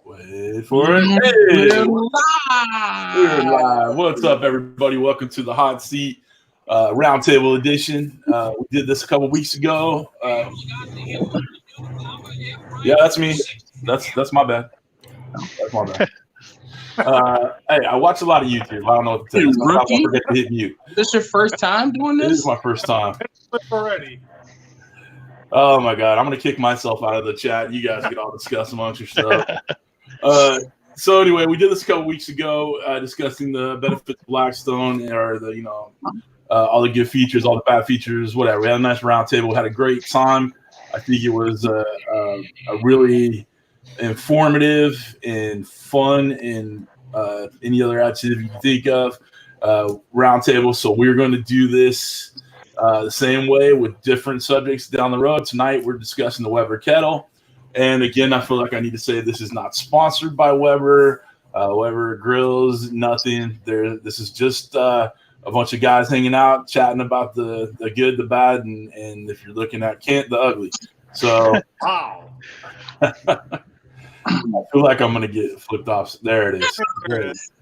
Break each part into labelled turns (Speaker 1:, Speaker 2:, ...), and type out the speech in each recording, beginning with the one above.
Speaker 1: Wait for it. Hey, we're live. What's up, everybody? Welcome to the Hot Seat Roundtable Edition. We did this a couple weeks ago. Yeah, that's me. That's my bad. That's my bad. Hey, I watch a lot of YouTube. I don't know what to tell you. Sometimes I forget to hit mute.
Speaker 2: Is this your first time doing this?
Speaker 1: This is my first time.
Speaker 3: Already.
Speaker 1: Oh my god, I'm gonna kick myself out of the chat. You guys can all discuss amongst yourselves. So anyway, we did this a couple weeks ago, discussing the benefits of Blackstone, or the all the good features, all the bad features, whatever. We had a nice roundtable, had a great time. I think it was a really informative and fun and any other activity you can think of roundtable. So we're going to do this the same way with different subjects down the road. Tonight we're discussing the Weber kettle. And again, I feel like I need to say this is not sponsored by Weber. Weber Grills, nothing. This is just a bunch of guys hanging out, chatting about the good, the bad, and if you're looking at the ugly. So
Speaker 3: Wow.
Speaker 1: I feel like I'm going to get flipped off. There it is. There it is.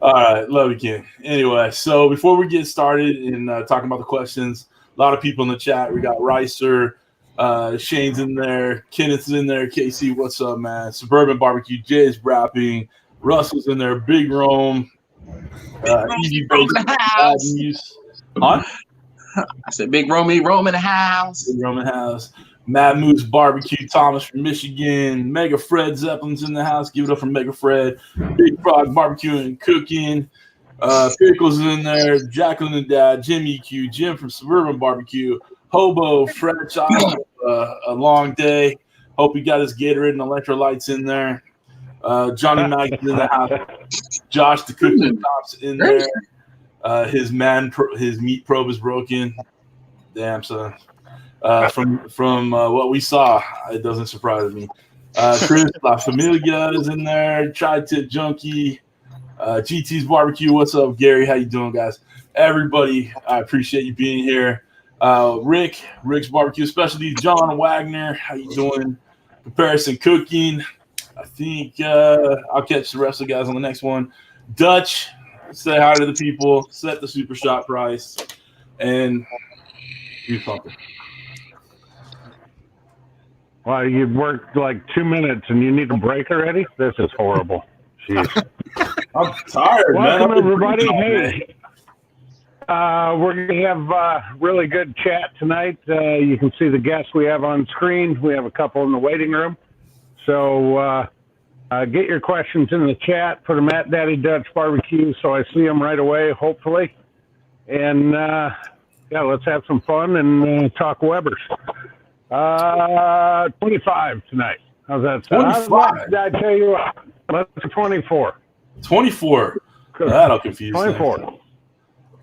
Speaker 1: All right. Love you, Ken. Anyway, so before we get started and talking about the questions, a lot of people in the chat. We got Ricer. Shane's in there, Kenneth's in there, KC, what's up, man? Suburban Barbecue, Jay's rapping, Russell's in there, Big Rome, Easy Base,
Speaker 2: I said Big Rome in the house.
Speaker 1: Big Rome in the house. Mad Moose Barbecue, Thomas from Michigan, Mega Fred Zeppelin's in the house. Give it up for Mega Fred. Big Frog Barbecue and Cooking. Pickles is in there, Jacqueline and Dad, Jim EQ, Jim from Suburban Barbecue. Hobo, French, a long day. Hope you got his Gatorade and electrolytes in there. Johnny Mack in the house. Josh, the cook and tops in there. His meat probe is broken. Damn, son. From what we saw, it doesn't surprise me. Chris La Familia is in there. Tri-Tip Junkie. GT's Barbecue. What's up, Gary? How you doing, guys? Everybody, I appreciate you being here. Rick's Barbecue Specialties, John Wagner, how you doing? Comparison Cooking. I think I'll catch the rest of the guys on the next one. Dutch, say hi to the people, set the super shot price, and do something.
Speaker 4: Well, you worked like 2 minutes and you need a break already? This is horrible. Jeez.
Speaker 1: I'm tired,
Speaker 4: Welcome,
Speaker 1: man.
Speaker 4: Everybody. Hey. We're going to have a really good chat tonight. You can see the guests we have on screen. We have a couple in the waiting room. So get your questions in the chat. Put them at Daddy Dutch Barbecue so I see them right away, hopefully. And, let's have some fun and talk Webers. 25 tonight. How's that sound?
Speaker 1: 25?
Speaker 4: I tell you what, let's do 24.
Speaker 1: 24. That'll confuse
Speaker 4: 24.
Speaker 1: things.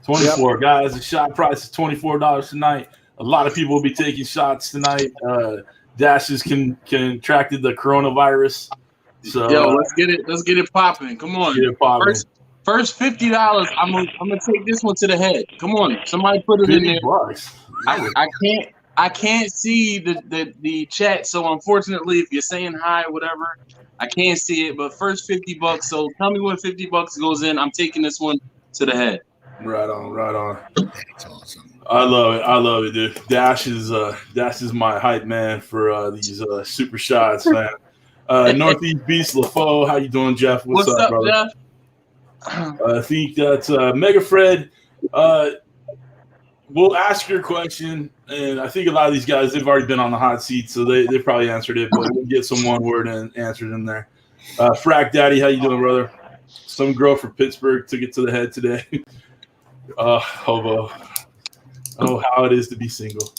Speaker 1: 24, yep. Guys. The shot price is $24 tonight. A lot of people will be taking shots tonight. Dashes contracted the coronavirus. So
Speaker 2: let's get it popping. Come on.
Speaker 1: Get it popping.
Speaker 2: First $50. I'm gonna take this one to the head. Come on, somebody put it in there. I can't see the chat, so unfortunately, if you're saying hi or whatever, I can't see it. But first $50. So tell me when $50 goes in. I'm taking this one to the head.
Speaker 1: Right on.
Speaker 5: That's awesome.
Speaker 1: I love it, dude. Dash is my hype man for these super shots, man. Northeast Beast LaFoe, how you doing, Jeff?
Speaker 2: What's up, brother? Jeff?
Speaker 1: I think that Mega Fred. We'll ask your question, and I think a lot of these guys, they've already been on the hot seat, so they probably answered it, but we'll get some one word and answered in there. Frack Daddy, how you doing, brother? Some girl from Pittsburgh took it to the head today. Hobo. Oh, how it is to be single.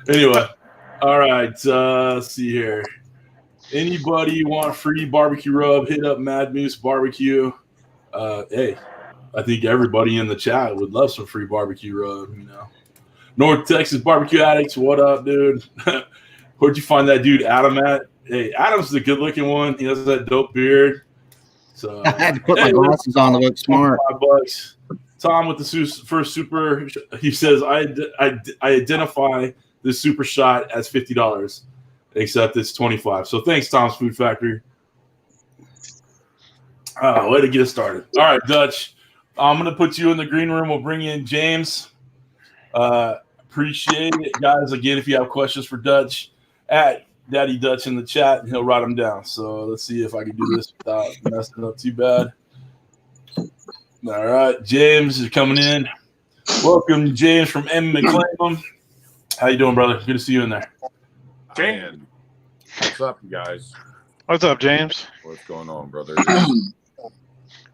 Speaker 1: Anyway, all right. Let's see here. Anybody want free barbecue rub? Hit up Mad Moose Barbecue. Hey, I think everybody in the chat would love some free barbecue rub. North Texas Barbecue Addicts. What up, dude? Where'd you find that dude Adam at? Hey, Adam's the good-looking one. He has that dope beard. So
Speaker 5: I had to put my glasses on to look smart.
Speaker 1: $5. Tom with the first super, he says, I identify this super shot as $50, except it's $25. So thanks, Tom's Food Factory. Way to get us started. All right, Dutch. I'm going to put you in the green room. We'll bring in James. Appreciate it, guys. Again, if you have questions for Dutch, at Daddy Dutch in the chat, and he'll write them down. So let's see if I can do this without messing up too bad. All right, James is coming in. Welcome, James from M. McClellan. How you doing, brother? Good to see you in there.
Speaker 3: James. What's up, you guys?
Speaker 6: What's up, James?
Speaker 3: What's going on, brother?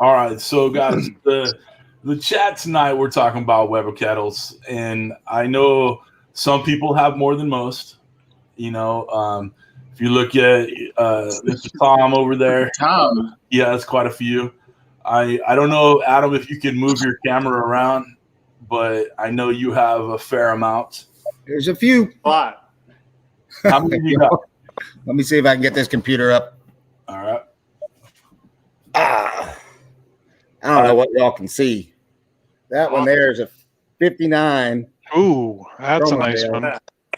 Speaker 1: All right, so guys, the chat tonight, we're talking about Weber kettles, and I know some people have more than most. You know, if you look at Mr. Tom over there, he has quite a few. I don't know, Adam, if you can move your camera around, but I know you have a fair amount.
Speaker 5: There's a few.
Speaker 7: Lot.
Speaker 1: How many do you got?
Speaker 5: Let me see if I can get this computer up.
Speaker 1: All right.
Speaker 5: I don't know what y'all can see. That one there is a 59.
Speaker 6: Ooh, that's a nice one.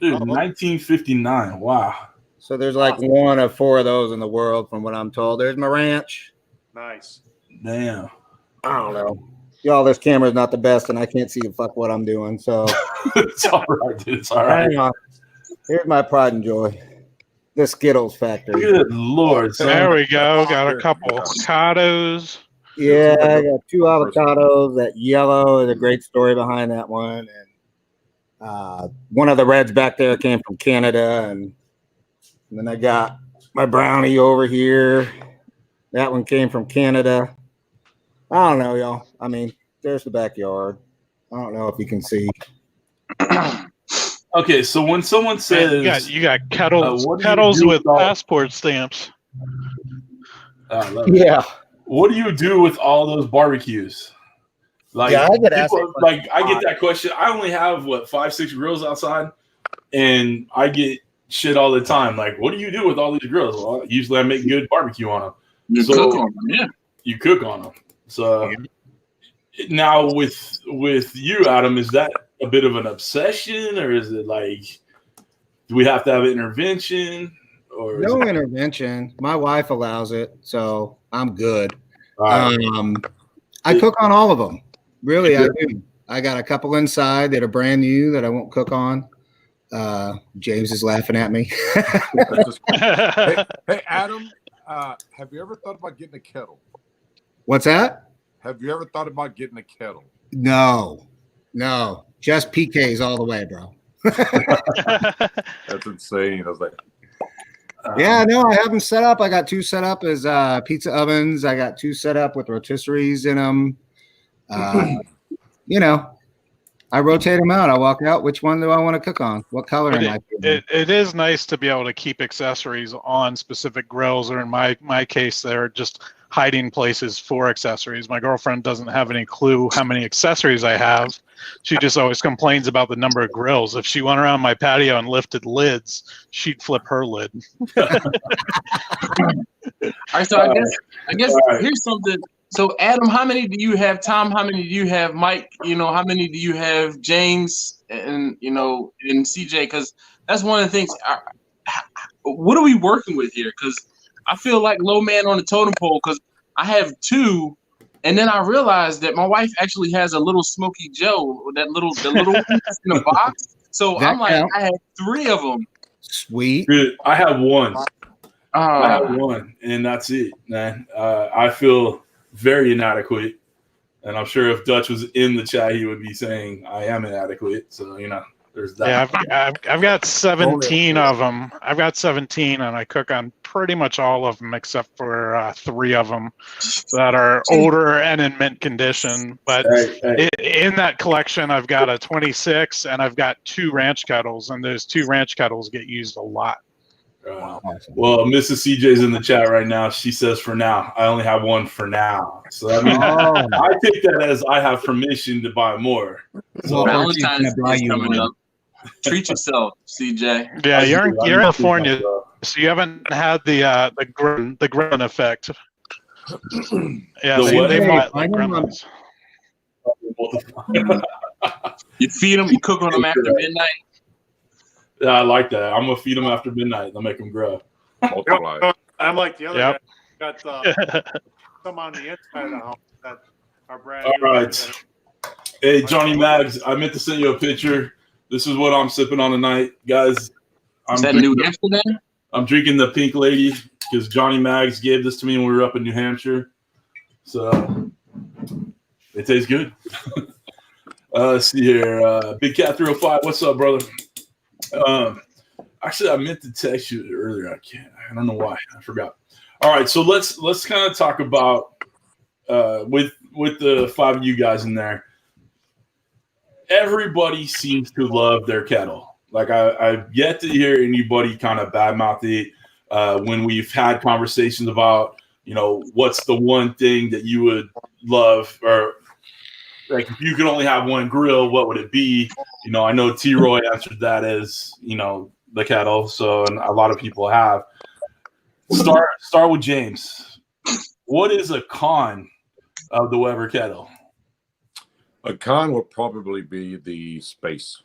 Speaker 1: Dude, 1959. Wow.
Speaker 5: So there's like one of 4 of those in the world, from what I'm told. There's my ranch.
Speaker 7: Nice.
Speaker 1: Damn.
Speaker 5: I don't know. Y'all, this camera's not the best, and I can't see the fuck what I'm doing. So
Speaker 1: It's all right, dude. It's all right.
Speaker 5: hang on. Here's my pride and joy. The Skittles factory.
Speaker 1: Good Lord. Son.
Speaker 6: There we go. Got a couple avocados.
Speaker 5: Yeah, I got 2 avocados. That yellow is a great story behind that one. And one of the reds back there came from Canada. And then I got my brownie over here. That one came from Canada. I don't know, y'all. I mean, there's the backyard. I don't know if you can see.
Speaker 1: Okay, so when someone says
Speaker 6: You got kettles,
Speaker 1: what do you
Speaker 6: kettles
Speaker 1: do
Speaker 6: with
Speaker 1: with all-
Speaker 6: passport stamps.
Speaker 5: Yeah.
Speaker 1: what do you do with all those barbecues? Like,
Speaker 5: Yeah, I get asked
Speaker 1: people,
Speaker 5: that
Speaker 1: like I get that question. I only have 5-6 grills outside, and I get shit all the time. Like, what do you do with all these grills? Well, usually I make good barbecue on them.
Speaker 2: You
Speaker 1: So-
Speaker 2: cook on them, yeah.
Speaker 1: You cook on them. So now with you, Adam, is that a bit of an obsession, or is it like, do we have to have intervention? Or
Speaker 5: No intervention. My wife allows it, so I'm good.
Speaker 1: All right.
Speaker 5: I cook on all of them. Really, I do. I got a couple inside that are brand new that I won't cook on. James is laughing at me.
Speaker 3: Hey, Adam, have you ever thought about getting a kettle?
Speaker 5: What's that?
Speaker 3: Have you ever thought about getting a kettle?
Speaker 5: No. Just PKs all the way, bro.
Speaker 3: That's insane. I was like,
Speaker 5: Yeah, no, I have them set up. I got 2 set up as pizza ovens. I got 2 set up with rotisseries in them. You know, I rotate them out. I walk out. Which one do I want to cook on? What color am I feeling?
Speaker 6: It is nice to be able to keep accessories on specific grills, or in my case, they're just hiding places for accessories. My girlfriend doesn't have any clue how many accessories I have. She just always complains about the number of grills. If she went around my patio and lifted lids, she'd flip her lid.
Speaker 2: All right, so I guess
Speaker 1: right.
Speaker 2: here's something. So Adam, how many do you have? Tom, how many do you have? Mike, how many do you have? James, and and CJ, because that's one of the things. What are we working with here? Because I feel like low man on the totem pole, because I have 2, and then I realized that my wife actually has a little Smoky Joe, the little one that's in a box. So
Speaker 5: That
Speaker 2: I'm like,
Speaker 5: counts.
Speaker 2: I have 3 of them.
Speaker 5: Sweet.
Speaker 1: Dude, I have 1. I have 1, and that's it, man. I feel very inadequate, and I'm sure if Dutch was in the chat, he would be saying I am inadequate. So there's that.
Speaker 6: Yeah, I've got 17 of them. I've got 17, and I cook on pretty much all of them except for 3 of them that are older and in mint condition. But
Speaker 1: Hey.
Speaker 6: in that collection, I've got a 26, and I've got 2 ranch kettles, and those 2 ranch kettles get used a lot.
Speaker 1: Well, Mrs. CJ's in the chat right now. She says, "For now, I only have 1 for now." So I mean, I take that as I have permission to buy more. So
Speaker 5: Well,
Speaker 2: Valentine's
Speaker 5: she's gonna buy
Speaker 2: is
Speaker 5: you
Speaker 2: coming
Speaker 5: one.
Speaker 2: up. Treat yourself, CJ.
Speaker 6: Yeah, you're in
Speaker 1: I do
Speaker 6: California,
Speaker 1: myself.
Speaker 6: so you haven't had the grin effect. Yeah,
Speaker 1: The what?
Speaker 6: they
Speaker 5: Hey,
Speaker 6: might
Speaker 5: I
Speaker 6: like
Speaker 5: know
Speaker 6: gremlins.
Speaker 2: You feed them, you cook on them after midnight.
Speaker 1: Yeah, I like that. I'm gonna feed them after midnight. They'll make them grow.
Speaker 3: multiply.
Speaker 7: I'm like the other
Speaker 6: Yep.
Speaker 7: guy. Got some on the inside of the house that are brand
Speaker 1: All
Speaker 7: new.
Speaker 1: right. Hey, Johnny Mags, I meant to send you a picture. This is what I'm sipping on tonight, guys.
Speaker 2: Is that New Amsterdam?
Speaker 1: I'm drinking the Pink Lady because Johnny Mags gave this to me when we were up in New Hampshire. So it tastes good. Let's see here. Big Cat 305, what's up, brother? Actually, I meant to text you earlier. I don't know why. I forgot. All right, so let's kind of talk about with the 5 of you guys in there. Everybody seems to love their kettle. Like I've yet to hear anybody kind of badmouth it when we've had conversations about, what's the one thing that you would love, or like if you could only have one grill, what would it be? I know T-Roy answered that as, the kettle. So, and a lot of people have. Start with James. What is a con of the Weber kettle?
Speaker 3: A con would probably be the space.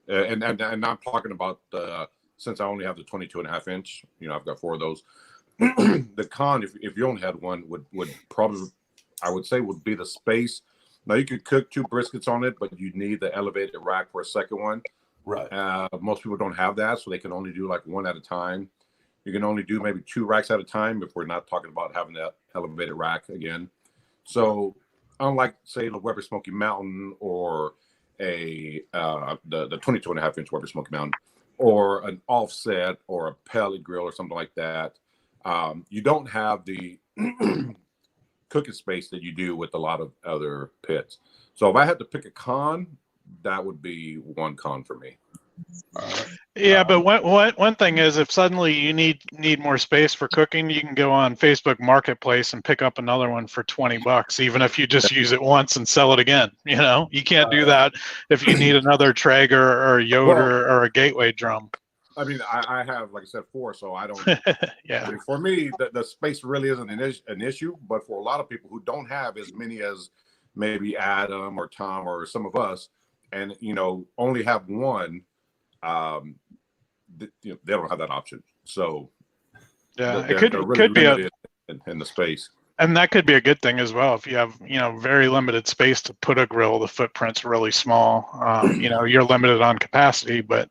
Speaker 3: And I'm talking about since I only have the 22.5 inch, I've got 4 of those. The con, if you only had one, would probably, I would say, would be the space. Now you could cook 2 briskets on it, but you need the elevated rack for a second one.
Speaker 1: Right.
Speaker 3: Most people don't have that, so they can only do like 1 at a time. You can only do maybe 2 racks at a time if we're not talking about having that elevated rack again. So unlike, say, the Weber Smoky Mountain or the 22.5 inch Weber Smoky Mountain, or an offset or a pellet grill or something like that, you don't have the cooking space that you do with a lot of other pits. So if I had to pick a con, that would be one con for me.
Speaker 6: Yeah, but one thing is, if suddenly you need more space for cooking, you can go on Facebook Marketplace and pick up another one for $20, even if you just use it once and sell it again. You can't do that if you need another Traeger or a Yoder or a Gateway drum.
Speaker 3: I mean, I have, like I said, 4, so I don't.
Speaker 6: Yeah.
Speaker 3: I mean, for me, the space really isn't an issue, but for a lot of people who don't have as many as maybe Adam or Tom or some of us, and only have one, they don't have that option. So
Speaker 6: yeah,
Speaker 3: they're
Speaker 6: could
Speaker 3: really
Speaker 6: be
Speaker 3: limited in the space.
Speaker 6: And that could be a good thing as well. If you have, very limited space to put a grill, the footprint's really small. You're limited on capacity, but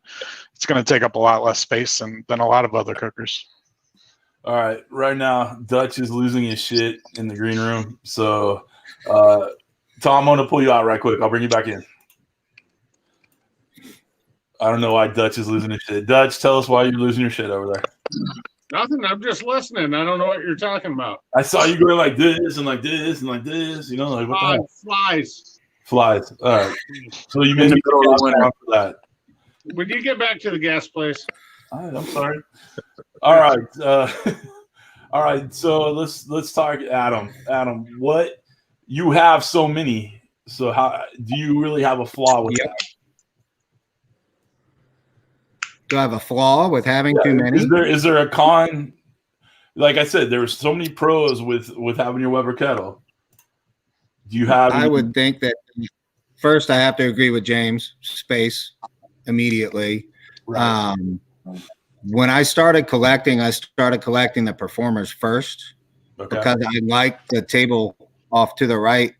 Speaker 6: it's going to take up a lot less space than a lot of other cookers.
Speaker 1: All right. Right now, Dutch is losing his shit in the green room. So, Tom, I'm going to pull you out right quick. I'll bring you back in. I don't know why Dutch is losing his shit. Dutch, tell us why you're losing your shit over there.
Speaker 4: Nothing. I'm just listening. I don't know what you're talking about.
Speaker 1: I saw you going like this and like this and like this. Like what the heck?
Speaker 4: Flies.
Speaker 1: Flies. All right. So you made me go for that.
Speaker 4: When you get back to the gas place.
Speaker 1: All right, I'm sorry. All right. All right. So let's talk Adam. Adam, what you have so many. So how do you really have a flaw with that?
Speaker 5: Do I have a flaw with having too many?
Speaker 1: Is there a con? Like I said, there are so many pros with having your Weber kettle. Do you have?
Speaker 5: I would think that first I have to agree with James. Space immediately.
Speaker 1: Right.
Speaker 5: When I started collecting the performers first because I like the table off to the right,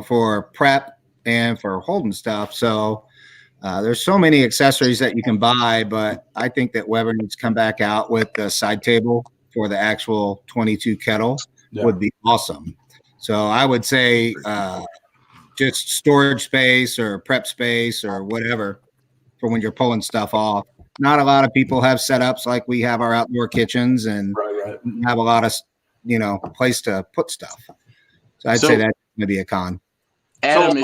Speaker 5: for prep and for holding stuff. So. There's so many accessories that you can buy, but I think that Weber needs to come back out with the side table for the actual 22 kettle would be awesome. So I would say just storage space or prep space or whatever for when you're pulling stuff off. Not a lot of people have setups like we have our outdoor kitchens and have a lot of, place to put stuff. So I'd say that's going to be a con.
Speaker 2: Adam,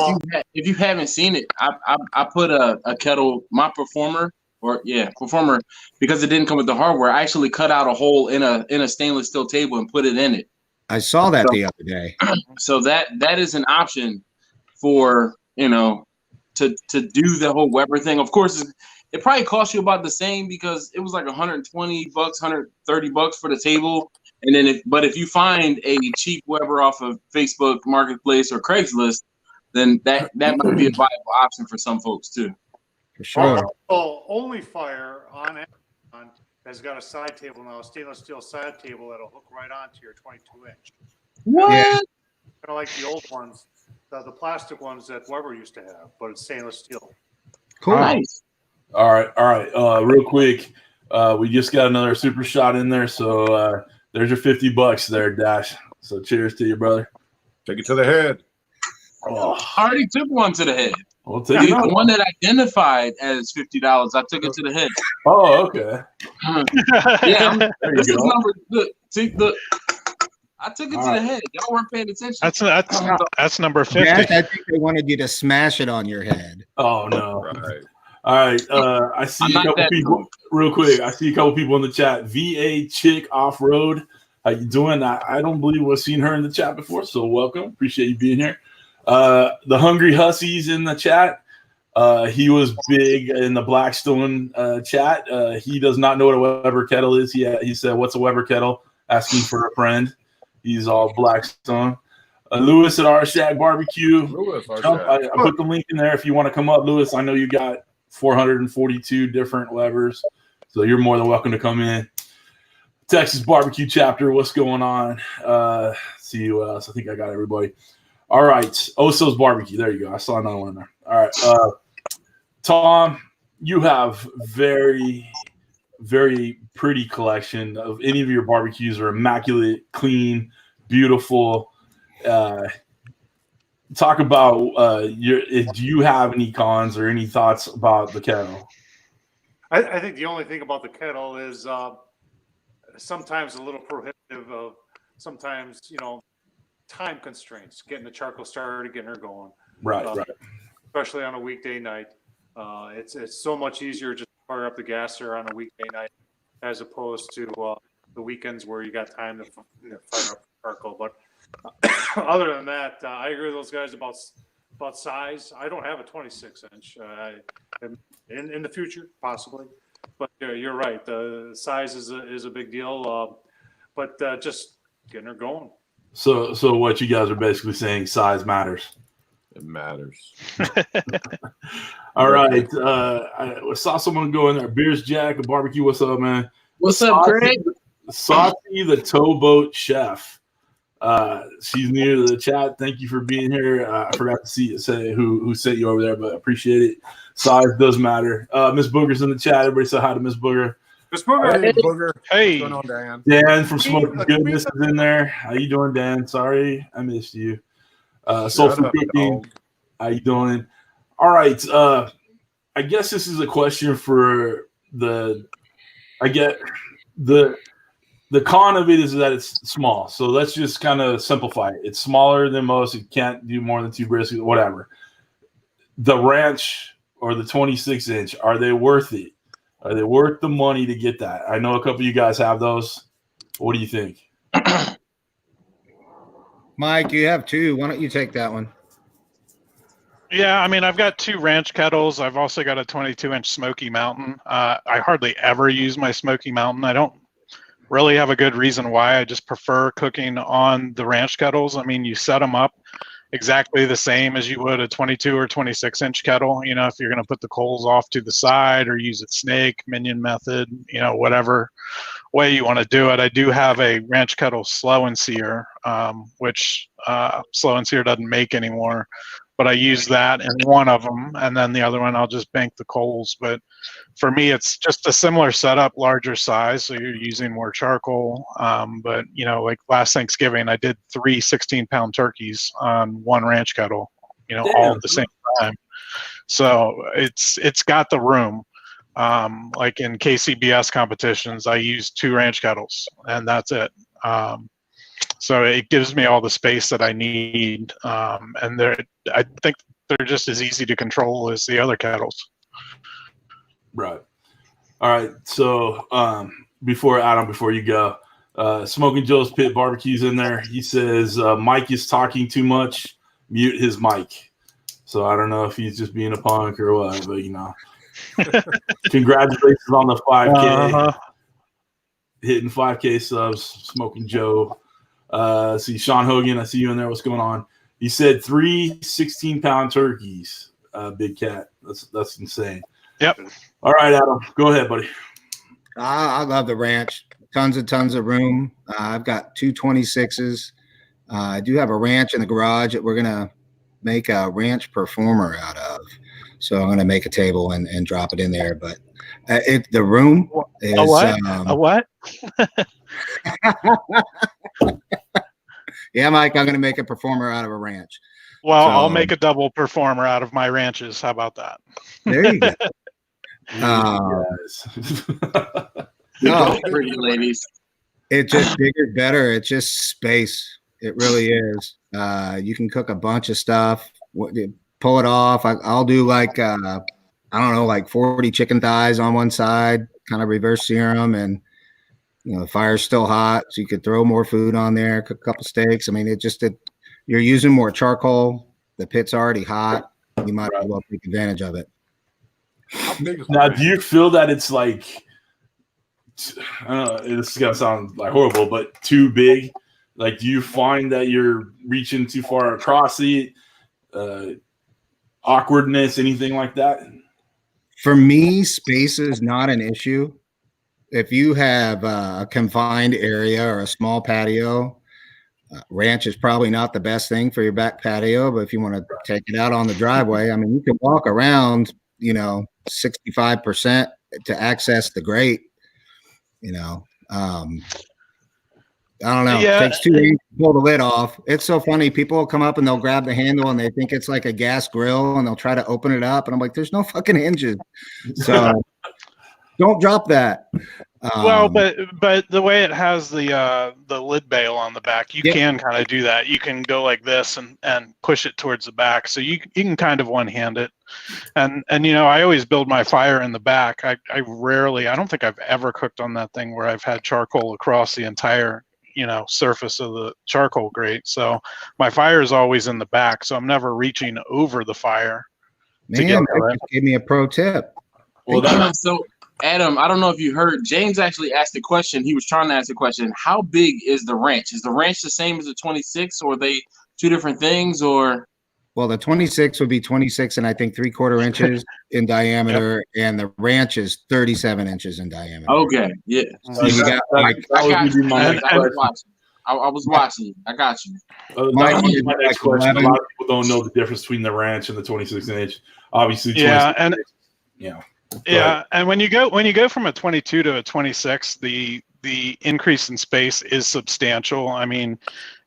Speaker 2: if you haven't seen it, I put a kettle, my performer, because it didn't come with the hardware. I actually cut out a hole in a stainless steel table and put it in it.
Speaker 5: I saw that the other day.
Speaker 2: So that is an option for to do the whole Weber thing. Of course, it probably cost you about the same because it was like $120, $130 for the table. And then if you find a cheap Weber off of Facebook Marketplace or Craigslist, then that might be a viable option for some folks too.
Speaker 5: For sure.
Speaker 7: Also, Only Fire on Amazon has got a side table now, a stainless steel side table that'll hook right onto your 22 inch.
Speaker 2: What?
Speaker 5: Yeah.
Speaker 7: Kind of like the old ones, the plastic ones that Weber used to have, but it's stainless steel.
Speaker 5: Cool.
Speaker 2: Nice.
Speaker 1: All right. Real quick, we just got another super shot in there, so there's your $50 there, Dash. So cheers to you, brother.
Speaker 3: Take it to the head.
Speaker 1: Oh,
Speaker 2: I already took one to the head.
Speaker 1: we'll take it.
Speaker 2: The one that identified as $50, I took it to the head.
Speaker 1: Oh, okay.
Speaker 2: Yeah,
Speaker 1: There you
Speaker 2: this is
Speaker 1: go.
Speaker 2: number. Look. I took it
Speaker 1: All
Speaker 2: to
Speaker 1: right.
Speaker 2: the head. Y'all weren't paying attention.
Speaker 6: That's number 50.
Speaker 5: Dash, I think they wanted you to smash it on your head.
Speaker 1: Oh no.
Speaker 3: Right.
Speaker 1: All right. I see
Speaker 2: I'm
Speaker 1: a
Speaker 2: not
Speaker 1: couple
Speaker 2: that
Speaker 1: people real quick. I see a couple people in the chat. VA Chick Off Road. How you doing? I don't believe we've seen her in the chat before, so welcome. Appreciate you being here. The Hungry Hussies in the chat. He was big in the Blackstone chat. He does not know what a Weber kettle is. He said, "What's a Weber kettle?" Asking for a friend. He's all Blackstone. Lewis at Our Shack Barbecue.
Speaker 3: Lewis, our
Speaker 1: Jump, I
Speaker 3: Shack.
Speaker 1: put the link in there if you want to come up, Lewis. I know you got 442 different Webers, so you're more than welcome to come in. Texas Barbecue Chapter, what's going on? See who else. I think I got everybody. All right, Oso's Barbecue. There you go. I saw another one there. All right, Tom, you have very, very pretty collection of any of your barbecues are immaculate, clean, beautiful. Talk about do you have any cons or any thoughts about the kettle?
Speaker 7: I think the only thing about the kettle is sometimes a little prohibitive of sometimes, time constraints, getting the charcoal started, getting her going.
Speaker 1: Right.
Speaker 7: Especially on a weekday night. It's so much easier just to fire up the gasser on a weekday night as opposed to the weekends where you got time to fire up the charcoal. But other than that, I agree with those guys about size. I don't have a 26-inch. In the future, possibly. But you're right. The size is a big deal. But just getting her going.
Speaker 1: So what you guys are basically saying, size matters.
Speaker 3: It matters.
Speaker 1: All right. I saw someone go in there. Beers Jack, a barbecue. What's up, man?
Speaker 2: What's up, Greg?
Speaker 1: Saucy, the towboat chef. She's new to the chat. Thank you for being here. I forgot to say who sent you over there, but I appreciate it. Size does matter. Miss Booger's in the chat. Everybody say hi to Miss Booger.
Speaker 7: Miss Booger.
Speaker 3: Hey, Booger.
Speaker 6: Hey.
Speaker 3: What's going on, Dan?
Speaker 1: Dan from SmokeyGoodness is in there. How you doing, Dan? Sorry, I missed you. Soul for Cooking. How you doing? All right. I guess this is a question for the con of it is that it's small. So let's just kind of simplify it. It's smaller than most. It can't do more than 2 briskets, whatever. The ranch or the 26-inch, are they worth it? Are they worth the money to get that? I know a couple of you guys have those. What do you think?
Speaker 5: Mike, you have 2. Why don't you take that one?
Speaker 6: Yeah, I mean, I've got 2 ranch kettles. I've also got a 22-inch Smoky Mountain. I hardly ever use my Smoky Mountain. I don't really have a good reason why. I just prefer cooking on the ranch kettles. I mean, you set them up exactly the same as you would a 22 or 26-inch kettle. If you're going to put the coals off to the side or use it snake, minion method, whatever way you want to do it. I do have a ranch kettle slow and sear, which slow and sear doesn't make anymore. But I use that in one of them, and then the other one I'll just bank the coals. But for me, it's just a similar setup, larger size, so you're using more charcoal. But like last Thanksgiving, I did 3 16-pound turkeys on one ranch kettle, all at the same time. So it's got the room. Like in KCBS competitions, I use 2 ranch kettles, and that's it. So it gives me all the space that I need, and I think they're just as easy to control as the other kettles.
Speaker 1: Right. All right. So before you go, Smoking Joe's Pit Barbecue's in there. He says Mike is talking too much. Mute his mic. So I don't know if he's just being a punk or what, but congratulations on the 5K. Hitting 5K subs, Smoking Joe. See Sean Hogan, I see you in there. What's going on? He said 3 16-pound turkeys. Big cat. That's insane.
Speaker 6: Yep.
Speaker 1: All right, Adam, go ahead, buddy.
Speaker 5: I love the ranch. Tons of room. I've got 2 26s. I do have a ranch in the garage that we're gonna make a ranch performer out of. So I'm gonna make a table and drop it in there. But the room is
Speaker 6: A what? A what?
Speaker 5: Yeah, Mike, I'm gonna make a performer out of a ranch.
Speaker 6: Well,
Speaker 5: So,
Speaker 6: I'll make a double performer out of my ranches. How about that?
Speaker 5: There you go.
Speaker 2: No, pretty ladies.
Speaker 5: It's just bigger, better. It's just space. It really is. You can cook a bunch of stuff. Pull it off. I'll do like I don't know, like 40 chicken thighs on one side, kind of reverse sear them, and the fire's still hot, so you could throw more food on there, cook a couple steaks. I mean, you're using more charcoal. The pit's already hot. You might as well take advantage of it.
Speaker 1: Now, do you feel that it's like, I don't know, this is gonna sound like horrible, but too big? Like, do you find that you're reaching too far across it? Awkwardness, anything like that?
Speaker 5: For me, space is not an issue. If you have a confined area or a small patio, ranch is probably not the best thing for your back patio. But if you want to take it out on the driveway, I mean, you can walk around, 65% to access the grate. I don't know.
Speaker 6: Yeah.
Speaker 5: It takes 2 days to pull the lid off. It's so funny. People will come up and they'll grab the handle and they think it's like a gas grill and they'll try to open it up. And I'm like, there's no fucking hinges. So don't drop that.
Speaker 6: Well, but the way it has the lid bail on the back, you can kind of do that. You can go like this and push it towards the back, so you can kind of one hand it. And I always build my fire in the back. I don't think I've ever cooked on that thing where I've had charcoal across the entire surface of the charcoal grate. So my fire is always in the back, so I'm never reaching over the fire.
Speaker 5: Man, that just gave me a pro tip.
Speaker 2: Well, so Adam, I don't know if you heard, James actually asked the question. He was trying to ask the question, how big is the ranch? Is the ranch the same as the 26, or are they two different things, or?
Speaker 5: Well, the 26 would be 26 and I think 3/4 inches in diameter, and the ranch is 37 inches in diameter.
Speaker 2: Okay, yeah.
Speaker 5: So you got
Speaker 2: I was watching. I got you.
Speaker 1: My next question. A lot of people don't know the difference between the ranch and the 26-inch. Obviously, 26
Speaker 6: Yeah, and when you go from a 22 to a 26, the increase in space is substantial. I mean,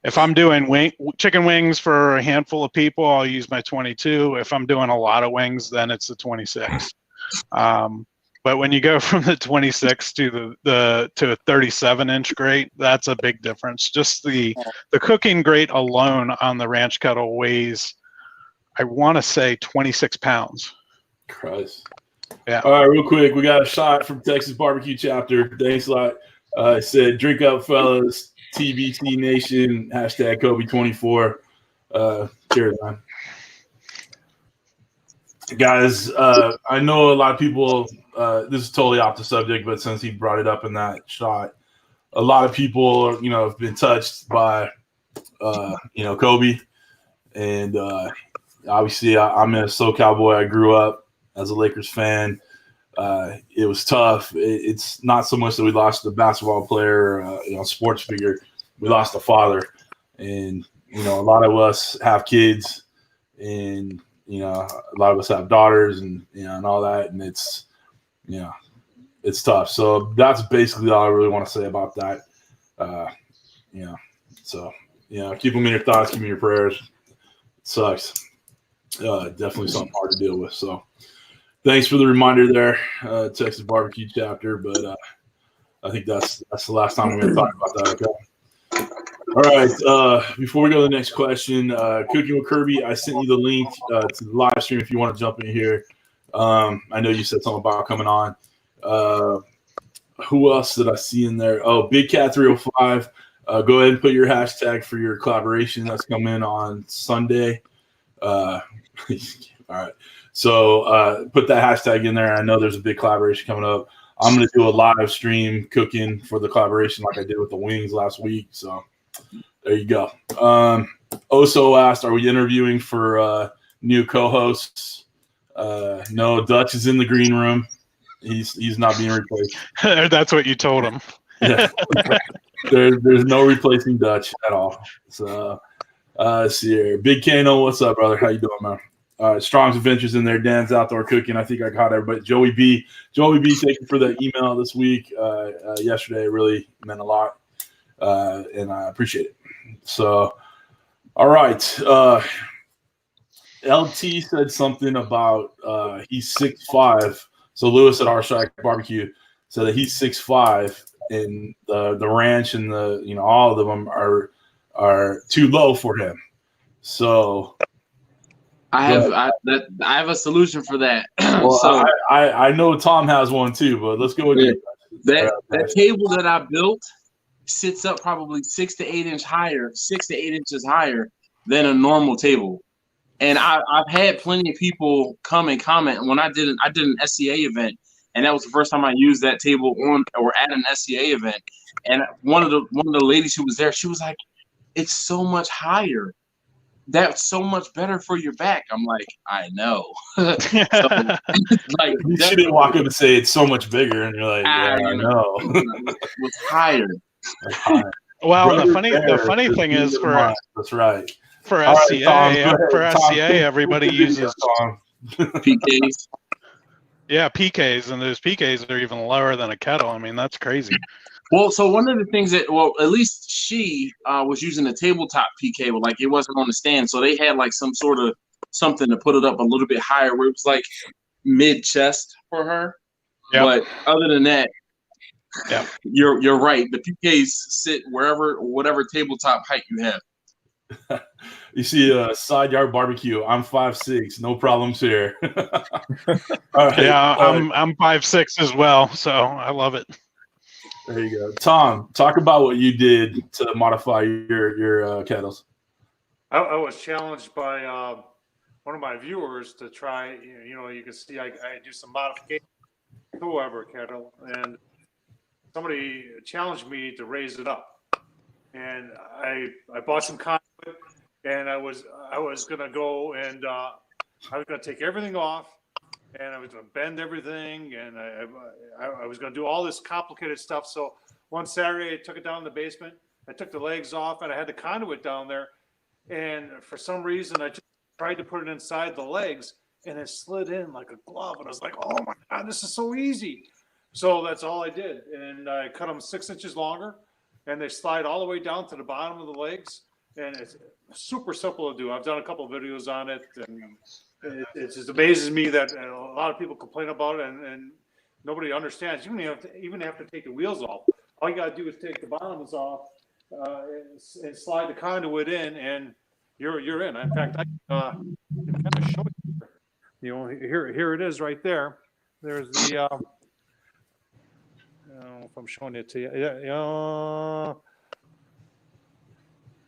Speaker 6: if I'm doing chicken wings for a handful of people, I'll use my 22. If I'm doing a lot of wings, then it's the 26. But when you go from the 26 to a 37-inch grate, that's a big difference. Just the cooking grate alone on the ranch kettle weighs, I want to say, 26 pounds.
Speaker 1: Christ.
Speaker 6: Yeah.
Speaker 1: All right, real quick, we got a shot from Texas Barbecue Chapter. Thanks a lot. It said, "Drink up, fellas. TBT Nation. Hashtag Kobe24." Cheers, man. Guys, I know a lot of people. This is totally off the subject, but since he brought it up in that shot, a lot of people, have been touched by, Kobe, and obviously, I'm a SoCal boy. I grew up as a Lakers fan. It was tough. It's not so much that we lost a basketball player, sports figure. We lost a father, and a lot of us have kids, and a lot of us have daughters, and and all that, and it's tough. So that's basically all I really want to say about that. So keep them in your thoughts, keep them in your prayers. It sucks. Definitely something hard to deal with. So. Thanks for the reminder there, Texas Barbecue Chapter. But I think that's the last time we're going to talk about that. Okay. All right. Before we go to the next question, Cooking with Kirby, I sent you the link to the live stream if you want to jump in here. I know you said something about coming on. Who else did I see in there? Oh, Big Cat 305. Go ahead and put your hashtag for your collaboration that's coming on Sunday. All right. So put that hashtag in there. I know there's a big collaboration coming up. I'm going to do a live stream cooking for the collaboration like I did with the wings last week. So there you go. Oso asked, are we interviewing for new co-hosts? No, Dutch is in the green room. He's not being replaced.
Speaker 6: That's what you told him.
Speaker 1: Yeah. There's no replacing Dutch at all. So let's see here. Big Kano, what's up, brother? How you doing, man? Strong's Adventures in there. Dan's Outdoor Cooking. I think I caught everybody. Joey B, thank you for the email this week. Yesterday, it really meant a lot, and I appreciate it. So, all right. LT said something about he's 6'5". So Lewis at Our Barbecue said that he's 6'5", and the ranch and all of them are too low for him. So
Speaker 2: I have a solution for that.
Speaker 1: Well, so I know Tom has one too, but let's go with you.
Speaker 2: That table that I built sits up probably 6 to 8 inches higher than a normal table. And I've had plenty of people come and comment when I did an SCA event, and that was the first time I used that table on or at an SCA event. And one of the ladies who was there, she was like, "It's so much higher. That's so much better for your back." I'm like, I know. So,
Speaker 1: like, you didn't walk up and say it's so much bigger, and you're like, yeah, I know.
Speaker 2: It's higher.
Speaker 6: Well, the funny thing is
Speaker 1: that's right.
Speaker 6: For SCA, everybody uses
Speaker 2: PKs.
Speaker 6: Yeah, PKs, and those PKs are even lower than a kettle. I mean, that's crazy.
Speaker 2: Well, so one of the things that, at least she was using a tabletop PK, like it wasn't on the stand, so they had like some sort of something to put it up a little bit higher, where it was like mid chest for her. Yep. But other than that, yeah, you're right. The PKs sit whatever tabletop height you have.
Speaker 1: You see Side Yard Barbecue. I'm 5'6", no problems here. All right.
Speaker 6: Yeah, I'm 5'6" as well, so I love it.
Speaker 1: There you go. Tom, talk about what you did to modify your kettles.
Speaker 7: I was challenged by one of my viewers to try. You can see I do some modification to whoever kettle, and somebody challenged me to raise it up. And I bought some conduit, and I was gonna go and I was gonna take everything off, and I was gonna bend everything, and I was gonna do all this complicated stuff. So one Saturday, I took it down in the basement. I took the legs off, and I had the conduit down there. And for some reason, I just tried to put it inside the legs, and it slid in like a glove. And I was like, "Oh my God, this is so easy!" So that's all I did, and I cut them 6 inches longer. And they slide all the way down to the bottom of the legs, and it's super simple to do. I've done a couple of videos on it, and it just amazes me that a lot of people complain about it, and nobody understands. You don't even have to take the wheels off. All you got to do is take the bottoms off and slide the conduit in, and you're in. In fact, I can kind of show you. Here it is right there. There's the. I don't know if I'm showing it to you.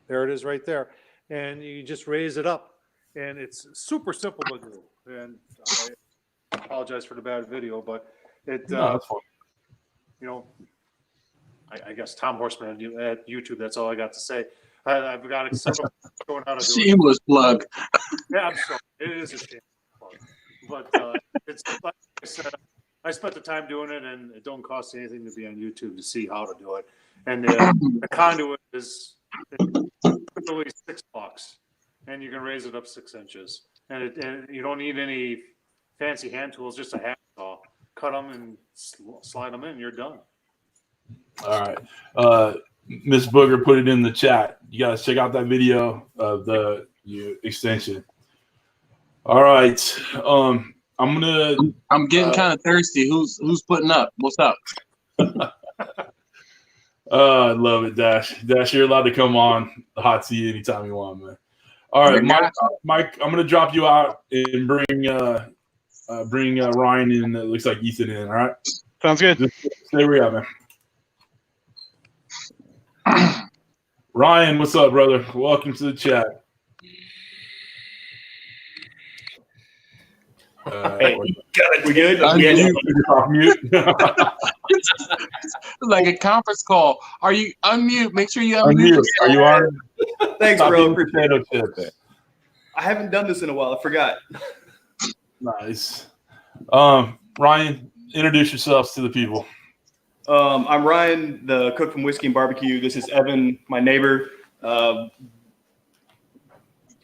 Speaker 7: There it is right there. And you just raise it up. And it's super simple to do. And I apologize for the bad video, but it, that's fun. I guess Tom Horseman at YouTube, that's all I got to say. I've got it showing how to do it.
Speaker 2: Shameless plug.
Speaker 7: Yeah, I'm sorry. It is a shameless plug. But it's like I said, I spent the time doing it, and it don't cost anything to be on YouTube to see how to do it. And the conduit is literally $6, and you can raise it up 6 inches. And you don't need any fancy hand tools, just a hacksaw. Cut them and slide them in. You're done.
Speaker 1: All right. Miss Booger put it in the chat. You guys check out that video of the extension. All right.
Speaker 2: I'm getting kind of thirsty. Who's putting up? What's up?
Speaker 1: I love it, Dash. Dash, you're allowed to come on the hot seat anytime you want, man. All right, Mike, I'm gonna drop you out and bring Ryan in. It looks like Ethan in. All right.
Speaker 6: Sounds good.
Speaker 1: Just stay where you're at, man. Ryan, what's up, brother? Welcome to the chat.
Speaker 8: Hey, we good?
Speaker 1: Off mute.
Speaker 2: Like a conference call. Are you unmute? Make sure you unmute.
Speaker 1: Are you on?
Speaker 8: Thanks, bro. I haven't done this in a while. I forgot.
Speaker 1: Nice. Ryan, introduce yourselves to the people.
Speaker 8: I'm Ryan, the cook from Whiskey and Barbecue. This is Evan, my neighbor.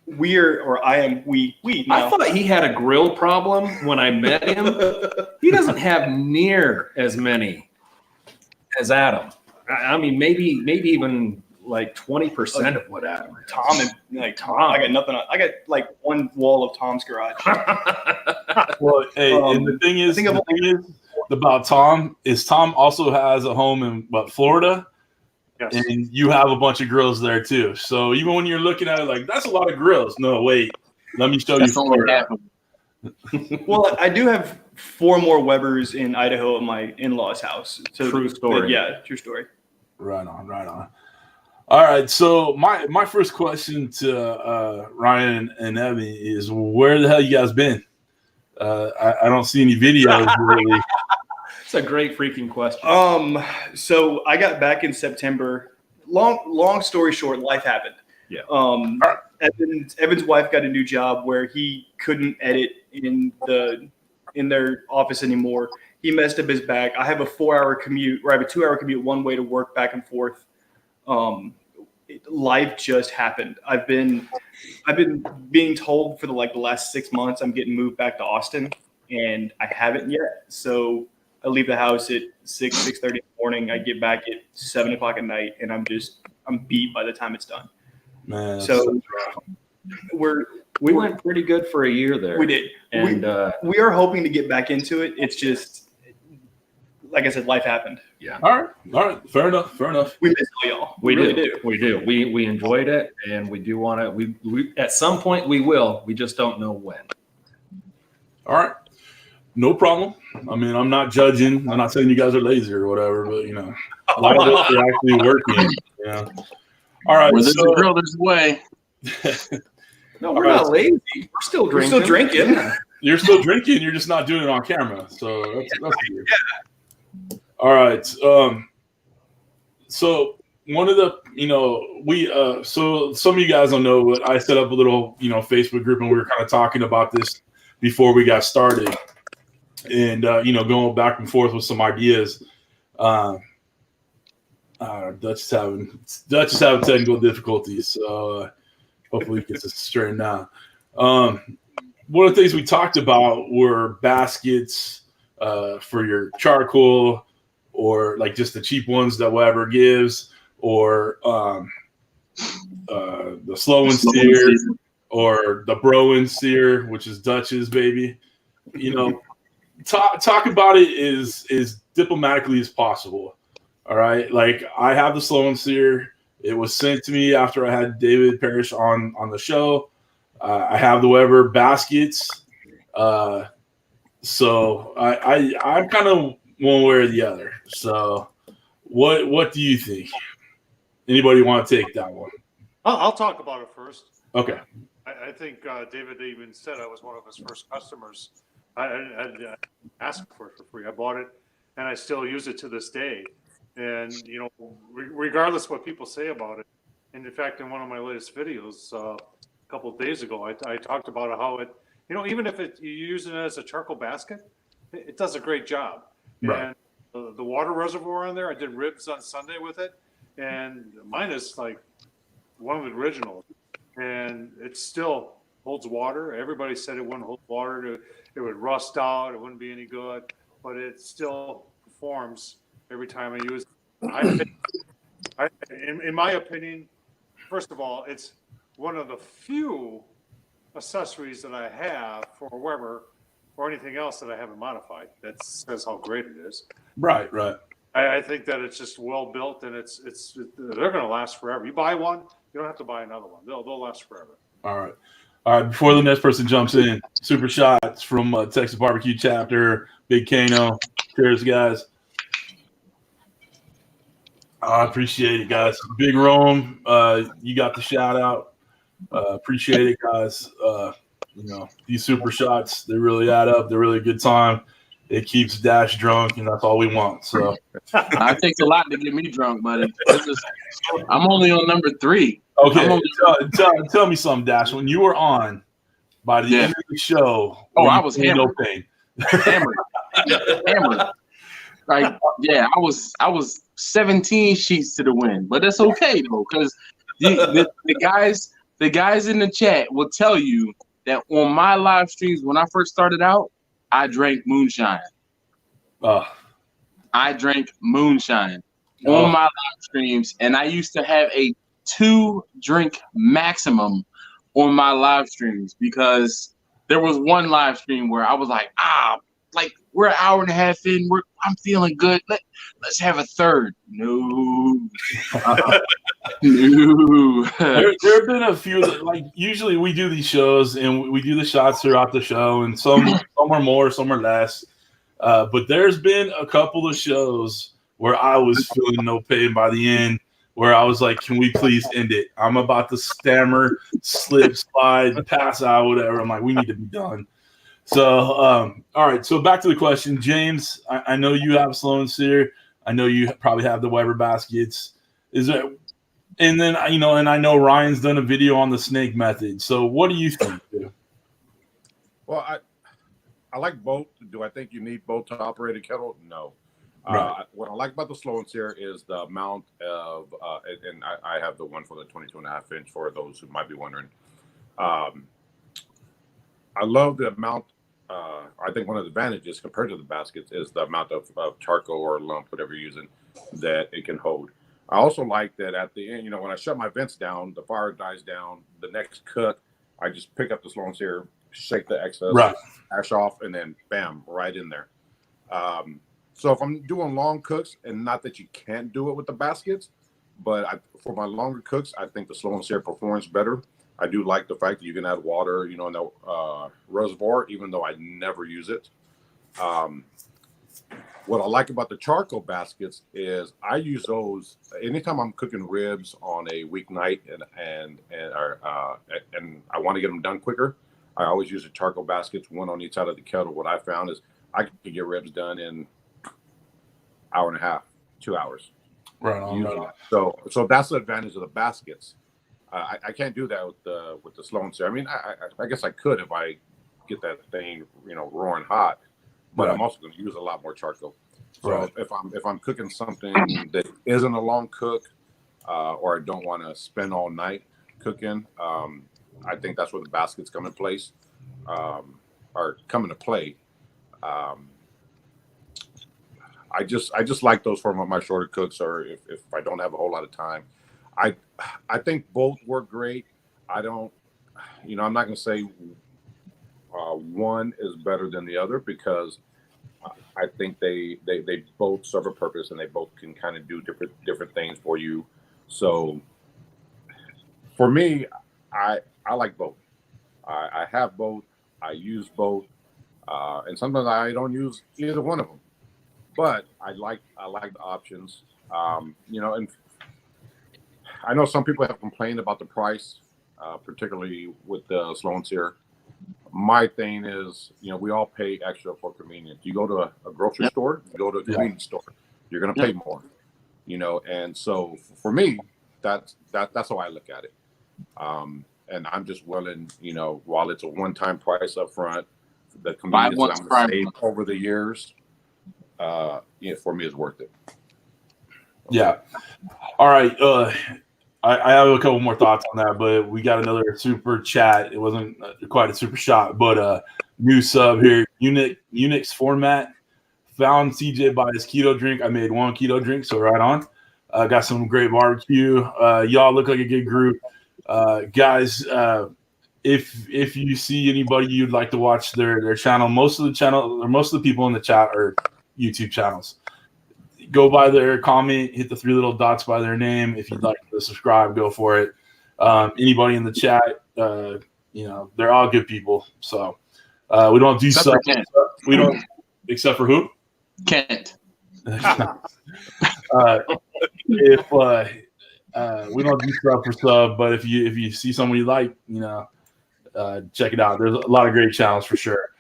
Speaker 8: We
Speaker 9: I thought he had a grill problem when I met him. He doesn't have near as many as Adam. I mean, maybe even like 20% of what Adam has.
Speaker 8: Tom, I got nothing. I got like one wall of Tom's garage.
Speaker 1: Well, hey, and the thing is about Tom is Tom also has a home in Florida.
Speaker 7: Yes.
Speaker 1: And you have a bunch of grills there too. So even when you're looking at it like that's a lot of grills. No, wait. Let me show
Speaker 2: That's
Speaker 1: you.
Speaker 2: only half of
Speaker 8: Well, I do have 4 more Webers in Idaho at my in-laws' house. So,
Speaker 9: True story.
Speaker 8: Yeah, true story.
Speaker 1: Right on. All right. So my first question to Ryan and Evan is where the hell you guys been? I don't see any videos really.
Speaker 9: It's a great freaking question.
Speaker 8: So I got back in September. Long story short, life happened.
Speaker 9: Yeah.
Speaker 8: Evan's wife got a new job where he couldn't edit in their office anymore. He messed up his back. I have a 4-hour commute, or I have a 2-hour commute one way to work back and forth. Life just happened. I've been being told for the last 6 months I'm getting moved back to Austin, and I haven't yet. So I leave the house at 6:30 in the morning. I get back at 7 o'clock at night, and I'm beat by the time it's done.
Speaker 1: Man,
Speaker 8: so
Speaker 9: we went pretty good for a year there.
Speaker 8: We did, and we are hoping to get back into it. It's just, like I said, life happened.
Speaker 9: Yeah.
Speaker 1: All right. Fair enough.
Speaker 8: We miss all y'all.
Speaker 9: We
Speaker 8: really
Speaker 9: do. We do. We enjoyed it, and we do want to. We at some point we will. We just don't know when.
Speaker 1: All right. No problem. I mean, I'm not judging. I'm not saying you guys are lazy or whatever, but a lot of us are actually working. Yeah. All right.
Speaker 2: Where there's a grill, there's a way.
Speaker 9: No, we're not lazy. We're still drinking.
Speaker 8: We're still drinking.
Speaker 9: Yeah.
Speaker 1: You're still drinking. You're just not doing it on camera. So that's good. Yeah. All right. So one of the, so some of you guys don't know, but I set up a little, Facebook group, and we were kind of talking about this before we got started. And going back and forth with some ideas. Dutch is having technical difficulties, so hopefully it gets us straightened out. One of the things we talked about were baskets for your charcoal, or like just the cheap ones that Weber gives, or the slow and steer, or the bro and steer, which is Dutch's baby. Talk about it as diplomatically as possible. All right. Like I have the slow and steer. It was sent to me after I had David Parrish on the show. I have the Weber baskets. So I'm kind of one way or the other. So what do you think? Anybody want to take that one?
Speaker 7: I'll talk about it first.
Speaker 1: Okay.
Speaker 7: I think David even said I was one of his first customers. I asked for it for free. I bought it, and I still use it to this day. And regardless of what people say about it, and in fact, in one of my latest videos a couple of days ago, I talked about how it, even if you use it as a charcoal basket, it does a great job.
Speaker 1: Right.
Speaker 7: And the water reservoir on there, I did ribs on Sunday with it, and mine is like one of the originals, and it still holds water. Everybody said it wouldn't hold water. It would rust out. It wouldn't be any good, but it still performs every time I use it. In my opinion, first of all, it's one of the few accessories that I have for Weber or anything else that I haven't modified. That says how great it is.
Speaker 1: Right.
Speaker 7: I think that it's just well built, and they're going to last forever. You buy one, you don't have to buy another one. They'll last forever.
Speaker 1: All right. Before the next person jumps in, super shots from Texas Barbecue Chapter, Big Kano. Cheers, guys. I appreciate it, guys. Big Rome, you got the shout out. Appreciate it, guys. These super shots, they really add up. They're really a good time. It keeps Dash drunk, and that's all we want. So
Speaker 2: I think a lot to get me drunk, buddy. I'm only on number 3.
Speaker 1: Okay, tell me something, Dash. When you were on, by the end of the show,
Speaker 2: I was
Speaker 1: no pain.
Speaker 2: Hammered. Like, yeah, I was 17 sheets to the wind, but that's okay though, because the guys in the chat will tell you that on my live streams when I first started out, I drank moonshine. I drank moonshine on my live streams, and I used to have a 2-drink maximum on my live streams because there was one live stream where I was like, like we're an hour and a half in, I'm feeling good. Let's have a third. No. No.
Speaker 1: There have been a few that, like, usually we do these shows and we do the shots throughout the show, and some are more, some are less. But there's been a couple of shows where I was feeling no pain by the end, where I was like, can we please end it? I'm about to stammer, slip, slide, pass out, whatever. I'm like, we need to be done. So, all right. So back to the question, James, I know you have slow and sear. I know you probably have the Weber baskets. Is there, and then, and I know Ryan's done a video on the snake method. So what do you think, dude?
Speaker 3: Well, I like both. Do I think you need both to operate a kettle? No.
Speaker 1: Right.
Speaker 3: What I like about the slow and sear is the amount of, and I have the one for the 22.5 inch for those who might be wondering. I love the amount. I think one of the advantages compared to the baskets is the amount of charcoal or lump, whatever you're using, that it can hold. I also like that at the end, when I shut my vents down, the fire dies down. The next cook, I just pick up the slow and sear, shake the excess ash off, and then bam, right in there. So if I'm doing long cooks, and not that you can't do it with the baskets, but for my longer cooks, I think the slow and sear performs better. I do like the fact that you can add water, in the reservoir, even though I never use it. What I like about the charcoal baskets is I use those anytime I'm cooking ribs on a weeknight and I want to get them done quicker. I always use the charcoal baskets, one on each side of the kettle. What I found is I can get ribs done in hour and a half, 2 hours.
Speaker 1: Right on.
Speaker 3: So that's the advantage of the baskets. I can't do that with the slow and sear. I mean, I guess I could if I get that thing, roaring hot, but I'm also going to use a lot more charcoal. So if I'm cooking something that isn't a long cook, or I don't want to spend all night cooking, I think that's where the baskets come in place, or come into play. I just like those for my shorter cooks, or if I don't have a whole lot of time. I think both work great. I don't, I'm not going to say one is better than the other, because I think they both serve a purpose and they both can kind of do different things for you. So for me, I like both. I have both. I use both, and sometimes I don't use either one of them. But I like the options. And I know some people have complained about the price, particularly with the slow and sear. My thing is, we all pay extra for convenience. You go to a grocery store, you go to a convenience store, you're going to pay more. And so for me, that's how I look at it. And I'm just willing, while it's a one-time price up front, the convenience that I'm going to save over the years, for me is worth it.
Speaker 1: Yeah. All right. I have a couple more thoughts on that, but we got another super chat. It wasn't quite a super shot, but new sub here. Unix format. Found CJ by his keto drink. I made one keto drink, so right on. Got some great barbecue. Y'all look like a good group. Guys, if you see anybody you'd like to watch their channel, most of the people in the chat are YouTube channels. Go by their comment, hit the 3 little dots by their name. If you'd like to subscribe, go for it. Anybody in the chat, they're all good people. So we don't do stuff. We don't, except for who?
Speaker 2: Kent.
Speaker 1: If we don't do stuff for sub, but if you see someone you like, check it out. There's a lot of great channels for sure.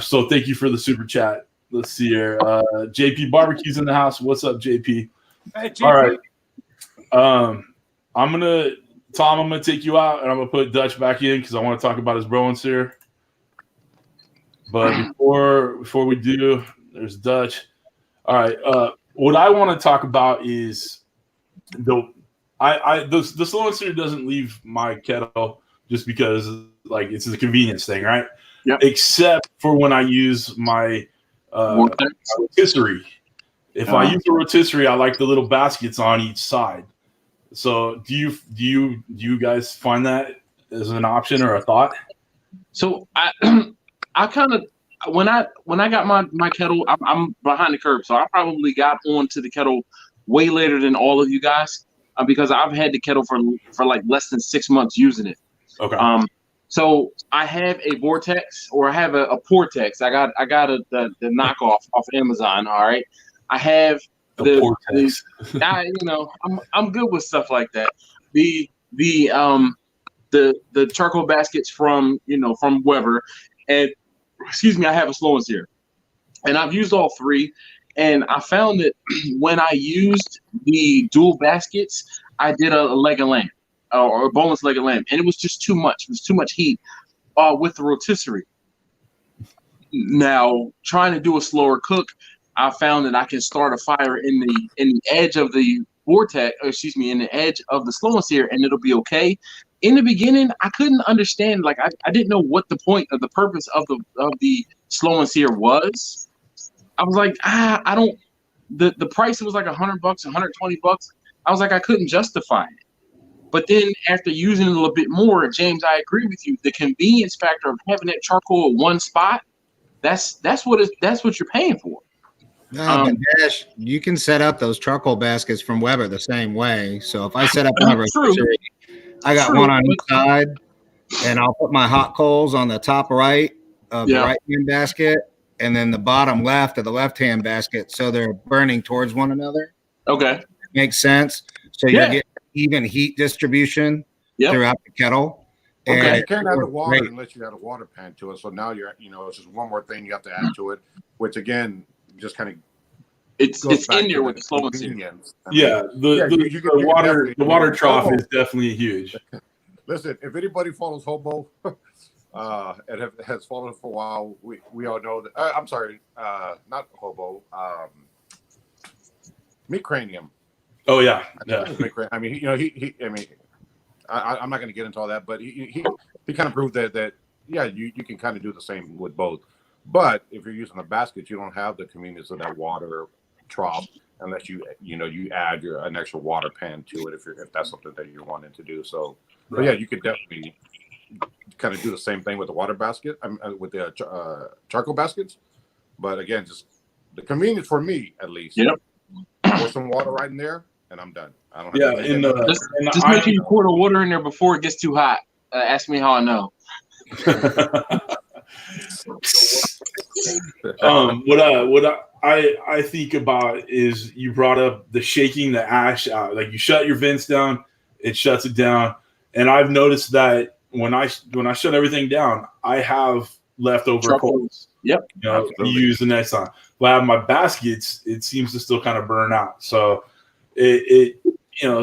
Speaker 1: So thank you for the super chat. Let's see here. JP Barbecue's in the house. What's up, JP?
Speaker 7: Hey, JP.
Speaker 1: All right. I'm gonna take you out, and I'm gonna put Dutch back in because I want to talk about his bro-ins here. But before we do, there's Dutch. All right. What I want to talk about is the slow and sear doesn't leave my kettle just because like it's a convenience thing, right?
Speaker 2: Yep.
Speaker 1: Except for when I use my rotisserie. If I use a rotisserie, I like the little baskets on each side. So do you guys find that as an option or a thought?
Speaker 2: So I kind of when I got my kettle, I'm behind the curve, so I probably got onto the kettle way later than all of you guys because I've had the kettle for like less than 6 months using it.
Speaker 1: Okay.
Speaker 2: So I have a Vortex, or I have a Portex. I got the knockoff off Amazon. All right. I have the Portex. I'm good with stuff like that. The charcoal baskets from Weber, and I have a slow and sear, and I've used all three, and I found that when I used the dual baskets, I did a leg of lamb or a boneless leg of lamb, and it was just too much. It was too much heat with the rotisserie. Now, trying to do a slower cook, I found that I can start a fire in the edge of the Vortex, in the edge of the slow and sear, and it'll be okay. In the beginning, I couldn't understand, like I didn't know what the point of the purpose of the slow and sear was. I was like, I don't. The price was like $100, $120. I was like, I couldn't justify it. But then after using it a little bit more, James, I agree with you. The convenience factor of having that charcoal at one spot, that's what you're paying for.
Speaker 5: No, but Dash, you can set up those charcoal baskets from Weber the same way. So if I set up my rotisserie, I got one on each side, and I'll put my hot coals on the top right of the right-hand basket, and then the bottom left of the left-hand basket, so they're burning towards one another.
Speaker 2: Okay.
Speaker 5: Makes sense. So you're getting even heat distribution throughout the kettle.
Speaker 3: Okay.
Speaker 5: And
Speaker 3: you can't add the water unless you add a water pan to it. So now it's just one more thing you have to add to it, which again, just kind of
Speaker 2: it's in there with the slow and sear.
Speaker 1: The water trough is definitely huge.
Speaker 3: Listen, if anybody follows Hobo and has followed for a while, we all know that. I'm sorry, not Hobo. Meat Cranium.
Speaker 1: Oh yeah.
Speaker 3: I mean, I'm not going to get into all that, but he kind of proved that you can kind of do the same with both. But if you're using a basket, you don't have the convenience of that water trough unless you add an extra water pan to it if that's something that you're wanting to do. So, but yeah, you could definitely kind of do the same thing with the water basket, with the charcoal baskets. But again, just the convenience for me at least.
Speaker 2: Yep.
Speaker 3: Pour some water right in there, and I'm done. I don't have
Speaker 2: just make sure you pour the water in there before it gets too hot. Ask me how I know.
Speaker 1: What I think about is you brought up the shaking the ash out. Like you shut your vents down, it shuts it down. And I've noticed that when I shut everything down, I have leftover coals.
Speaker 2: Yep.
Speaker 1: You use the next time. But I have my baskets, it seems to still kind of burn out. So it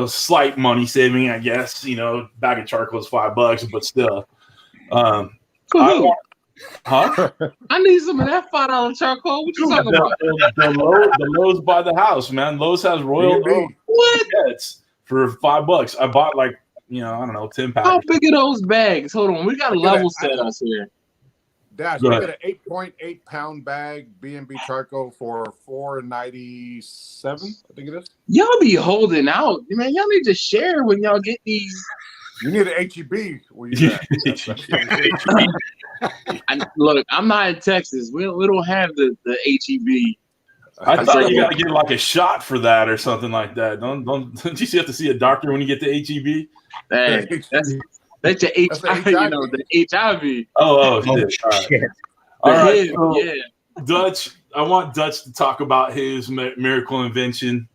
Speaker 1: slight money saving, I guess. Bag of charcoal is $5, but still.
Speaker 2: I need some of that $5 charcoal. What you talking about?
Speaker 1: The Lowe's by the house, man. Lowe's has Royal Pets for $5. I bought 10 packs.
Speaker 2: How big are those bags? Hold on, we got a level set us here.
Speaker 3: Dash, you get an 8.8 pound bag B&B charcoal for $4.97. I think it is.
Speaker 2: Y'all be holding out, man. Y'all need to share when y'all get these.
Speaker 3: You need an HEB. Where you at?
Speaker 2: Look, I'm not in Texas. We don't have the HEB.
Speaker 1: I thought you got to get like a shot for that or something like that. Don't you have to see a doctor when you get the HEB?
Speaker 2: Hey, that's the HIV.
Speaker 1: Oh shit! All right,
Speaker 2: Dutch.
Speaker 1: I want Dutch to talk about his miracle invention.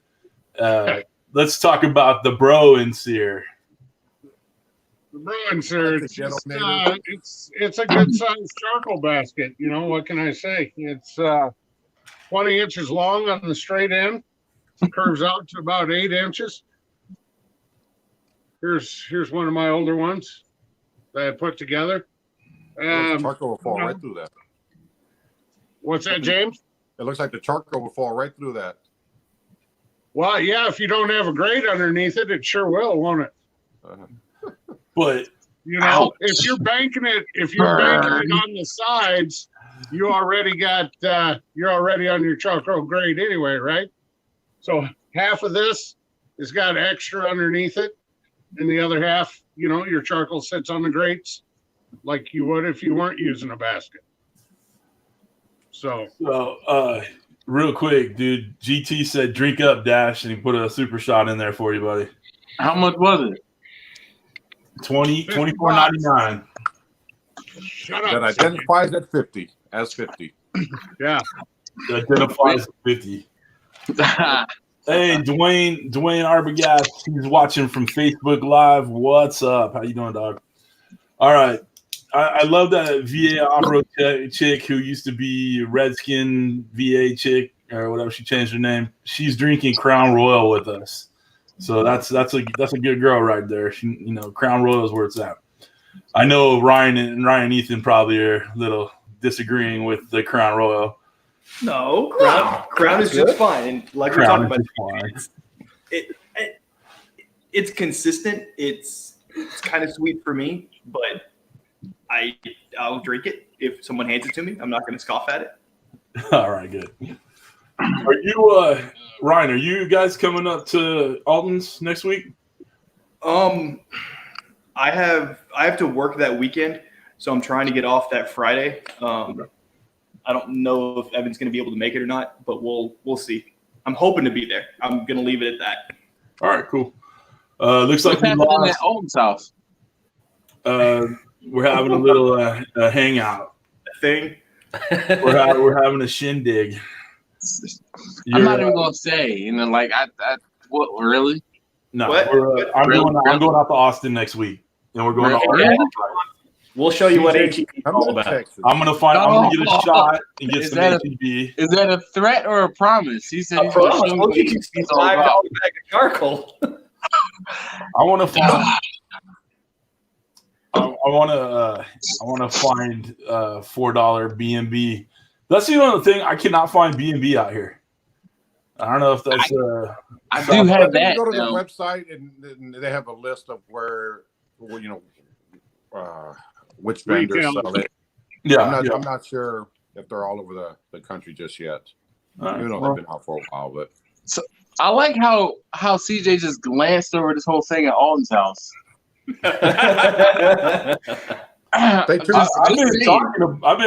Speaker 1: Let's talk about the bro and sear.
Speaker 4: The bro and sear. It's a good sized charcoal basket. What can I say? It's 20 inches long on the straight end. It curves out to about 8 inches. Here's one of my older ones that I put together.
Speaker 3: Charcoal will fall right through that.
Speaker 4: What's that, James?
Speaker 3: It looks like the charcoal will fall right through that.
Speaker 4: Well, yeah, if you don't have a grate underneath it, it sure will, won't it?
Speaker 1: But
Speaker 4: you know, if you're banking it on the sides, you already got you're already on your charcoal grate anyway, right? So half of this has got extra underneath it, and the other half, you know, your charcoal sits on the grates like you would if you weren't using a basket. So
Speaker 1: real quick, dude, GT said drink up, Dash, and he put a super shot in there for you, buddy.
Speaker 2: How much was it?
Speaker 1: $24.99.
Speaker 4: Shut up.
Speaker 3: That identifies at 50 as 50.
Speaker 4: Yeah.
Speaker 1: That identifies at 50. Hey, Dwayne Arbogast, he's watching from Facebook Live. What's up? How you doing, dog? All right. I love that VA off-road chick who used to be Redskin VA chick or whatever. She changed her name. She's drinking Crown Royal with us. So that's a good girl right there. She, you know, Crown Royal is where it's at. I know Ryan and Ethan probably are a little disagreeing with the Crown Royal.
Speaker 8: No, Crown is just fine. And like we're talking about, it's consistent. It's kind of sweet for me, but I'll drink it if someone hands it to me. I'm not going to scoff at it.
Speaker 1: All right, good. Are you, Ryan? Are you guys coming up to Alton's next week?
Speaker 8: I have to work that weekend, so I'm trying to get off that Friday. I don't know if Evan's going to be able to make it or not, but we'll see. I'm hoping to be there. I'm going to leave it at that.
Speaker 1: All right, cool. Looks like
Speaker 2: we lost at Alton's house.
Speaker 1: We're having a little hangout
Speaker 8: thing.
Speaker 1: We're having a shindig.
Speaker 2: I'm not even gonna say, you know, like I what really?
Speaker 1: No, I'm going out to Austin next week, and we're going to Austin.
Speaker 8: We'll show you what HEB is all about.
Speaker 1: I'm gonna get a shot and get some HEB.
Speaker 2: Is that a threat or a promise? He said he's
Speaker 8: gonna show me $5 bag of charcoal.
Speaker 1: I want to find. I want to find $4 B&B. That's the only thing I cannot find B&B out here. I don't know if that's.
Speaker 2: I do have that.
Speaker 3: You go to the website and they have a list of where you know, which vendors sell it.
Speaker 1: Yeah,
Speaker 3: I'm not sure if they're all over the country just yet. Even though they've been out for a while, but.
Speaker 2: So I like how CJ just glanced over this whole thing at Alton's house.
Speaker 1: I've been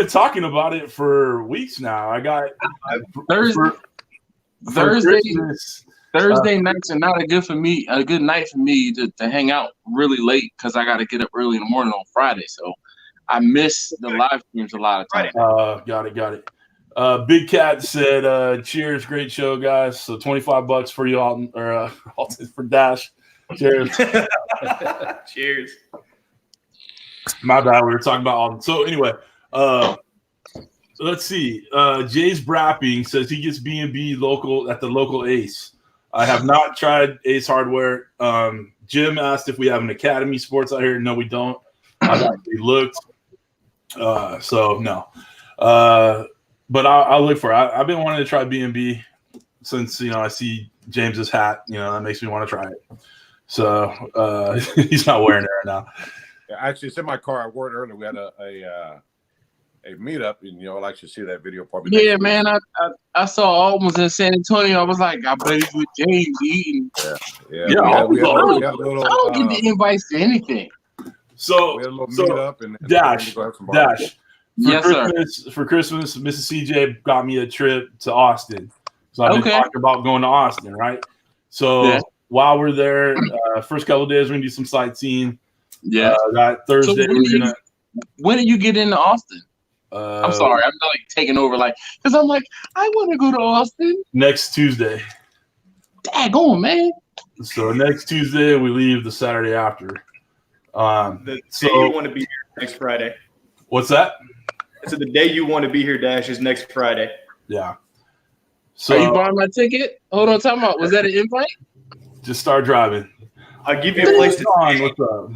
Speaker 1: talking about it for weeks now. I got
Speaker 2: Thursday nights are not a good night for me to hang out really late because I got to get up early in the morning on Friday. So I miss the live streams a lot of times.
Speaker 1: Got it. Big Cat said, "Cheers, great show, guys." So $25 for you, Alton, or Alton for Dash. Cheers.
Speaker 8: Cheers.
Speaker 1: My bad. We were talking about Alton. So anyway, let's see. Jay's Brapping says he gets B&B local at the local Ace. I have not tried Ace Hardware. Jim asked if we have an Academy Sports out here. No, we don't. I've actually looked. So no. But I'll look for it. I've been wanting to try B&B since, you know, I see James's hat. You know, that makes me want to try it. So he's not wearing it right now.
Speaker 3: Yeah, actually, it's in my car. I wore it earlier. We had a meetup, and you know, I'll actually see that video probably.
Speaker 2: Yeah, man. I saw Alton's in San Antonio. I was like, I bet he's with James eating.
Speaker 3: Yeah.
Speaker 2: I don't get the invites to anything.
Speaker 1: So
Speaker 3: we had a little meetup and
Speaker 1: Dash.
Speaker 2: Yes,
Speaker 1: sir. For Christmas, Mrs. CJ got me a trip to Austin. So I've been talking about going to Austin, right? So while we're there, first couple of days we're gonna do some sightseeing.
Speaker 2: Yeah.
Speaker 1: That Thursday
Speaker 2: when do you get into Austin? I'm sorry, I'm like taking over, like, because I'm like, I want to go to Austin
Speaker 1: next Tuesday.
Speaker 2: Daggone, man.
Speaker 1: So next Tuesday we leave the Saturday after.
Speaker 8: The day you want to be here next Friday.
Speaker 1: What's that?
Speaker 8: So the day you want to be here, Dash, is next Friday.
Speaker 1: Yeah. So
Speaker 2: are you buying my ticket? Hold on, talking about, was that an invite?
Speaker 1: Just start driving.
Speaker 8: I'll give you a place to
Speaker 1: stay. What's up?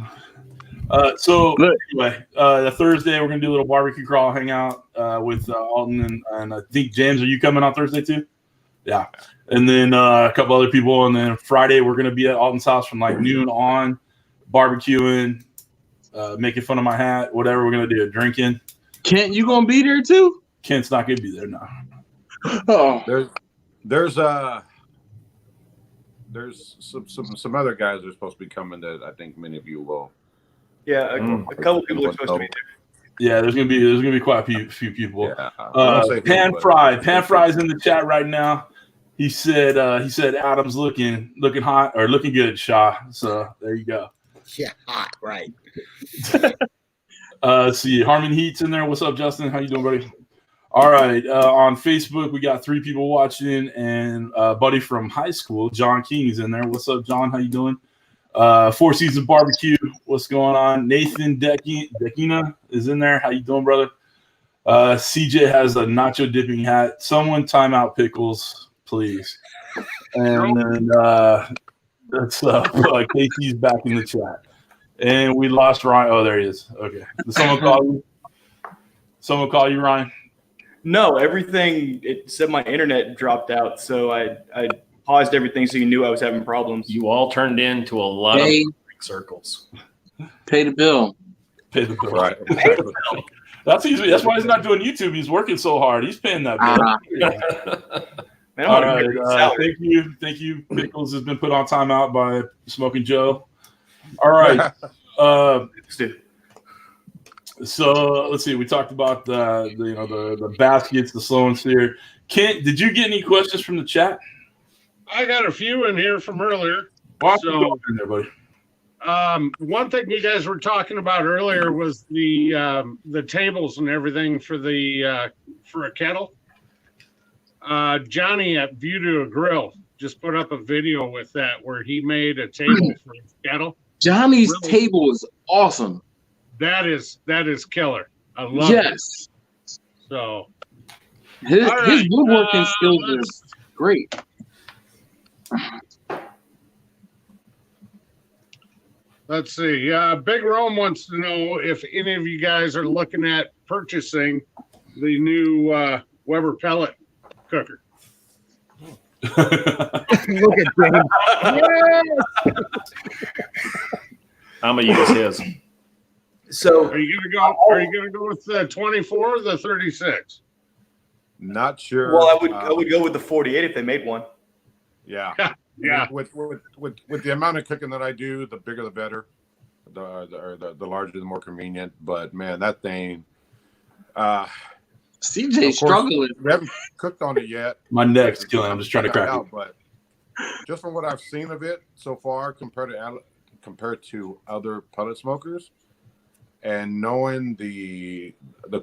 Speaker 1: So anyway, the Thursday we're gonna do a little barbecue crawl hangout with Alton and I think James. Are you coming on Thursday too? Yeah, and then a couple other people, and then Friday we're gonna be at Alton's house from like noon on, barbecuing, making fun of my hat, whatever we're gonna do, drinking.
Speaker 2: Kent, you gonna be there too?
Speaker 1: Kent's not gonna be there now.
Speaker 2: Oh,
Speaker 3: there's some other guys that are supposed to be coming that I think many of you will.
Speaker 8: Yeah, a couple people are supposed to be there.
Speaker 1: Yeah, there's gonna be quite a few people.
Speaker 3: Yeah,
Speaker 1: Pan Fry's in the chat right now. He said Adam's looking hot or looking good, Shaw. So there you go.
Speaker 5: Yeah, hot, right.
Speaker 1: See, Harmon Heat's in there. What's up, Justin? How you doing, buddy? All right. On Facebook, we got 3 people watching, and buddy from high school, John King, is in there. What's up, John? How you doing? 4 Seasons Barbecue. What's going on? Nathan Dekina is in there. How you doing, brother? CJ has a nacho dipping hat. Someone time out Pickles, please. And then that's Casey's back in the chat. And we lost Ryan. Oh, there he is. Okay. Did someone call you? Someone call you, Ryan?
Speaker 8: No, everything. It said my internet dropped out, so I paused everything so you knew I was having problems.
Speaker 9: You all turned into a lot of circles.
Speaker 2: Pay the bill.
Speaker 1: Pay the bill.
Speaker 3: Right.
Speaker 1: That's easy. That's why he's not doing YouTube. He's working so hard. He's paying that bill.
Speaker 8: Man,
Speaker 1: all right. Thank you. Pickles has been put on timeout by Smoking Joe. All right. So let's see. We talked about the baskets, the slow and steer. Kent, did you get any questions from the chat?
Speaker 10: I got a few in here from earlier.
Speaker 1: So, in there, buddy.
Speaker 10: One thing you guys were talking about earlier was the tables and everything for a kettle. Johnny at View to a Grill just put up a video with that where he made a table for his kettle.
Speaker 2: Johnny's table is awesome.
Speaker 10: That is killer. I love it.
Speaker 2: Yes.
Speaker 10: So
Speaker 2: his woodworking skills is great.
Speaker 10: Let's see. Big Rome wants to know if any of you guys are looking at purchasing the new Weber pellet cooker.
Speaker 5: Look at him. Yes!
Speaker 9: I'm gonna use his.
Speaker 8: So
Speaker 10: are you gonna go with the 24 or the 36?
Speaker 3: Not sure.
Speaker 8: Well, I would go with the 48 if they made one.
Speaker 3: Yeah.
Speaker 10: Yeah.
Speaker 3: With the amount of cooking that I do, the bigger the better. The larger, the more convenient. But man, that thing.
Speaker 2: CJ struggling.
Speaker 3: We haven't cooked on it yet.
Speaker 1: My neck's killing. I'm just trying to crack it.
Speaker 3: But just from what I've seen of it so far, compared to other pellet smokers, and knowing the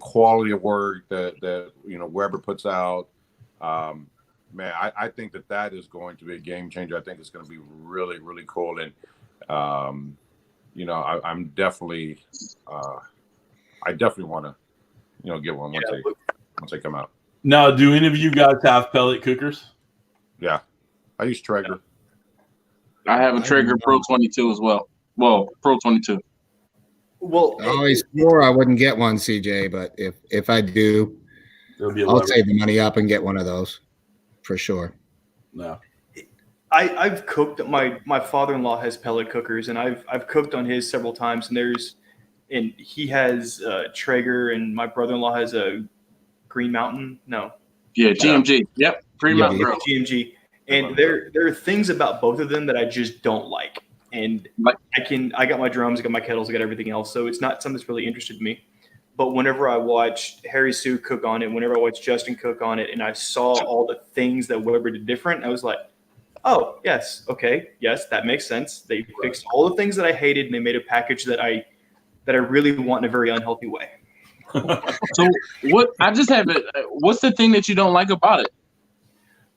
Speaker 3: quality of work that Weber puts out, man, I think that is going to be a game changer. I think it's going to be really, really cool. And I'm definitely, I definitely want to, get one once they come out.
Speaker 1: Now, do any of you guys have pellet cookers?
Speaker 3: Yeah, I use Traeger.
Speaker 2: I have a Traeger Pro 22 as well. Well, Pro 22.
Speaker 8: Well,
Speaker 5: I always swore I wouldn't get one, CJ, but if I do, I'll save the money up and get one of those for sure.
Speaker 1: No.
Speaker 8: I've cooked. My father-in-law has pellet cookers, and I've cooked on his several times. And he has Traeger, and my brother-in-law has a Green Mountain. No.
Speaker 2: Yeah, GMG. Yep, Green Mountain Grill.
Speaker 8: GMG. And there are things about both of them that I just don't like. And I got my drums, I got my kettles, I got everything else. So it's not something that's really interested me. But whenever I watched Harry Sue cook on it, whenever I watched Justin cook on it, and I saw all the things that Weber did different, I was like, oh, yes, okay, yes, that makes sense. They fixed all the things that I hated, and they made a package that I really want in a very unhealthy way.
Speaker 2: So what's the thing that you don't like about it?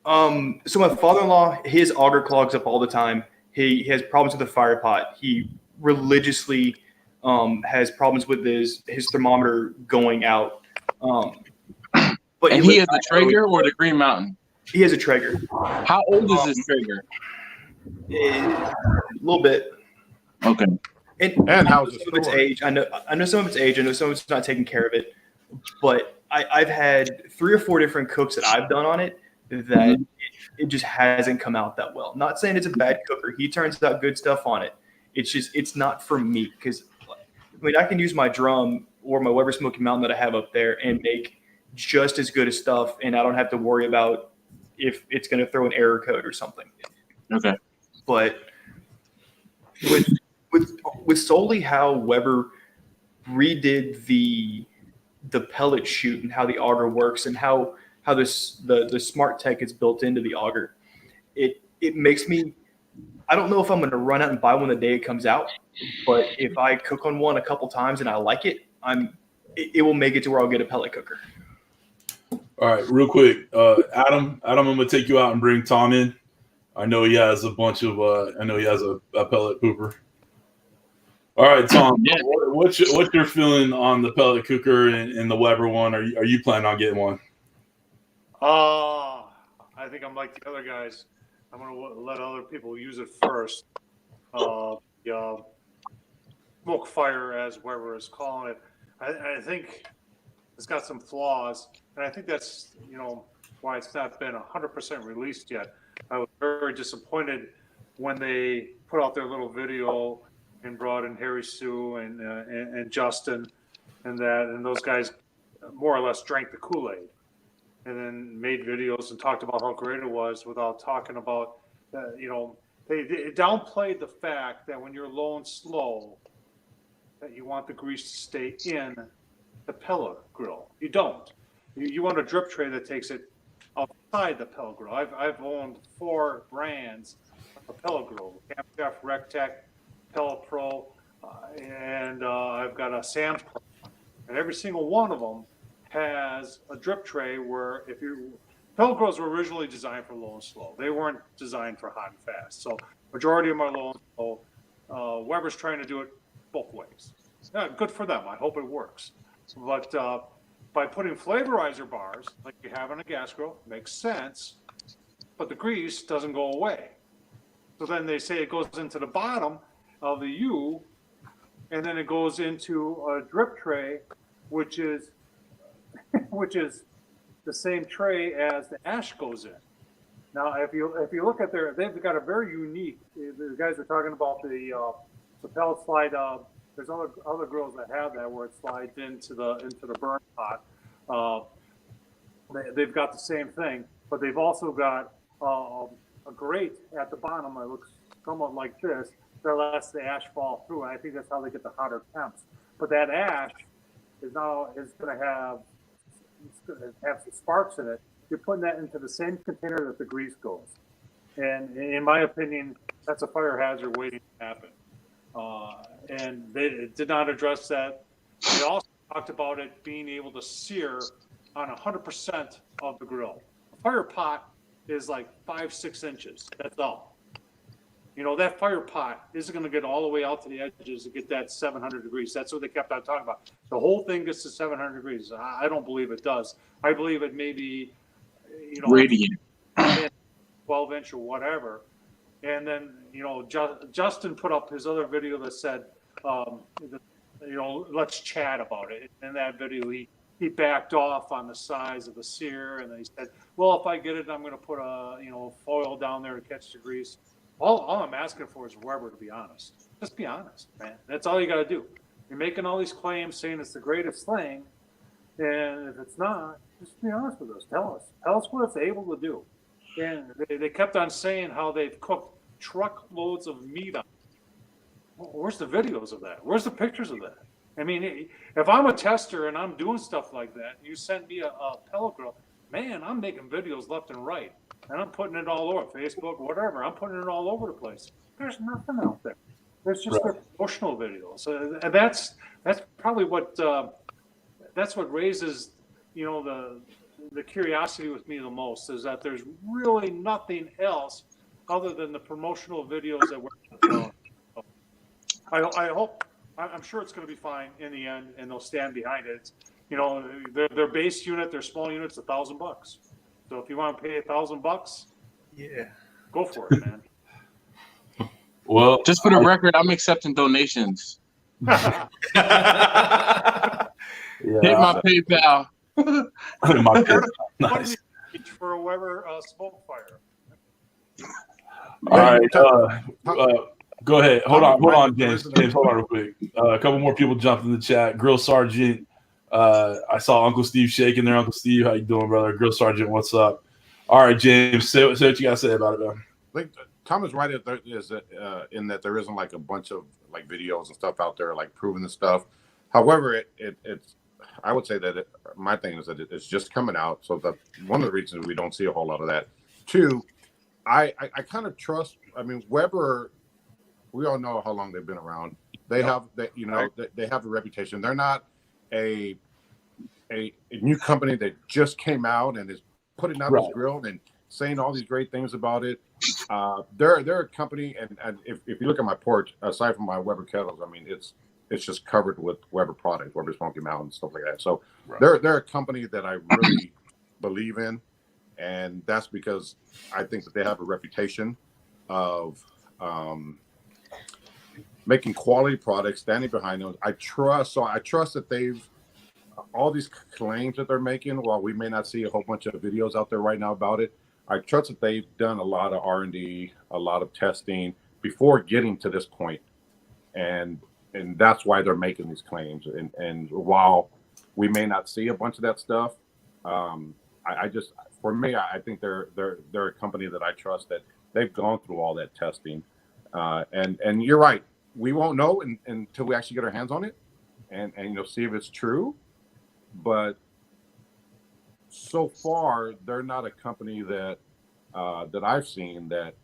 Speaker 8: So my father-in-law, his auger clogs up all the time. He has problems with the fire pot. He religiously has problems with his thermometer going out. But
Speaker 2: he has a Traeger or the Green Mountain?
Speaker 8: He has a Traeger.
Speaker 2: How old is this Traeger?
Speaker 8: A little bit.
Speaker 2: Okay.
Speaker 3: And how's
Speaker 8: some of its age? I know some of its age. I know some of it's not taking care of it. But I've had 3 or 4 different cooks that I've done on it that it just hasn't come out that well. Not saying it's a bad cooker. He turns out good stuff on it. It's just it's not for me because I can use my drum or my Weber Smoky Mountain that I have up there and make just as good as stuff, and I don't have to worry about if it's going to throw an error code or something.
Speaker 2: Okay. But
Speaker 8: with solely how Weber redid the pellet chute and how the auger works and how the smart tech is built into the auger, it makes me. I don't know if I'm going to run out and buy one the day it comes out, but if I cook on one a couple times and I like it, it will make it to where I'll get a pellet cooker.
Speaker 1: All right, real quick, Adam, I'm gonna take you out and bring Tom in. I know he has a bunch of. I know he has a pellet pooper. All right, Tom.
Speaker 2: Yeah.
Speaker 1: What's your feeling on the pellet cooker and the Weber one? Are you planning on getting one?
Speaker 7: I think I'm like the other guys. I'm going to let other people use it first. Smoke fire, as Weber is calling it. I think it's got some flaws, and I think that's why it's not been 100% released yet. I was very disappointed when they put out their little video and brought in Harry Sue and Justin and those guys more or less drank the Kool-Aid and then made videos and talked about how great it was without talking about they downplayed the fact that when you're low and slow that you want the grease to stay in the pellet grill. You don't. You want a drip tray that takes it outside the pellet grill. I've owned 4 brands of pellet grill: Camp Chef, Rectech, Pellet Pro, and I've got a Sam's Pro. And every single one of them has a drip tray where pellet grills were originally designed for low and slow. They weren't designed for hot and fast. So majority of them are low and slow. Weber's trying to do it both ways. Yeah, good for them. I hope it works. But by putting flavorizer bars like you have on a gas grill, makes sense, but the grease doesn't go away. So then they say it goes into the bottom of the U, and then it goes into a drip tray, which is the same tray as the ash goes in. Now, if you look at they've got a very unique. The guys are talking about the pellet slide. There's other grills that have that where it slides into the burn pot. They've got the same thing, but they've also got a grate at the bottom that looks somewhat like this that lets the ash fall through, and I think that's how they get the hotter temps. But that ash is going to have some sparks in it. You're putting that into the same container that the grease goes, and in my opinion, that's a fire hazard waiting to happen. And they did not address that. They also talked about it being able to sear on 100% of the grill. A fire pot is like 5-6 inches. That's all. That fire pot isn't going to get all the way out to the edges to get that 700 degrees. That's what they kept on talking about. The whole thing gets to 700 degrees. I don't believe it does. I believe it may be,
Speaker 2: radiant,
Speaker 7: 12-inch or whatever. And then, Justin put up his other video that said, let's chat about it. In that video, he backed off on the size of the sear, and then he said, well, if I get it, I'm going to put a foil down there to catch the grease. All I'm asking for is Weber to be honest. Just be honest, man. That's all you got to do. You're making all these claims saying it's the greatest thing, and if it's not, just be honest with us. Tell us what it's able to do. And they kept on saying how they've cooked truckloads of meat on it. Where's the videos of that? Where's the pictures of that? I mean, if I'm a tester and I'm doing stuff like that, you send me a pellet grill, man, I'm making videos left and right. And I'm putting it all over Facebook, whatever. I'm putting it all over the place. There's nothing out there. There's just their promotional videos. And that's probably what raises the curiosity with me the most, is that there's really nothing else other than the promotional videos that we're doing. I hope. I'm sure it's going to be fine in the end, and they'll stand behind it. Their base unit, their small unit's $1,000. So if you want to pay $1,000,
Speaker 8: yeah,
Speaker 7: go for it, man.
Speaker 1: Well,
Speaker 2: just for the record, I'm accepting donations.
Speaker 1: Yeah,
Speaker 2: Hit my PayPal.
Speaker 1: my PayPal. Nice.
Speaker 7: For a Weber smoke fire.
Speaker 1: All right. Go ahead. Hold on, James. James, hold on real quick. A couple more people jumped in the chat. Grill Sergeant. I saw Uncle Steve shaking there. Uncle Steve, how you doing, brother? Grill Sergeant, what's up? All right, James, say what you got to say about it, man.
Speaker 3: Like Tom is right. In that there isn't like a bunch of like videos and stuff out there like proving the stuff. However, it's I would say that my thing is that it's just coming out. So that one of the reasons we don't see a whole lot of that. Two, I kind of trust. I mean, Weber. We all know how long they've been around. They have they have a reputation. They're not a new company that just came out and is putting out this grill and saying all these great things about it. They're a company, and if you look at my porch, aside from my Weber kettles, I mean it's just covered with Weber products, Weber Smoky Mountain, stuff like that. So they're a company that I really believe in, and that's because I think that they have a reputation of making quality products, standing behind them. I trust that they've all these claims that they're making. While we may not see a whole bunch of videos out there right now about it, I trust that they've done a lot of R&D, a lot of testing before getting to this point, and that's why they're making these claims. And while we may not see a bunch of that stuff, I just, for me, I think they're a company that I trust, that they've gone through all that testing. And you're right, we won't know until we actually get our hands on it and see if it's true. But so far, they're not a company that I've seen that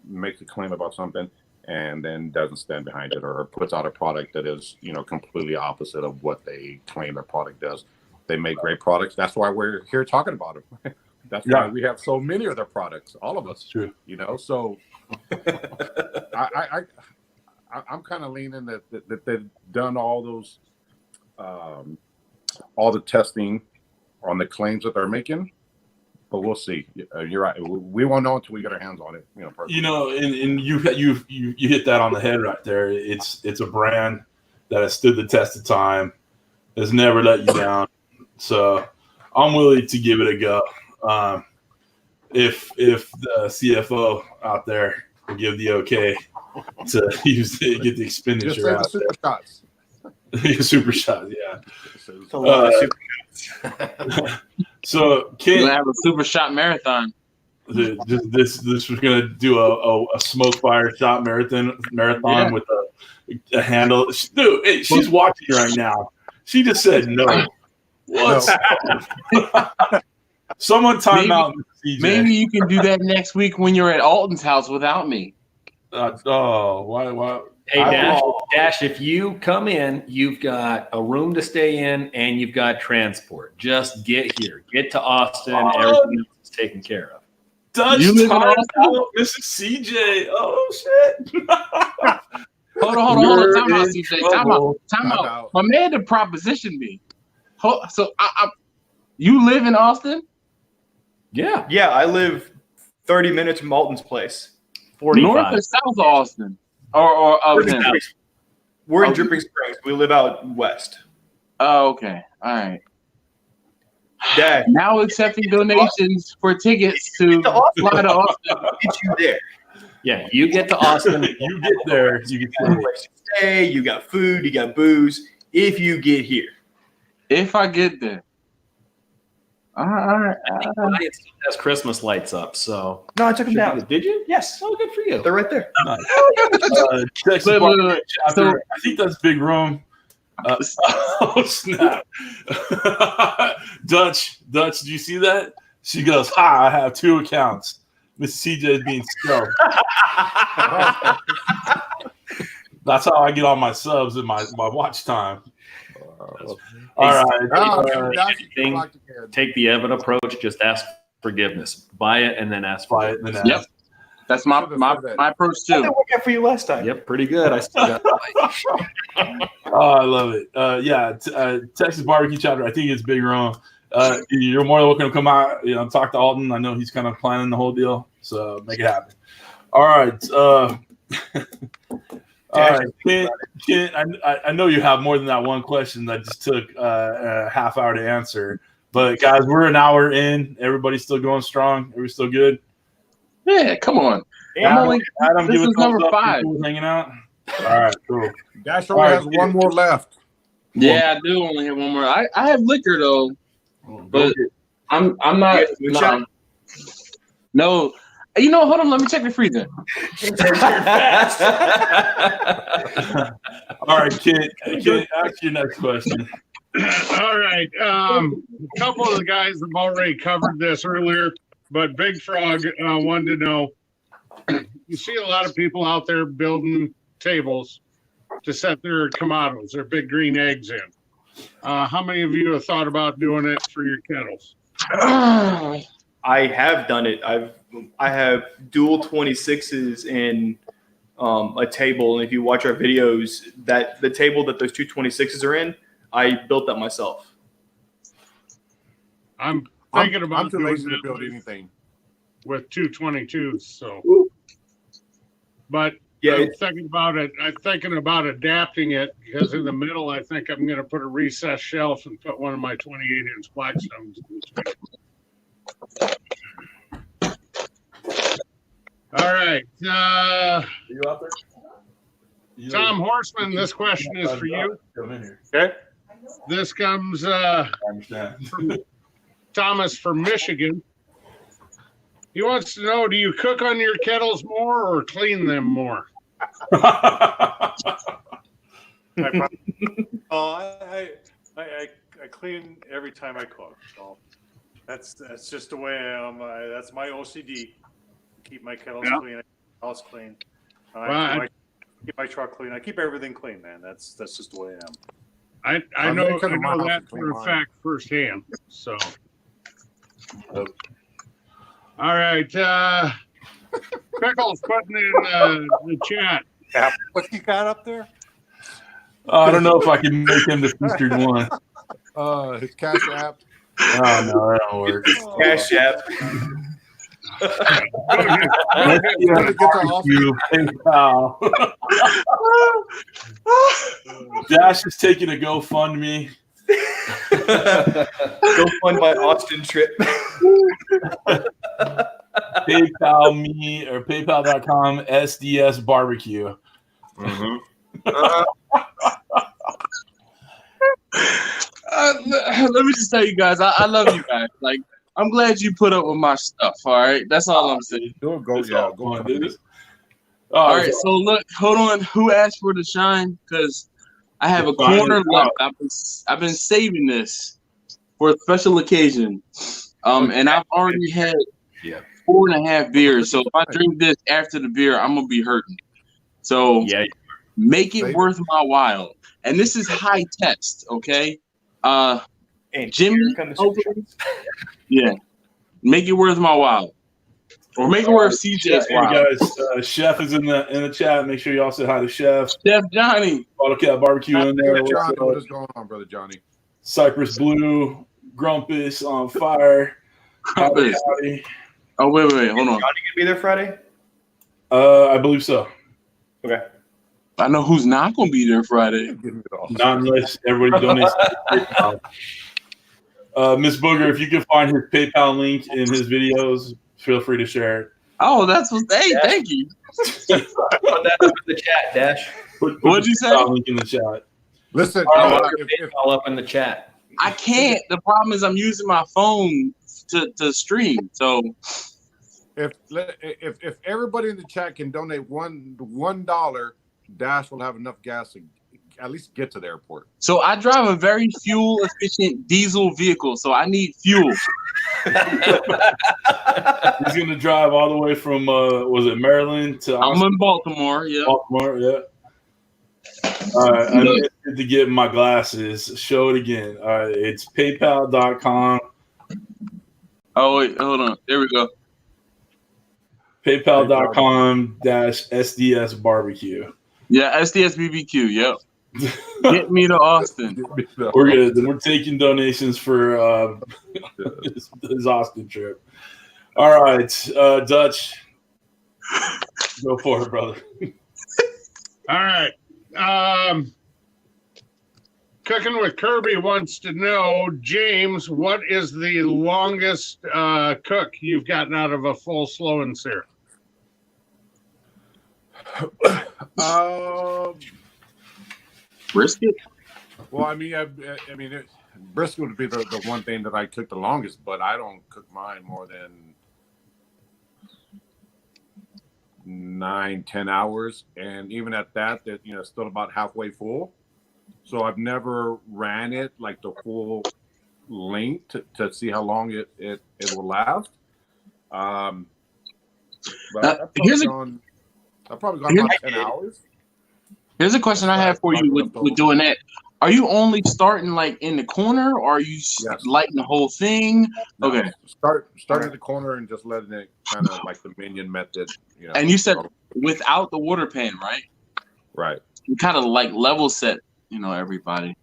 Speaker 3: makes a claim about something and then doesn't stand behind it, or puts out a product that is completely opposite of what they claim their product does. They make great products. That's why we're here talking about them. That's why we have so many of their products, all of us.
Speaker 1: True.
Speaker 3: So I'm kind of leaning that they've done all those all the testing on the claims that they're making, but we'll see. You're right. We won't know until we get our hands on it. Personally.
Speaker 1: And you hit that on the head right there. It's a brand that has stood the test of time, has never let you down. So I'm willing to give it a go. If the CFO out there will give the okay to get the expenditure out
Speaker 3: super
Speaker 1: there.
Speaker 3: Shots.
Speaker 1: Super shots, yeah.
Speaker 8: It's a lot of super shots.
Speaker 1: So Ken,
Speaker 2: We'll have a super shot marathon.
Speaker 1: This we're gonna do a smoke fire shot marathon with a handle. Dude, hey, she's watching right now. She just said no. What? No. Someone time out. CJ.
Speaker 2: Maybe you can do that next week when you're at Alton's house without me.
Speaker 1: Why?
Speaker 9: Hey, Dash, if you come in, you've got a room to stay in and you've got transport. Just get here. Get to Austin. Everything else is taken care of.
Speaker 1: Dutch time out. This is CJ. Oh, shit.
Speaker 2: Hold on. Time out, CJ. Time out. My man to proposition me. So you live in Austin?
Speaker 8: Yeah, I live 30 minutes from Alton's place.
Speaker 9: 45.
Speaker 2: North or south of Austin? Or
Speaker 8: we're in Dripping Springs. We live out west.
Speaker 2: Oh, okay. All right.
Speaker 8: Dad,
Speaker 2: now accepting donations for tickets to fly to Austin.
Speaker 8: Get you there.
Speaker 9: Yeah, you get to Austin.
Speaker 1: You get there. You get
Speaker 8: a place to stay. You got food. You got booze. If you get here.
Speaker 2: If I get there. All right.
Speaker 9: I think it still has Christmas lights up, so.
Speaker 8: No, I took them down.
Speaker 9: Did you?
Speaker 8: Yes.
Speaker 9: Oh, good for you.
Speaker 8: They're right there.
Speaker 1: Nice. I think that's big room. Oh, snap. Dutch, do you see that? She goes, hi, I have 2 accounts. Miss CJ is being stealth. That's how I get all my subs in my watch time. All right.
Speaker 9: Take the Evan approach. Just ask forgiveness. Buy it and then ask for it.
Speaker 2: Yep. That's my approach too.
Speaker 8: That worked out for you last time.
Speaker 9: Yep, pretty good. I still got it.
Speaker 1: Oh, I love it. Texas Barbecue Chapter. I think it's big wrong. You're more than welcome to come out. Talk to Alton. I know he's kind of planning the whole deal, so make it happen. All right. All right, Kent, I know you have more than that one question that just took a half hour to answer. But guys, we're an hour in. Everybody's still going strong. Everybody's still good.
Speaker 2: Yeah, come on.
Speaker 1: Adam,
Speaker 2: this
Speaker 1: give
Speaker 2: is
Speaker 1: a thumbs
Speaker 2: number
Speaker 1: up.
Speaker 2: 5.
Speaker 1: People hanging out. All right, cool.
Speaker 3: Dash only has one more left.
Speaker 2: Yeah, I do only have one more. I have liquor though, but I'm not. No, you know, hold on. Let me check the freezer.
Speaker 1: All right, Kent, ask your next question.
Speaker 10: All right. A couple of the guys have already covered this earlier, but Big Frog wanted to know, you see a lot of people out there building tables to set their Kamados, their big green eggs in. How many of you have thought about doing it for your kettles?
Speaker 8: I have done it. I have dual 26s in a table, and if you watch our videos, that the table that those two 26s are in, I built that myself.
Speaker 10: I'm thinking about
Speaker 3: I'm too lazy to build anything
Speaker 10: with 222s. So, but
Speaker 8: yeah,
Speaker 10: I'm thinking about it. I'm thinking about adapting it because in the middle, I think I'm going to put a recessed shelf and put one of my 28-inch Blackstones in between. All right.
Speaker 1: You out there?
Speaker 10: Tom Horseman, this question is for you.
Speaker 1: Come in here.
Speaker 7: Okay.
Speaker 10: This comes from Thomas from Michigan. He wants to know, do you cook on your kettles more or clean them more?
Speaker 7: I clean every time I cook. So that's just the way I am. That's my OCD. Keep my kettles clean, house clean. Keep my truck clean. I keep everything clean, man. That's just the way I am.
Speaker 10: I know that for a fact firsthand. So, all right, Pickles putting in the chat.
Speaker 7: Yeah, what you got up there?
Speaker 1: I don't know if I can make him the featured one.
Speaker 3: His Cash App.
Speaker 1: Oh no, that don't work.
Speaker 8: Cash App.
Speaker 1: PayPal. Dash is taking a GoFundMe.
Speaker 8: GoFund my Austin trip.
Speaker 1: PayPal me or PayPal.com SDS barbecue.
Speaker 2: Let me just tell you guys, I love you guys. Like, I'm glad you put up with my stuff. All right, that's all I'm saying.
Speaker 3: Go on, dude.
Speaker 2: All right, so look, hold on. Who asked for the shine? Because I have a corner left. I've been saving this for a special occasion. And I've already had 4.5 beers. So if I drink this after the beer, I'm gonna be hurting. So make it worth my while. And this is high test, okay? Jimmy, make it worth my while, or make it worth CJ's while.
Speaker 1: Hey guys, Chef is in the chat. Make sure you all say hi to Chef
Speaker 2: Johnny.
Speaker 1: Autocat Barbecue in there.
Speaker 3: Johnny, what is going on, brother Johnny?
Speaker 1: Cypress Blue, Grumpus on fire.
Speaker 2: Grumpus. Oh wait, hold on.
Speaker 8: Johnny gonna be there Friday?
Speaker 1: I believe so.
Speaker 8: Okay.
Speaker 2: I know who's not gonna be there Friday.
Speaker 1: Not unless everybody donates. Miss Booger, if you can find his PayPal link in his videos, feel free to share it.
Speaker 2: Oh, that's what. Hey, thank you.
Speaker 8: Put that up in the chat, Dash.
Speaker 2: What'd you say?
Speaker 1: Link in the chat.
Speaker 3: Listen,
Speaker 9: all up in the chat.
Speaker 2: I can't. The problem is I'm using my phone to stream. So
Speaker 3: if everybody in the chat can donate $1, Dash will have enough gas to at least get to the airport.
Speaker 2: So I drive a very fuel efficient diesel vehicle, so I need fuel.
Speaker 1: He's gonna drive all the way from was it Maryland to
Speaker 2: I'm in Baltimore, yeah.
Speaker 1: Baltimore, yeah. All right, I need to get my glasses. Show it again. All right, it's PayPal.com.
Speaker 2: Oh wait, hold on. There we go.
Speaker 1: PayPal.com/SDS barbecue.
Speaker 2: Yeah, SDS BBQ. Yep. Get me to Austin.
Speaker 1: We're taking donations for his Austin trip. All right, Dutch, go for it, brother.
Speaker 10: All right. Cooking with Kirby wants to know, James, what is the longest cook you've gotten out of a full slow and sear?
Speaker 2: Brisket?
Speaker 3: Well, I mean, brisket would be the one thing that I cook the longest, but I don't cook mine more than 9-10 hours, and even at that, it's still about halfway full. So I've never ran it like the full length to see how long it will last. But I've probably gone about 10 hours.
Speaker 2: Here's a question I have for you with doing that. Are you only starting like in the corner, or are you lighting the whole thing?
Speaker 3: No,
Speaker 2: okay.
Speaker 3: Start in the corner and just letting it kind of like the minion method.
Speaker 2: And you said without the water pan, right?
Speaker 3: Right.
Speaker 2: You kind of like level set, everybody.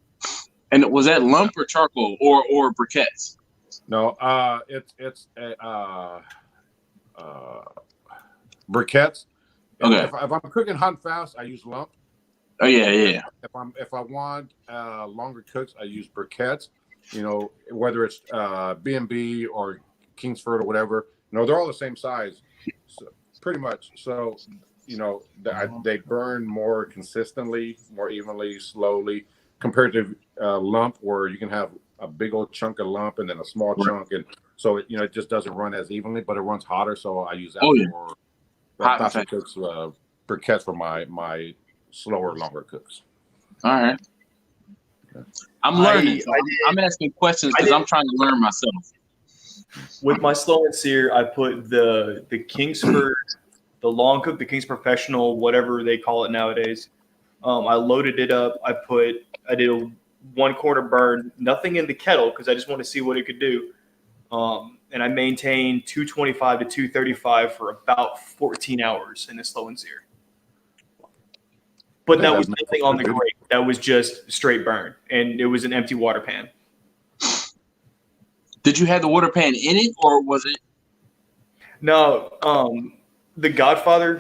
Speaker 2: And was that lump or charcoal or briquettes?
Speaker 3: No, it's briquettes. And
Speaker 2: okay.
Speaker 3: If I'm cooking hot and fast, I use lump.
Speaker 2: Oh yeah.
Speaker 3: If I want longer cooks, I use briquettes. Whether it's B&B or Kingsford or whatever. They're all the same size, so, pretty much. So they burn more consistently, more evenly, slowly, compared to lump, where you can have a big old chunk of lump and then a small chunk, and so it just doesn't run as evenly, but it runs hotter. So I use that for hot cooks, briquettes for my slower, longer cooks.
Speaker 2: All right. I'm learning. I'm asking questions because I'm trying to learn myself.
Speaker 8: With my slow and sear, I put the Kingsford, the long cook, the King's Professional, whatever they call it nowadays. I loaded it up. I did a 1/4 burn, nothing in the kettle because I just want to see what it could do. And I maintained 225 to 235 for about 14 hours in the slow and sear. But that was nothing on the grate. That was just straight burn, and it was an empty water pan.
Speaker 2: Did you have the water pan in it, or was it?
Speaker 8: No, the Godfather,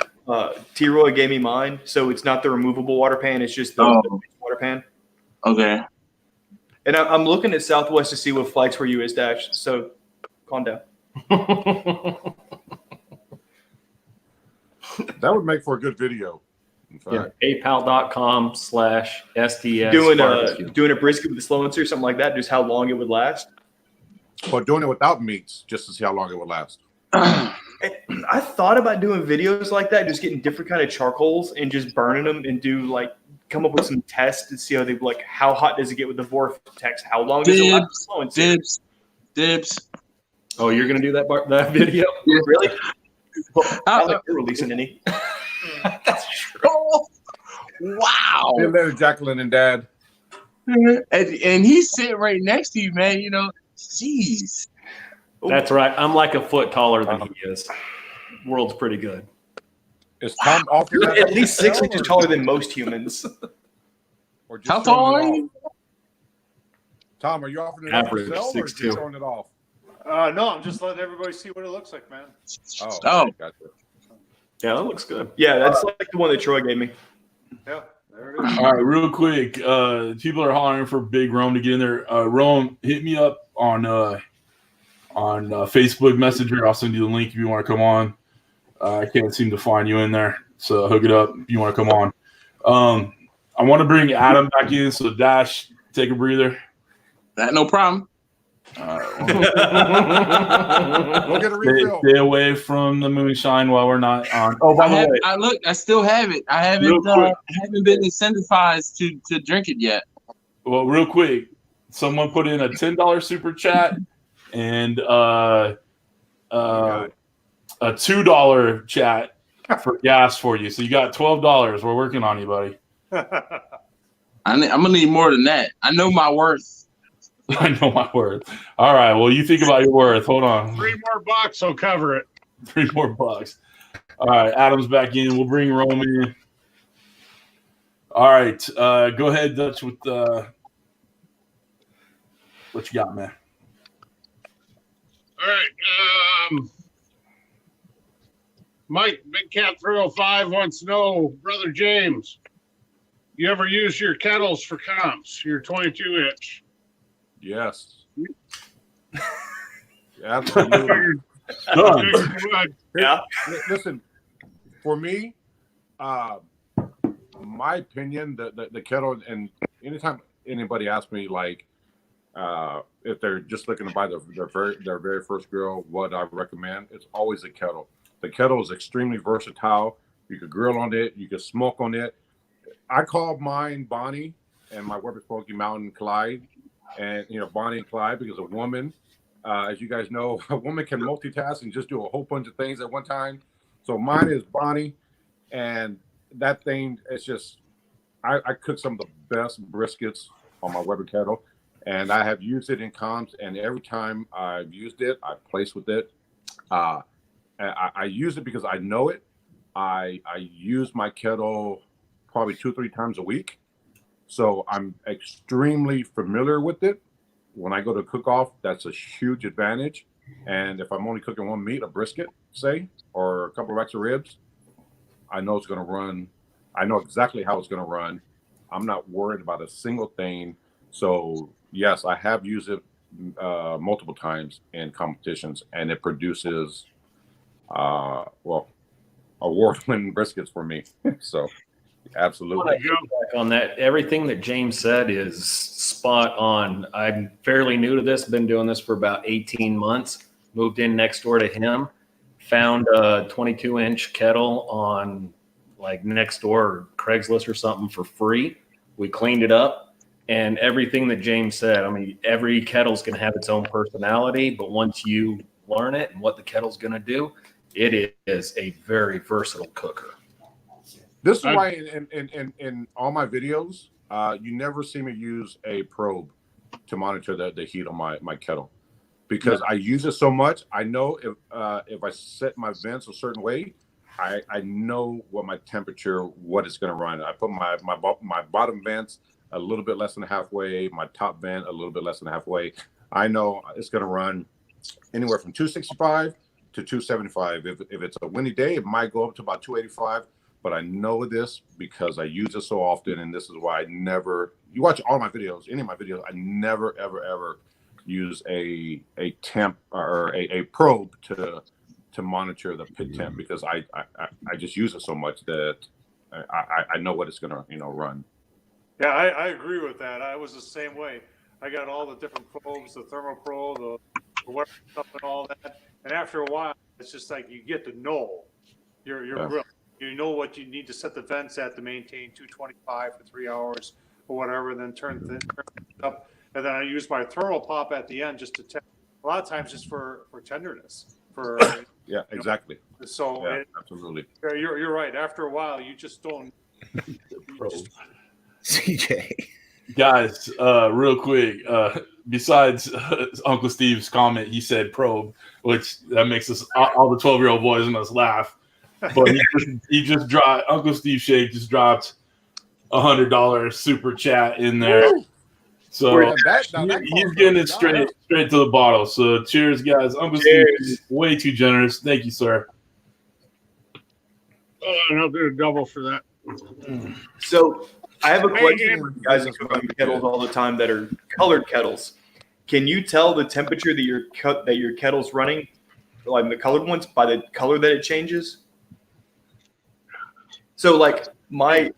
Speaker 8: T-Roy gave me mine, so it's not the removable water pan. It's just the water pan.
Speaker 2: Okay.
Speaker 8: And I'm looking at Southwest to see what flights were US dash. So calm down.
Speaker 3: That would make for a good video.
Speaker 9: Yeah, PayPal.com/SDS.
Speaker 8: Doing a brisket with the slow and sear, something like that, just how long it would last.
Speaker 3: Or doing it without meats, just to see how long it would last.
Speaker 8: I thought about doing videos like that, just getting different kind of charcoals and just burning them and come up with some tests to see how hot does it get with the vortex? How long does it last? Slow and sear?
Speaker 2: Dibs.
Speaker 9: Oh, you're gonna do that video?
Speaker 8: Yeah. Really? I like you're releasing any.
Speaker 9: That's true.
Speaker 2: Oh, wow.
Speaker 3: Been there, Jacqueline and Dad.
Speaker 2: And he's sitting right next to you, man. Jeez.
Speaker 9: That's right. I'm like a foot taller than he is. World's pretty good.
Speaker 3: Is Tom off?
Speaker 8: You're at least 6 inches taller than most humans.
Speaker 2: How tall are you?
Speaker 3: Tom, are you offering it
Speaker 9: average
Speaker 3: off yourself, or just showing it off?
Speaker 7: No, I'm just letting everybody see what it looks like, man.
Speaker 3: Oh. Gotcha.
Speaker 9: Yeah, that looks good.
Speaker 8: Yeah, that's like the one that Troy gave me.
Speaker 7: Yeah, there it is.
Speaker 1: All right, real quick. People are hollering for Big Rome to get in there. Rome, hit me up on Facebook Messenger. I'll send you the link if you want to come on. I can't seem to find you in there, so hook it up if you want to come on. I want to bring Adam back in, so Dash, take a breather.
Speaker 2: No problem.
Speaker 3: We'll get a refill.
Speaker 1: Stay away from the moonshine while we're not on. Oh, by the way,
Speaker 2: I still have it. I haven't been incentivized to drink it yet.
Speaker 1: Well, real quick, someone put in a $10 super chat and a $2 chat for gas for you. So you got $12. We're working on you, buddy.
Speaker 2: I'm gonna need more than that. I know my worth.
Speaker 1: I know my worth. All right. Well, you think about your worth. Hold on.
Speaker 10: $3 more will cover it.
Speaker 1: $3 more. All right. Adam's back in. We'll bring Rome in. All right. Go ahead, Dutch, with what you got, man.
Speaker 10: All right. Mike, Big Cat 305 wants to know, Brother James, You ever use your kettles for comps? Your 22-inch?
Speaker 3: Yes. Absolutely.
Speaker 8: Yeah.
Speaker 3: Listen, for me, my opinion, the kettle, and anytime anybody asks me, like, if they're just looking to buy their very first grill, what I recommend, it's always a kettle. The kettle is extremely versatile. You could grill on it. You could smoke on it. I call mine Bonnie and my Weber Smoky Mountain Clyde, and Bonnie and Clyde, because a woman, as you guys know, a woman can multitask and just do a whole bunch of things at one time. So mine is Bonnie, and that thing, it's just, I cook some of the best briskets on my Weber kettle, and I have used it in comps, and every time I've used it, I place with it. I use it because I know it. I use my kettle probably 2-3 times a week. So I'm extremely familiar with it. When I go to cook off, that's a huge advantage. And if I'm only cooking one meat, a brisket, say, or a couple of racks of ribs, I know it's going to run. I know exactly how it's going to run. I'm not worried about a single thing. So yes, I have used it multiple times in competitions, and it produces, award-winning briskets for me. So absolutely.
Speaker 9: On that, everything that James said is spot on. I'm fairly new to this, been doing this for about 18 months, moved in next door to him, found a 22-inch kettle on like next door or Craigslist or something for free. We cleaned it up, and everything that James said, I mean, every kettle's going to have its own personality, but once you learn it and what the kettle's going to do, it is a very versatile cooker.
Speaker 3: This is why in all my videos, you never see me use a probe to monitor the heat on my kettle, because I use it so much. I know if I set my vents a certain way, I know what my temperature, what it's going to run. I put my bottom vents a little bit less than halfway, my top vent a little bit less than halfway. I know it's going to run anywhere from 265 to 275. If it's a windy day, it might go up to about 285. But I know this because I use it so often, and this is why you watch all my videos, any of my videos, I never, ever use a temp or a probe to monitor the pit temp, because I just use it so much that I know what it's gonna run.
Speaker 7: Yeah, I agree with that. I was the same way. I got all the different probes, the thermal probe, the whatever stuff and all that. And after a while, it's just like you get to know your grill. You know what you need to set the vents at to maintain 225 for 3 hours or whatever, and then turn things up. And then I use my thermal pop at the end just to a lot of times just for tenderness.
Speaker 3: Yeah, exactly.
Speaker 7: So
Speaker 3: yeah, absolutely.
Speaker 7: You're right. After a while, you just don't.
Speaker 5: CJ.
Speaker 1: Guys, real quick, besides Uncle Steve's comment, he said probe, which that makes us all the 12-year-old boys in us laugh. But he just dropped, Uncle Steve Shake just dropped $100 super chat in there. So he's getting it straight to the bottle. So cheers, guys. Uncle Steve is way too generous. Thank you, sir.
Speaker 10: Oh, and I'll do a double for that.
Speaker 8: So I have a question. You guys are cooking kettles all the time that are colored kettles. Can you tell the temperature that your kettle's running, like the colored ones, by the color that it changes? So like
Speaker 9: I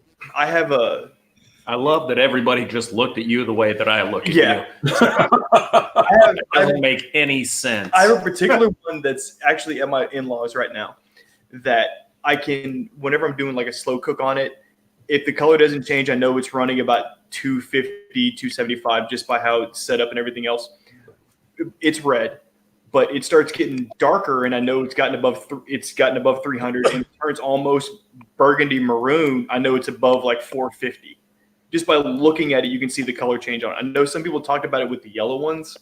Speaker 9: love that everybody just looked at you the way that I look at you.
Speaker 8: It
Speaker 9: doesn't make any sense.
Speaker 8: I have a particular one that's actually at my in-laws right now that I can, whenever I'm doing like a slow cook on it, if the color doesn't change, I know it's running about 250, 275 just by how it's set up and everything else. It's red, but it starts getting darker, and I know it's gotten above 300, and it turns almost burgundy maroon. I know it's above like 450. Just by looking at it, you can see the color change on it. I know some people talked about it with the yellow ones,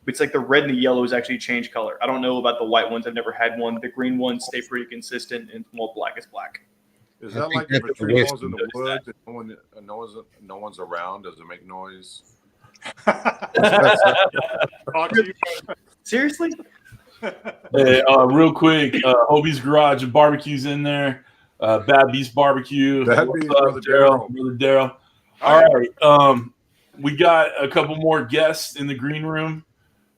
Speaker 8: but it's like the red and the yellows actually change color. I don't know about the white ones. I've never had one. The green ones stay pretty consistent, and black is black.
Speaker 3: Is that like if a tree falls in the woods and no one's around? Does it make noise?
Speaker 8: Seriously?
Speaker 1: Hey, real quick, Hobie's Garage and Barbecue's in there. Bad Beast Barbecue.
Speaker 3: Bad
Speaker 1: What's
Speaker 3: Beast,
Speaker 1: up,
Speaker 3: Brother
Speaker 1: Daryl?
Speaker 3: Daryl.
Speaker 1: Brother Daryl. All right. We got a couple more guests in the green room.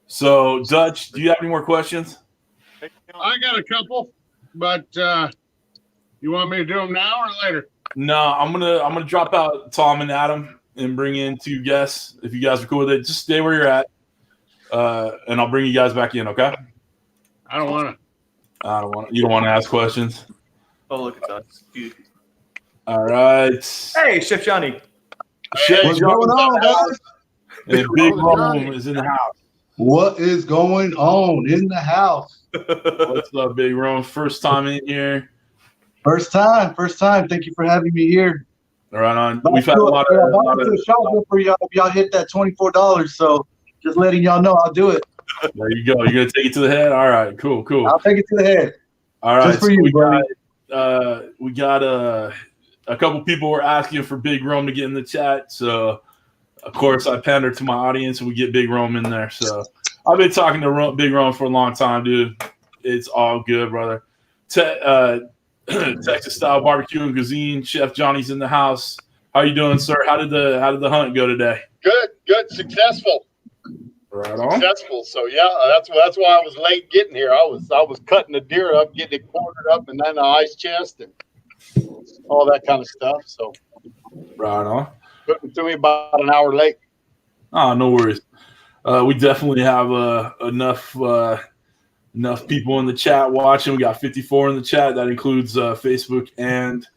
Speaker 1: So, Dutch, do you have any more questions?
Speaker 10: I got a couple, but you want me to do them now or later?
Speaker 1: No, I'm gonna drop out Tom and Adam and bring in 2 guests. If you guys are cool with it, just stay where you're at, and I'll bring you guys back in. Okay?
Speaker 10: I don't want to.
Speaker 1: You don't want to ask questions.
Speaker 8: Oh, look at that, dude.
Speaker 1: All right.
Speaker 8: Hey, Chef Johnny.
Speaker 1: Chef
Speaker 11: What's
Speaker 1: Johnny
Speaker 11: going on, guys?
Speaker 1: and Big Rome is in the house.
Speaker 11: What is going on in the house?
Speaker 1: What's up, Big Rome? First time in here.
Speaker 11: First time. Thank you for having me here.
Speaker 1: Right on. We've had a lot of
Speaker 11: shotgun for y'all if y'all hit that $24. So just letting y'all know, I'll do it.
Speaker 1: There you go. You're gonna take it to the head. All right. Cool.
Speaker 11: I'll take it to the head.
Speaker 1: All right.
Speaker 11: Just for you,
Speaker 1: we got a couple people were asking for Big Rome to get in the chat. So of course I pandered to my audience and we get Big Rome in there. So I've been talking to Big Rome for a long time, dude. It's all good, brother. Texas style barbecue and cuisine. Chef Johnny's in the house. How you doing, sir? How did the hunt go today?
Speaker 12: Good, successful.
Speaker 1: Right on.
Speaker 12: Successful. So yeah, that's why I was late getting here. I was cutting the deer up, getting it quartered up, and then the ice chest and all that kind of stuff. So
Speaker 1: right on.
Speaker 12: Took it to me about an hour late.
Speaker 1: Oh, no worries. We definitely have enough people in the chat watching. We got 54 in the chat. That includes Facebook and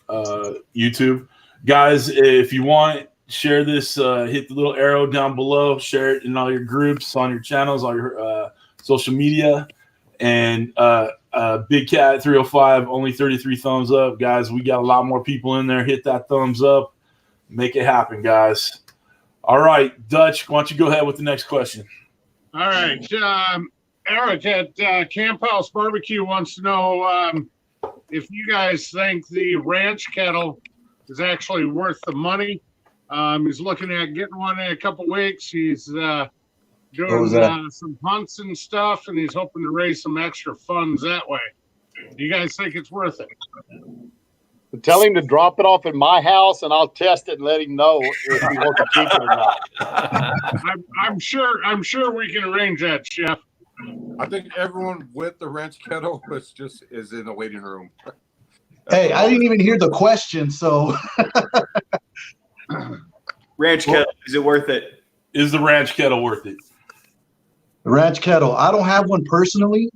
Speaker 1: YouTube. Guys, if you want, share this. Hit the little arrow down below. Share it in all your groups, on your channels, all your social media. And Big Cat 305, only 33 thumbs up. Guys, we got a lot more people in there. Hit that thumbs up. Make it happen, guys. All right, Dutch, why don't you go ahead with the next question?
Speaker 10: All right. Eric at Camp House Barbecue wants to know if you guys think the ranch kettle is actually worth the money. He's looking at getting one in a couple weeks. He's doing some hunts and stuff, and he's hoping to raise some extra funds that way. Do you guys think it's worth it?
Speaker 12: Tell him to drop it off at my house, and I'll test it and let him know if he wants to keep it or not.
Speaker 10: I'm sure we can arrange that, Chef.
Speaker 3: I think everyone with the ranch kettle is in the waiting room.
Speaker 11: Hey, I didn't even hear the question, so
Speaker 8: Ranch kettle, is it worth it?
Speaker 1: Is the ranch kettle worth it?
Speaker 11: the ranch kettle. I don't have one personally,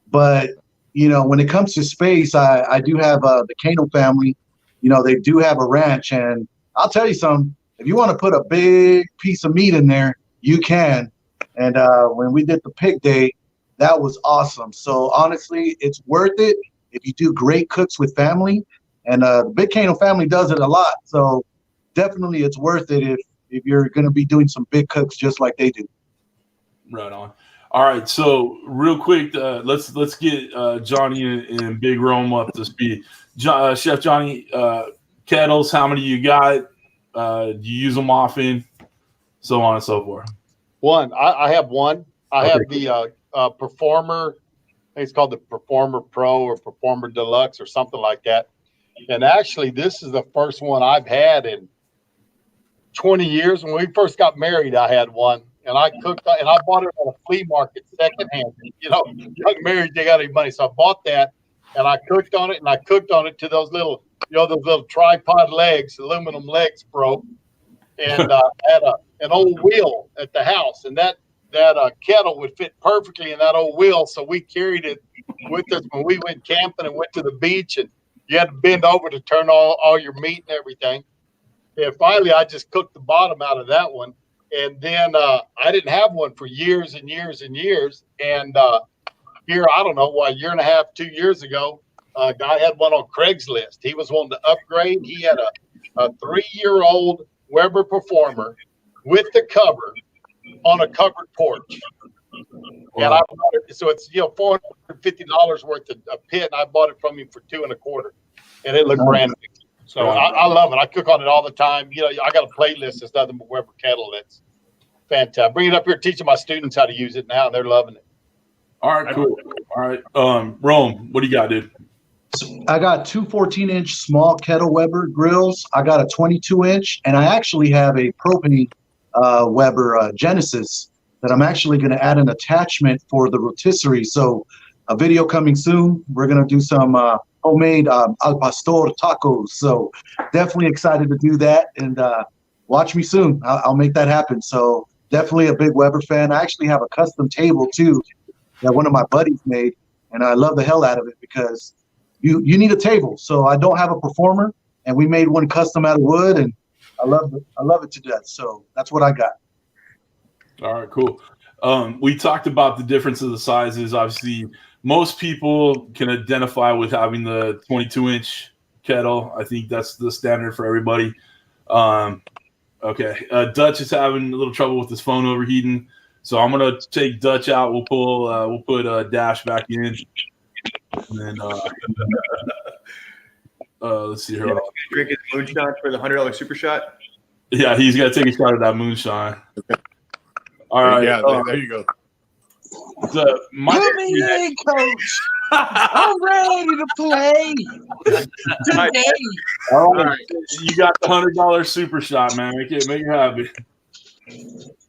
Speaker 11: but when it comes to space, I do have the Kano family. They do have a ranch, and I'll tell you something. If you want to put a big piece of meat in there, you can. And when we did the pig day, that was awesome. So honestly, it's worth it if you do great cooks with family. And the Big Kano family does it a lot. So definitely it's worth it if you're going to be doing some big cooks just like they do.
Speaker 1: Right on. All right, so real quick, let's get Johnny and Big Rome up to speed. Chef Johnny, kettles, how many you got? Do you use them often? So on and so forth.
Speaker 12: One. I have one. I have the Performer. I think it's called the Performer Pro or Performer Deluxe or something like that. And actually, this is the first one I've had in 20 years. When we first got married, I had one. And I cooked, and I bought it at a flea market secondhand. Young married, they got any money. So I bought that, and I cooked on it, and I cooked on it to those little, those little tripod legs, aluminum legs broke. And I had an old wheel at the house, and that kettle would fit perfectly in that old wheel. So we carried it with us when we went camping and went to the beach, and you had to bend over to turn all your meat and everything. And finally, I just cooked the bottom out of that one. And then I didn't have one for years and years and years. And here, I don't know, a year and a half, 2 years ago, a guy had one on Craigslist. He was wanting to upgrade. He had a 3-year-old Weber Performer with the cover on a covered porch. Wow. And I bought it. So it's, $450 worth of pit. And I bought it from him for $225. And it looked brand new. So I love it. I cook on it all the time. I got a playlist that's nothing but Weber kettle. That's fantastic. Bring it up here, teaching my students how to use it now, and they're loving it.
Speaker 1: All right, cool. All right, Rome, what do you got, dude?
Speaker 11: I got two 14-inch small kettle Weber grills. I got a 22-inch, and I actually have a propane Weber Genesis that I'm actually going to add an attachment for the rotisserie. So a video coming soon. We're going to do some homemade al pastor tacos. So definitely excited to do that, and watch me soon. I'll make that happen. So definitely a big Weber fan. I actually have a custom table too that one of my buddies made, and I love the hell out of it because you need a table. So I don't have a performer, and we made one custom out of wood, and I love it to death. So that's what I got.
Speaker 1: All right, cool. We talked about the difference of the sizes. Obviously, most people can identify with having the 22-inch kettle. I think that's the standard for everybody. Okay, Dutch is having a little trouble with his phone overheating, so I'm gonna take Dutch out. We'll put Dash back in, and then let's see here.
Speaker 8: Drink his moonshine for the $100 super shot.
Speaker 1: Yeah, he's got to take a shot of that moonshine. All right.
Speaker 3: Yeah, there you go.
Speaker 2: Hey, coach. I'm ready to play today.
Speaker 1: All right. You got the $100 super shot, man. Make it happy.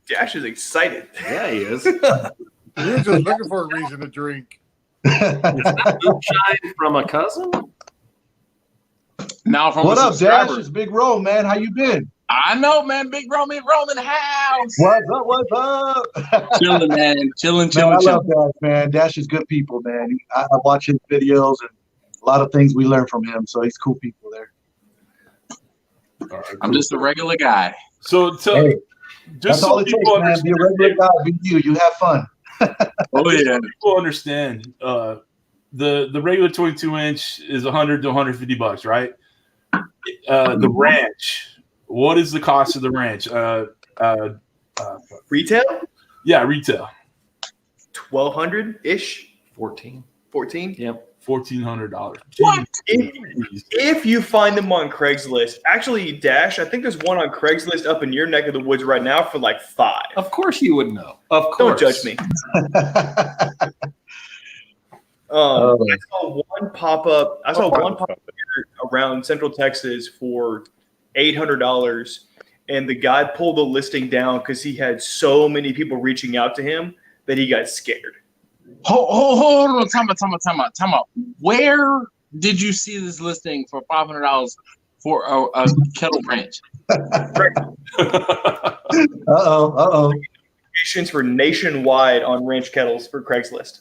Speaker 8: Dash is excited.
Speaker 9: Yeah, he is.
Speaker 3: You're just looking for a reason to drink.
Speaker 9: Moonshine from a cousin?
Speaker 2: Now from
Speaker 11: what
Speaker 2: a
Speaker 11: up,
Speaker 2: subscriber.
Speaker 11: Dash? It's Big Ro, man. How you been?
Speaker 2: I know, man. Big Roman house.
Speaker 11: What's up?
Speaker 2: Chilling, man. Chilling.
Speaker 11: I love Dash, man. Dash is good people, man. I watch his videos and a lot of things we learn from him. So he's cool people there.
Speaker 1: All right,
Speaker 2: I'm just a regular guy.
Speaker 1: So
Speaker 11: Hey,
Speaker 1: just
Speaker 11: that's
Speaker 1: so
Speaker 11: all it
Speaker 1: people
Speaker 11: takes, man. Be a
Speaker 1: understand.
Speaker 11: regular guy. Be you. You have fun.
Speaker 2: Oh yeah.
Speaker 1: People understand. The regular 22-inch is $100 to $150, right? The ranch. What is the cost of the ranch?
Speaker 8: Retail?
Speaker 1: Yeah, retail.
Speaker 8: $1,200-ish.
Speaker 9: 14.
Speaker 8: 14?
Speaker 9: Yep.
Speaker 1: $1,400.
Speaker 2: What?
Speaker 8: If you find them on Craigslist, actually, Dash, I think there's one on Craigslist up in your neck of the woods right now for like $5.
Speaker 9: Of course you would know. Of
Speaker 8: Don't
Speaker 9: course.
Speaker 8: judge me. I saw one pop up. Around Central Texas for $800, and the guy pulled the listing down because he had so many people reaching out to him that he got scared.
Speaker 2: Hold on. Time out. Where did you see this listing for $500 for a kettle ranch?
Speaker 11: Uh-oh.
Speaker 8: Applications for nationwide on ranch kettles for Craigslist.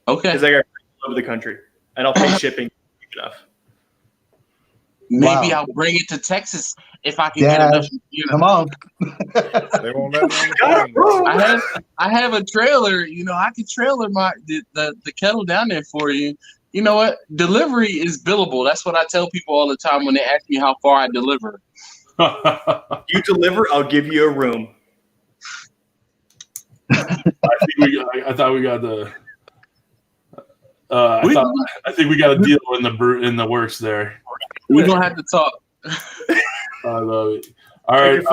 Speaker 2: Okay.
Speaker 8: Because I got all over the country, and I'll pay shipping enough.
Speaker 2: Maybe I'll bring it to Texas if I can get enough.
Speaker 11: Come on.
Speaker 3: They won't let me on the phone.
Speaker 2: I have a trailer. I can trailer the kettle down there for you. You know what? Delivery is billable. That's what I tell people all the time when they ask me how far I deliver.
Speaker 8: You deliver, I'll give you a room.
Speaker 1: I thought we got the. I think we got a deal in the works there.
Speaker 2: We're gonna have to talk.
Speaker 1: I love it. All right,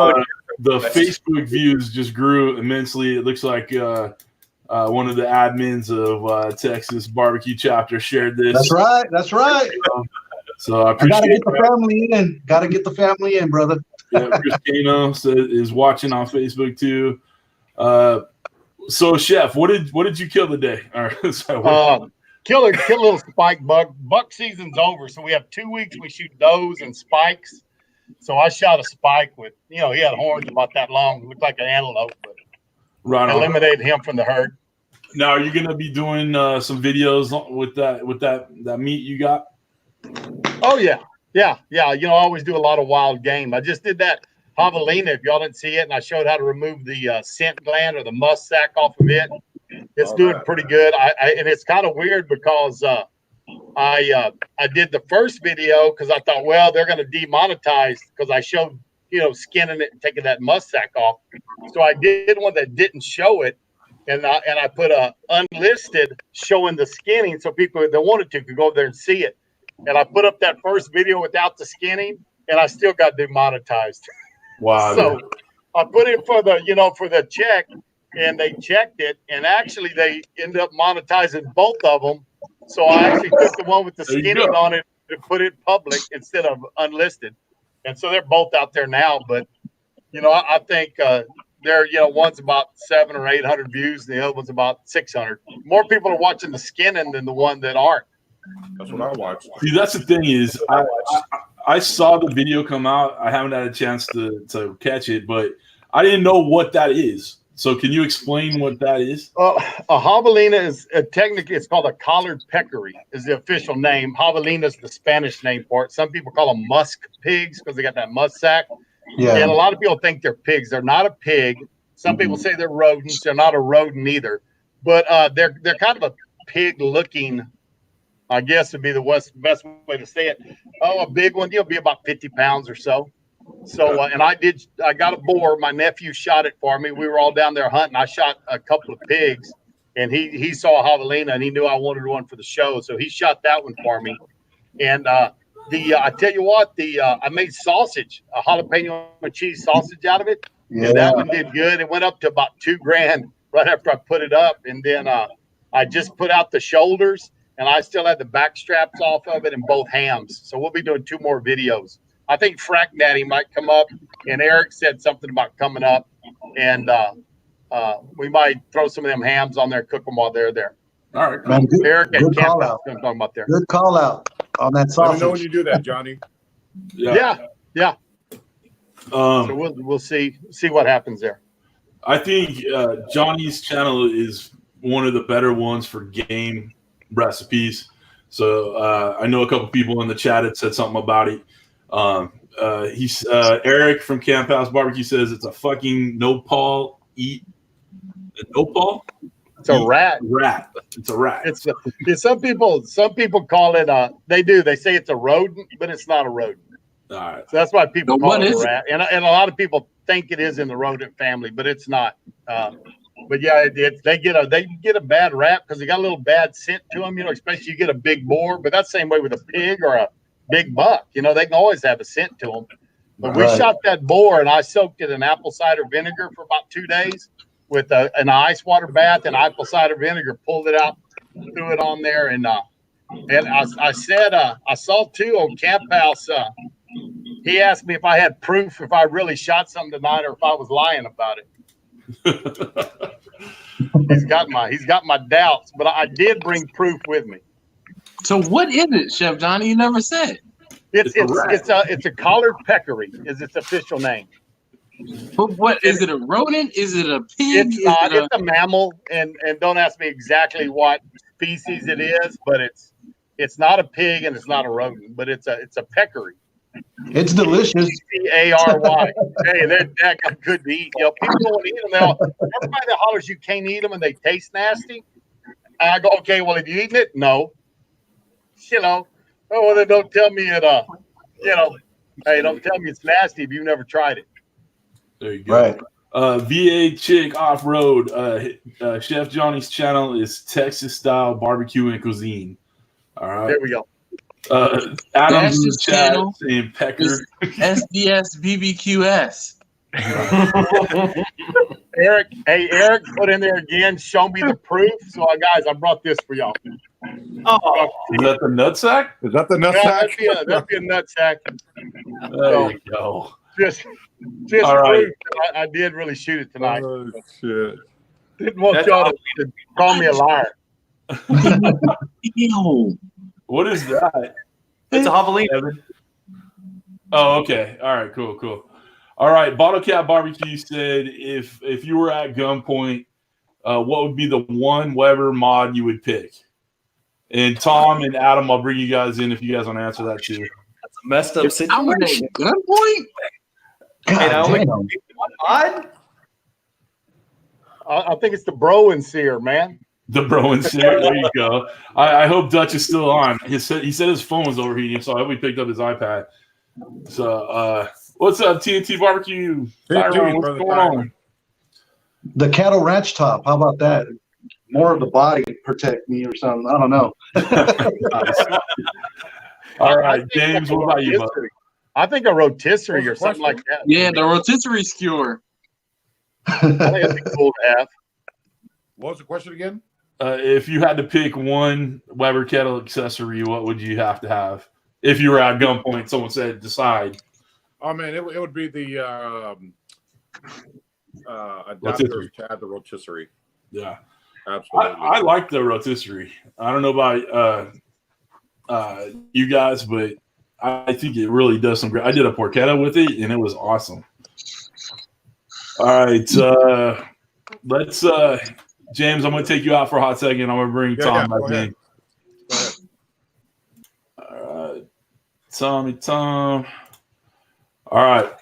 Speaker 1: the Facebook views just grew immensely. It looks like one of the admins of Texas Barbecue Chapter shared this.
Speaker 11: That's right.
Speaker 1: So I appreciate.
Speaker 11: Gotta get the family in, brother.
Speaker 1: Yeah, Chris Cano is watching on Facebook too. So, Chef, what did you kill today? All right, so
Speaker 12: Kill a little spike buck. Buck season's over, so we have 2 weeks. We shoot does and spikes. So I shot a spike with, he had horns about that long, looked like an antelope, but eliminated him from the herd.
Speaker 1: Now, are you gonna be doing some videos with that meat you got?
Speaker 12: Oh yeah. I always do a lot of wild game. I just did that javelina, if y'all didn't see it, and I showed how to remove the scent gland or the musk sac off of it. It's doing pretty good. And it's kind of weird because I did the first video because I thought, well, they're going to demonetize because I showed, skinning it and taking that musk sac off. So I did one that didn't show it, and I put a unlisted showing the skinning so people that wanted to could go there and see it. And I put up that first video without the skinning, and I still got demonetized.
Speaker 1: Wow.
Speaker 12: So I put it for the check. And they checked it, and actually they ended up monetizing both of them. So I actually took the one with the
Speaker 1: There you
Speaker 12: skinning
Speaker 1: go.
Speaker 12: on it and put it public instead of unlisted. And so they're both out there now. But, you know, I think they're, you know, one's about 700 or 800 views, and the other one's about 600. More people are watching the skinning than the one that aren't.
Speaker 3: That's what I watched.
Speaker 1: See, that's the thing is, I saw the video come out. I haven't had a chance to catch it, but I didn't know what that is. So can you explain what that is?
Speaker 12: A javelina is technically, it's called a collared peccary is the official name. Javelina is the Spanish name for it. Some people call them musk pigs because they got that musk sack.
Speaker 11: Yeah.
Speaker 12: And a lot of people think they're pigs. They're not a pig. Some people say they're rodents. They're not a rodent either. But they're kind of a pig-looking, I guess would be the best way to say it. Oh, a big one, you'll be about 50 pounds or so. So, and I got a boar. My nephew shot it for me. We were all down there hunting. I shot a couple of pigs, and he saw a javelina, and he knew I wanted one for the show. So he shot that one for me. And I tell you what, I made sausage, a jalapeno and cheese sausage out of it.
Speaker 11: Yeah.
Speaker 12: And that one did good. It went up to about $2,000 right after I put it up. And then I just put out the shoulders, and I still had the back straps off of it and both hams. So we'll be doing 2 more videos. I think Frack Daddy might come up, and Eric said something about coming up, and we might throw some of them hams on there, cook them while they're there.
Speaker 1: All right.
Speaker 11: Man, good,
Speaker 12: Eric
Speaker 11: good
Speaker 12: and
Speaker 11: call
Speaker 12: Camp
Speaker 11: out.
Speaker 12: I'm talking about there.
Speaker 11: Good call out on that
Speaker 3: Let me
Speaker 11: sausage.
Speaker 3: know when you do that, Johnny.
Speaker 12: Yeah. So we'll see what happens there.
Speaker 1: I think Johnny's channel is one of the better ones for game recipes. So I know a couple people in the chat had said something about it. He's Eric from Camp House Barbecue says it's a fucking nopal eat. Nopal?
Speaker 12: It's a rat.
Speaker 1: It's a rat.
Speaker 12: Some people call it they say it's a rodent, but it's not a rodent.
Speaker 1: All right.
Speaker 12: So that's why people call it a
Speaker 2: is
Speaker 12: rat. And a lot of people think it is in the rodent family, but it's not. But yeah, they get a bad rap because they got a little bad scent to them, you know, especially you get a big boar, but that's the same way with a pig or a big buck. You know, they can always have a scent to them. But we shot that boar, and I soaked it in apple cider vinegar for about 2 days with an ice water bath and apple cider vinegar, pulled it out, threw it on there. And I said, I saw too on Camp House, he asked me if I had proof if I really shot something tonight or if I was lying about it. He's got my doubts, but I did bring proof with me.
Speaker 2: So what is it, Chef Johnny? You never said.
Speaker 12: It's a collared peccary is its official name.
Speaker 2: But what is it? A rodent? Is it a pig?
Speaker 12: It's not. It's a mammal, and don't ask me exactly what species it is, but it's not a pig and it's not a rodent, but it's a peccary.
Speaker 11: It's delicious.
Speaker 12: P-A-R-Y. Hey, they're good to eat. You know, people don't eat them. Everybody that hollers you can't eat them and they taste nasty. And I go, okay, well, have you eaten it? No. You know, oh, well, then don't tell me it. You know, hey, don't tell me it's nasty if you've never tried it.
Speaker 1: There you go.
Speaker 11: Right.
Speaker 1: VA Chick Off Road. Chef Johnny's channel is Texas style barbecue and cuisine. All right.
Speaker 12: There we go.
Speaker 1: Adam's in the
Speaker 2: Dash's
Speaker 1: chat
Speaker 2: channel
Speaker 1: saying Pecker.
Speaker 2: SDS BBQS.
Speaker 12: Eric, put in there again. Show me the proof. So, guys, I brought this for y'all.
Speaker 1: Oh, is that the nutsack?
Speaker 3: Is that the nutsack?
Speaker 12: That'd be a nutsack.
Speaker 1: There you go.
Speaker 12: Just
Speaker 1: all right.
Speaker 12: proof that I did really shoot it tonight.
Speaker 3: Oh, shit.
Speaker 12: Didn't want y'all to call me a liar.
Speaker 2: Ew.
Speaker 1: What is that?
Speaker 8: It's a javelina.
Speaker 1: Oh, okay. All right, cool. All right, Bottle Cap Barbecue said if you were at gunpoint, what would be the one Weber mod you would pick? And Tom and Adam, I'll bring you guys in if you guys want to answer that too.
Speaker 9: That's a messed up
Speaker 2: I would at
Speaker 9: situation.
Speaker 2: gunpoint.
Speaker 12: I think it's the Bro Sear, man.
Speaker 1: The bro and Sarah, there you go. I hope Dutch is still on. He said his phone was overheating, so I hope he picked up his iPad. So, what's up, TNT Barbecue? Tyron, what's going on?
Speaker 11: The cattle ranch top. How about that? More of the body protect me or something. I don't know.
Speaker 1: All right, James, what about you, bud?
Speaker 12: I think a rotisserie or something like that.
Speaker 2: Yeah, the rotisserie skewer.
Speaker 12: I think it'd be cool to have.
Speaker 3: What was the question again?
Speaker 1: if you had to pick one Weber kettle accessory, what would you have to have? If you were at gunpoint, someone said, decide.
Speaker 3: Oh man, it would be the adapter to add the rotisserie.
Speaker 1: Yeah,
Speaker 3: absolutely.
Speaker 1: I like the rotisserie. I don't know about you guys, but I think it really does some great. I did a porchetta with it, and it was awesome. All right, let's James, I'm going to take you out for a hot second. I'm going to bring Tom back in.
Speaker 3: Go ahead.
Speaker 1: All right, Tom. All right,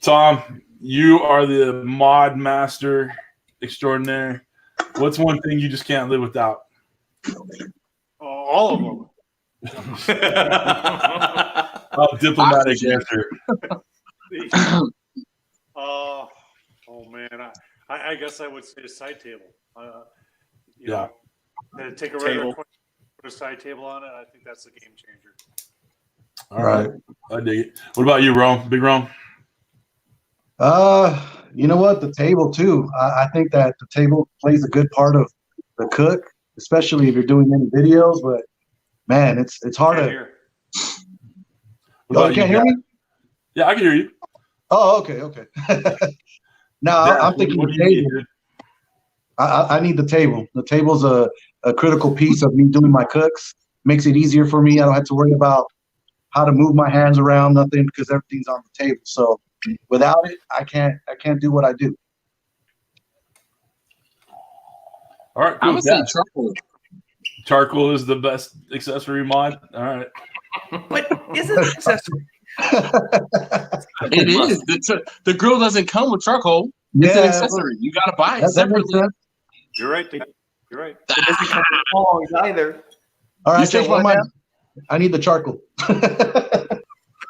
Speaker 1: Tom, you are the mod master extraordinaire. What's one thing you just can't live without?
Speaker 7: All of them.
Speaker 1: Oh, diplomatic answer.
Speaker 7: Oh man, I guess I would say a side table. You know, take a regular put a side table on it. I think that's a game changer.
Speaker 1: All right, I dig it. What about you, Rome? Big Rome?
Speaker 11: You know what? The table too. I think that the table plays a good part of the cook, especially if you're doing any videos. But man, it's hard to. Oh, you can't hear me?
Speaker 1: Yeah, I can hear you.
Speaker 11: Oh, okay. No, I'm thinking the table. I need the table. The table's a critical piece of me doing my cooks. Makes it easier for me. I don't have to worry about how to move my hands around, nothing, because everything's on the table. So without it, I can't do what I do.
Speaker 1: All right, cool.
Speaker 2: I would say charcoal.
Speaker 1: Charcoal is the best accessory mod. All right.
Speaker 8: But is it an accessory?
Speaker 2: It is. The grill doesn't come with charcoal. It's an accessory. You got to buy it separately.
Speaker 7: You're right. You're right.
Speaker 8: It doesn't come with tongs either.
Speaker 11: All right, I changed my mind. I need the charcoal.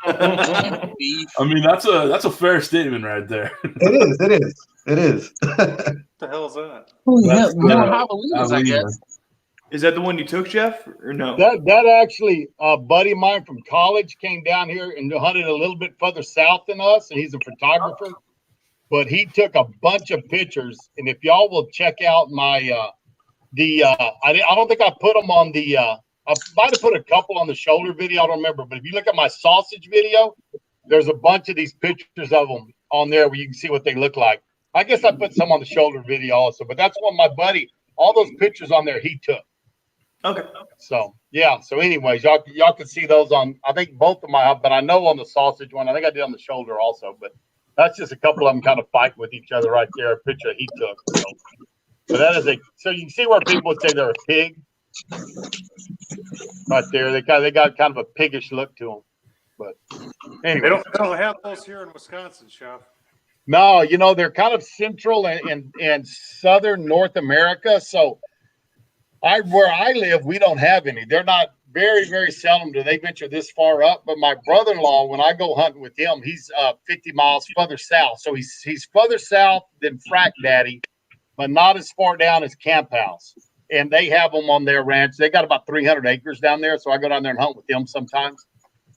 Speaker 1: I mean, that's a fair statement right there.
Speaker 11: It is.
Speaker 7: What the hell is that?
Speaker 2: I guess.
Speaker 8: Is that the one you took, Jeff, or no?
Speaker 12: That actually, a buddy of mine from college came down here and hunted a little bit further south than us, and he's a photographer. But he took a bunch of pictures, and if y'all will check out my I don't think I put them on the. I might have put a couple on the shoulder video. I don't remember, but if you look at my sausage video, there's a bunch of these pictures of them on there where you can see what they look like. I guess I put some on the shoulder video also, but that's one my buddy. All those pictures on there he took.
Speaker 8: Okay.
Speaker 12: So yeah. So anyways, y'all can see those on. I think both of my, but I know on the sausage one. I think I did on the shoulder also, but that's just a couple of them kind of fighting with each other right there. A picture he took. So that is so you can see where people would say they're a pig. Right there, they got kind of a piggish look to them. But anyway,
Speaker 7: they don't have those here in Wisconsin, Chef.
Speaker 12: No, they're kind of central and southern North America. So where I live, we don't have any. They're not very, very seldom do they venture this far up. But my brother-in-law, when I go hunting with him, he's 50 miles further south. So he's further south than Frack Daddy, but not as far down as Camp House. And they have them on their ranch. They got about 300 acres down there. So I go down there and hunt with them sometimes.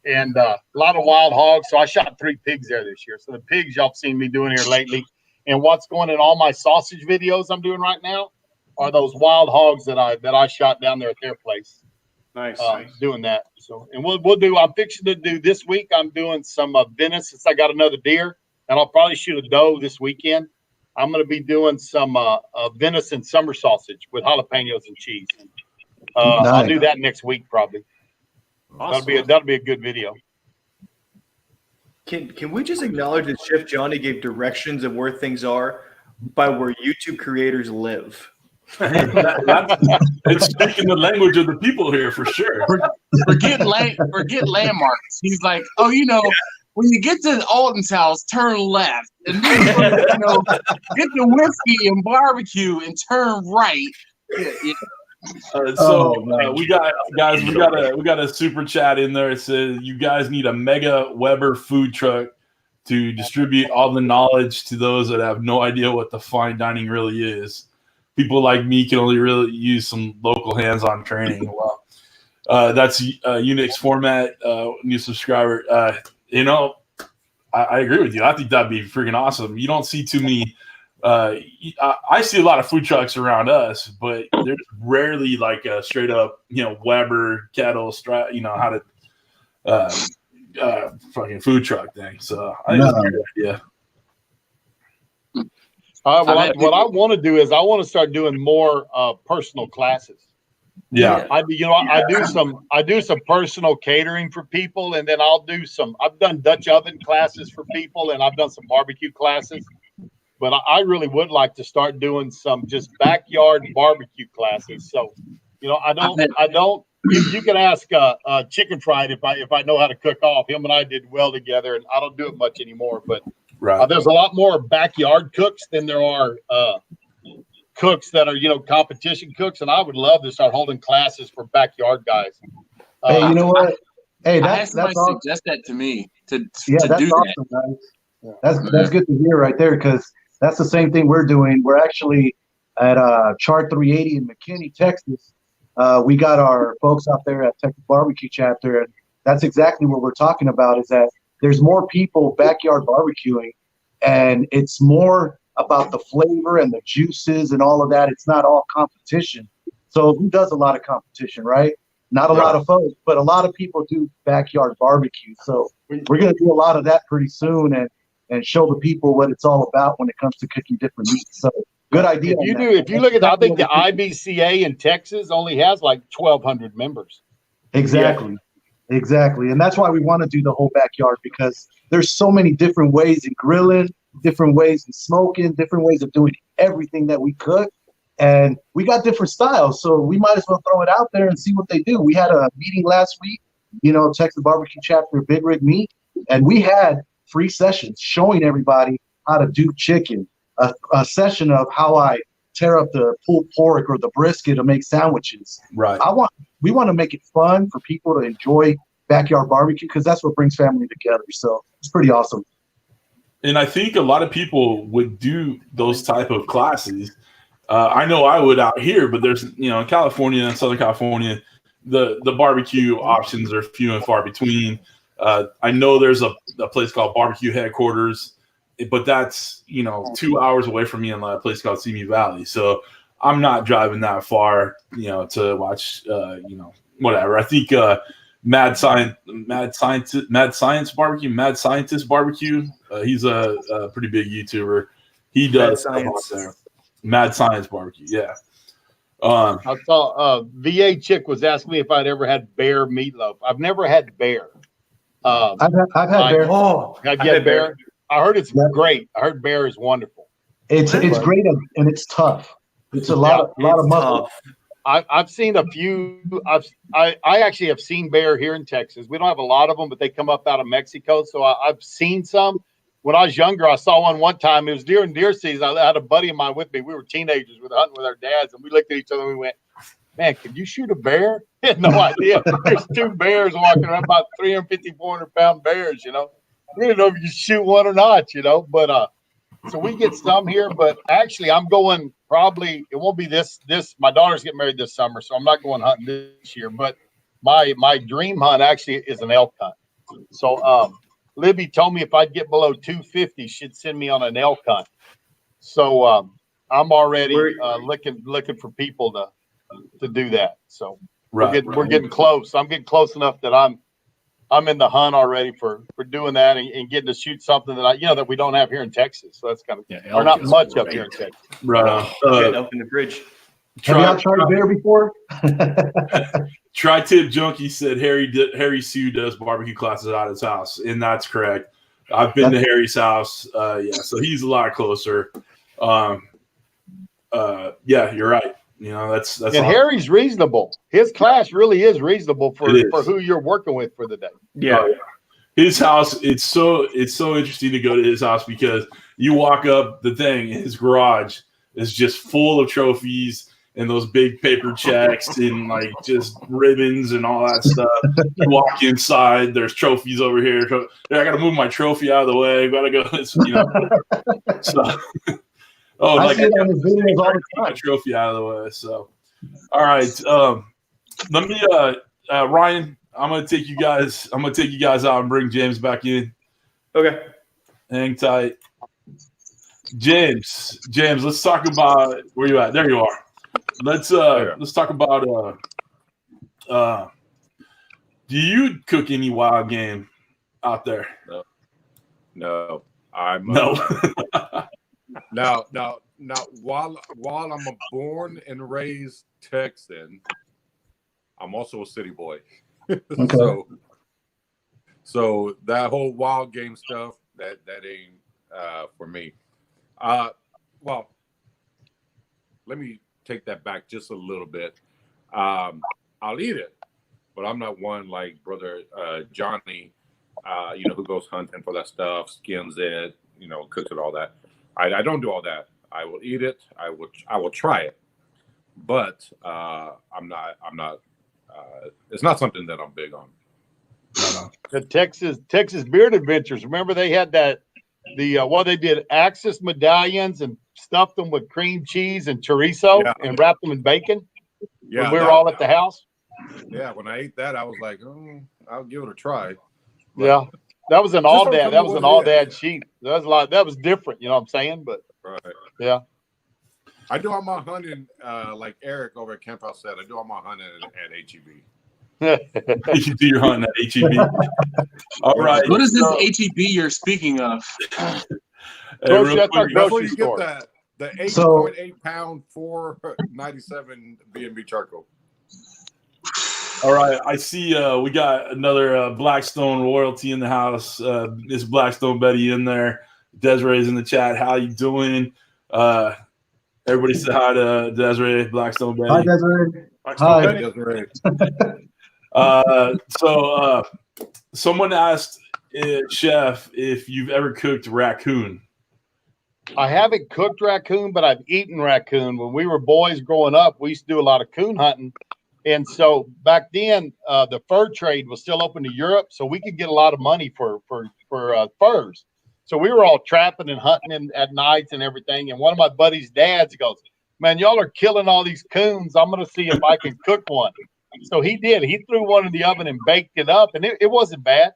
Speaker 12: And a lot of wild hogs. So I shot 3 pigs there this year. So the pigs y'all have seen me doing here lately. And what's going in all my sausage videos I'm doing right now are those wild hogs that I shot down there at their place.
Speaker 7: Nice.
Speaker 12: Doing that. So, and we'll do, I'm fixing to do this week. I'm doing some venison since I got another deer. And I'll probably shoot a doe this weekend. I'm going to be doing some venison summer sausage with jalapenos and cheese.
Speaker 11: Nice.
Speaker 12: I'll do that next week probably.
Speaker 7: Awesome.
Speaker 12: That'll be a good video.
Speaker 8: Can we just acknowledge that Chef Johnny gave directions of where things are by where YouTube creators live?
Speaker 1: It's speaking the language of the people here for sure.
Speaker 2: Forget landmarks. He's like, when you get to Alton's house, turn left, and then get the whiskey and barbecue and turn right.
Speaker 1: We got a super chat in there. It says you guys need a mega Weber food truck to distribute all the knowledge to those that have no idea what the fine dining really is. People like me can only really use some local hands-on training. Well, that's Unix format, new subscriber. I agree with you. I think that'd be freaking awesome. You don't see too many I see a lot of food trucks around us, but there's rarely like a straight up, Weber kettle, how to fucking food truck thing. So I think that's a good idea.
Speaker 12: What I want to do is I want to start doing more personal classes.
Speaker 1: Yeah.
Speaker 12: I do some personal catering for people, and then I've done Dutch oven classes for people, and I've done some barbecue classes. But I really would like to start doing some just backyard barbecue classes. So, I don't. You can ask Chicken Fried if I know how to cook off. Him and I did well together, and I don't do it much anymore. But there's a lot more backyard cooks than there are cooks that are competition cooks, and I would love to start holding classes for backyard guys.
Speaker 11: Hey, you know what? Hey,
Speaker 2: that's
Speaker 11: awesome.
Speaker 2: Suggest that to me to
Speaker 11: that's
Speaker 2: do
Speaker 11: awesome,
Speaker 2: that.
Speaker 11: Guys. That's good to hear right there, because that's the same thing we're doing. We're actually at Chart 380 in McKinney, Texas. We got our folks out there at Texas Barbecue Chapter, and that's exactly what we're talking about, is that there's more people backyard barbecuing, and it's more about the flavor and the juices and all of that. It's not all competition. So who does a lot of competition, right? Not a lot of folks, but a lot of people do backyard barbecue. So we're going to do a lot of that pretty soon, and show the people what it's all about when it comes to cooking different meats. So good idea.
Speaker 12: If you look at, I think the IBCA in Texas only has like 1,200 members.
Speaker 11: Exactly. And that's why we want to do the whole backyard, because there's so many different ways in grilling, different ways in smoking, different ways of doing everything that we cook. And we got different styles. So we might as well throw it out there and see what they do. We had a meeting last week, Texas Barbecue Chapter Big Rig Meat, and we had free sessions showing everybody how to do chicken, a session of how I tear up the pulled pork or the brisket to make sandwiches.
Speaker 1: Right.
Speaker 11: We want to make it fun for people to enjoy backyard barbecue, because that's what brings family together. So it's pretty awesome.
Speaker 1: And I think a lot of people would do those type of classes. I know I would out here, but there's, in California and Southern California, the barbecue options are few and far between. I know there's a place called Barbecue Headquarters, but that's 2 hours away from me in a place called Simi Valley. So I'm not driving that far, to watch, whatever. I think Mad Scientist Barbecue. He's a pretty big YouTuber. He does stuff out there. Mad Science Barbecue, yeah.
Speaker 12: I saw VA Chick was asking me if I'd ever had bear meatloaf. I've never had bear.
Speaker 11: I've had bear.
Speaker 12: I've had bear. I heard it's great. I heard bear is wonderful.
Speaker 11: It's great, and it's tough. It's a lot of muscle.
Speaker 12: I've seen a few. I actually have seen bear here in Texas. We don't have a lot of them, but they come up out of Mexico. So I've seen some. When I was younger, I saw one time. It was during deer season. I had a buddy of mine with me. We were teenagers. We were hunting with our dads, and we looked at each other and we went, "Man, could you shoot a bear?" We had no idea. There's two bears walking around, about 350, 400-pound bears. We didn't know if you could shoot one or not. But so we get some here. But actually, I'm going. Probably it won't be this. My daughter's getting married this summer, so I'm not going hunting this year. But my dream hunt actually is an elk hunt. So Libby told me if I'd get below 250, she'd send me on an elk hunt. So I'm already looking for people to do that. So we're getting close. I'm getting close enough that I'm in the hunt already for doing that and getting to shoot something that that we don't have here in Texas. So that's kind of or not much up here in Texas.
Speaker 8: Right. Up in the fridge.
Speaker 11: Have y'all tried a bear before?
Speaker 1: Tri-Tip Junkie said Harry Sue does barbecue classes out of his house, and that's correct. I've been to Harry's house. So he's a lot closer. Yeah, you're right. That's
Speaker 12: and Harry's reasonable. His class really is reasonable for who you're working with for the day.
Speaker 1: Yeah. His house, it's so interesting to go to his house because you walk up the thing, his garage is just full of trophies and those big paper checks and like just ribbons and all that stuff. You walk inside, there's trophies over here. I got to move my trophy out of the way. Got to go. So,
Speaker 11: I see it on the videos all the time.
Speaker 1: Trophy out of the way. So, all right. Let me, Ryan. I'm gonna take you guys out and bring James back in.
Speaker 8: Okay.
Speaker 1: Hang tight. James, let's talk about where you at. There you are. Let's talk about do you cook any wild game out there?
Speaker 3: No. I'm
Speaker 1: no.
Speaker 3: Now, while I'm a born and raised Texan, I'm also a city boy.
Speaker 11: Okay.
Speaker 3: So that whole wild game stuff, that ain't for me. Well, let me take that back just a little bit. I'll eat it, but I'm not one like brother Johnny, who goes hunting for that stuff, skins it, cooks it, all that. I don't do all that. I will eat it. I will try it, but I'm not. It's not something that I'm big on.
Speaker 12: The Texas Beard Adventures. Remember they had they did Axis medallions and stuffed them with cream cheese and chorizo and wrapped them in bacon.
Speaker 3: Yeah,
Speaker 12: when we were all at the house.
Speaker 3: Yeah, when I ate that, I was like, I'll give it a try. But
Speaker 12: yeah, that was an all dad. That was an all dad sheep. That was a lot. That was different. You know what I'm saying? But
Speaker 3: right.
Speaker 12: Yeah.
Speaker 3: I do all my hunting, like Eric over at Camp House said. I do all my hunting at HEB.
Speaker 1: You do your hunting at HEB. All right.
Speaker 2: What is this HEB you're speaking of?
Speaker 3: That's where you get that. The 8.8 pound 497 B&B charcoal.
Speaker 1: All right, I see we got another Blackstone royalty in the house. Miss Blackstone Betty in there. Desiree's in the chat. How you doing? Everybody say hi to Desiree, Blackstone Betty.
Speaker 11: Hi, Desiree.
Speaker 3: Hi, Desiree.
Speaker 1: So someone asked Chef if you've ever cooked raccoon.
Speaker 12: I haven't cooked raccoon, but I've eaten raccoon. When we were boys growing up, we used to do a lot of coon hunting. And so back then, the fur trade was still open to Europe, so we could get a lot of money for furs. So we were all trapping and hunting at nights and everything. And one of my buddy's dads goes, "Man, y'all are killing all these coons. I'm going to see if I can cook one." So he did. He threw one in the oven and baked it up, and it wasn't bad.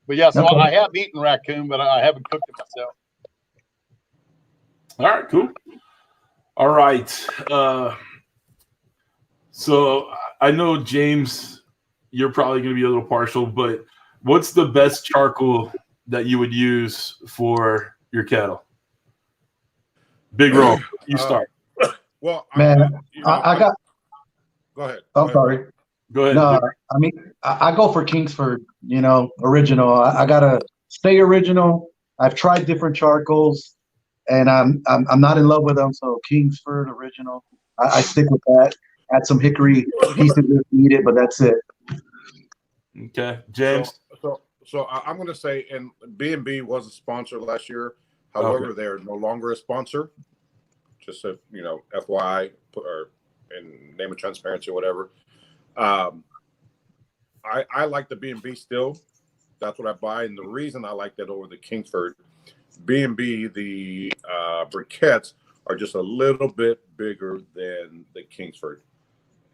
Speaker 12: But yeah, so I have eaten raccoon, but I haven't cooked it myself.
Speaker 1: All right, cool. All right. So I know, James, you're probably going to be a little partial, but what's the best charcoal that you would use for your kettle? Big Roll, you start.
Speaker 3: Well,
Speaker 11: man, I got.
Speaker 3: Go ahead.
Speaker 11: I'm sorry.
Speaker 1: Go ahead.
Speaker 11: No, I mean, I go for Kingsford, original. I got to stay original. I've tried different charcoals, and I'm not in love with them, so Kingsford original. I stick with that. Add some hickory pieces if needed, but that's it.
Speaker 1: Okay, James.
Speaker 3: So I'm going to say, and B&B was a sponsor last year. However, they're no longer a sponsor. Just so FYI, or in name of transparency or whatever. I like the B&B still. That's what I buy, and the reason I like that over the Kingsford, B&B, the briquettes are just a little bit bigger than the Kingsford,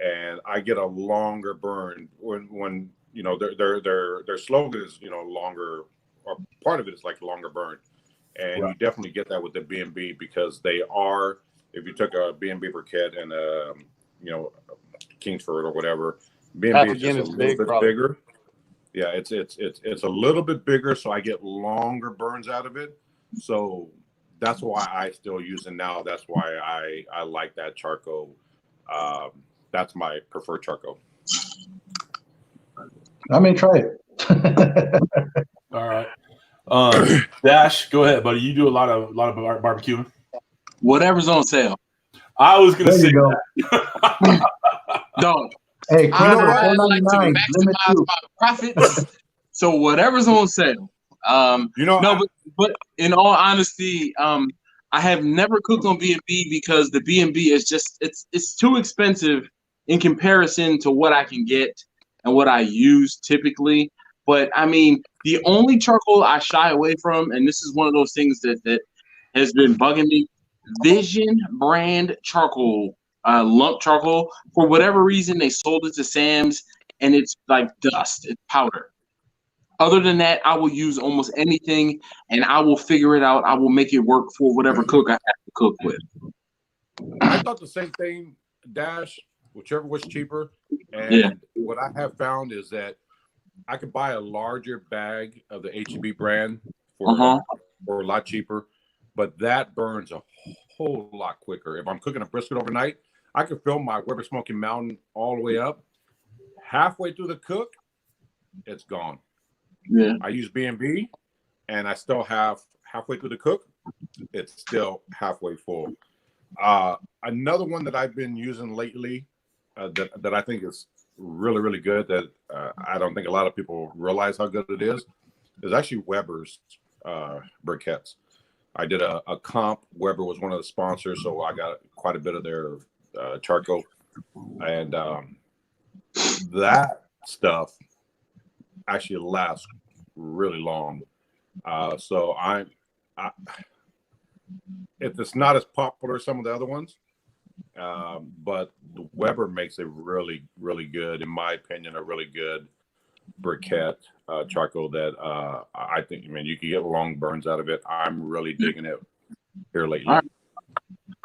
Speaker 3: and I get a longer burn when their slogan is longer, or part of it is like longer burn, and you definitely get that with the B&B because they are. If you took a B&B briquette and Kingsford or whatever, B&B is just a little bit bigger. Yeah, it's a little bit bigger, so I get longer burns out of it. So that's why I still use it now. That's why I like that charcoal. That's my preferred charcoal.
Speaker 11: I may try it.
Speaker 1: All right. Dash, go ahead, buddy. You do a lot of barbecuing.
Speaker 2: Whatever's on sale.
Speaker 1: I was gonna say that.
Speaker 2: Dog.
Speaker 11: Hey,
Speaker 2: I like to maximize my profits. So whatever's on sale. But in all honesty, I have never cooked on B&B because the B&B is just it's too expensive in comparison to what I can get and what I use typically. But I mean, the only charcoal I shy away from, and this is one of those things that has been bugging me, Vision brand charcoal, lump charcoal. For whatever reason, they sold it to Sam's, and it's like dust. It's powder. Other than that, I will use almost anything, and I will figure it out. I will make it work for whatever cook I have to cook with.
Speaker 3: I thought the same thing, Dash, whichever was cheaper. And what I have found is that I could buy a larger bag of the HEB brand for a lot cheaper, but that burns a whole lot quicker. If I'm cooking a brisket overnight, I could fill my Weber Smoky Mountain all the way up. Halfway through the cook, it's gone.
Speaker 2: Yeah.
Speaker 3: I use B&B, and I still have halfway through the cook, it's still halfway full. Another one that I've been using lately that I think is really, really good that I don't think a lot of people realize how good it is actually Weber's briquettes. I did a comp. Weber was one of the sponsors, so I got quite a bit of their charcoal. And that stuff actually lasts really long. So I if it's not as popular as some of the other ones, but the Weber makes a really, really good, in my opinion, a really good briquette charcoal that I think, man, you can get long burns out of it. I'm really digging it here lately.
Speaker 2: Right.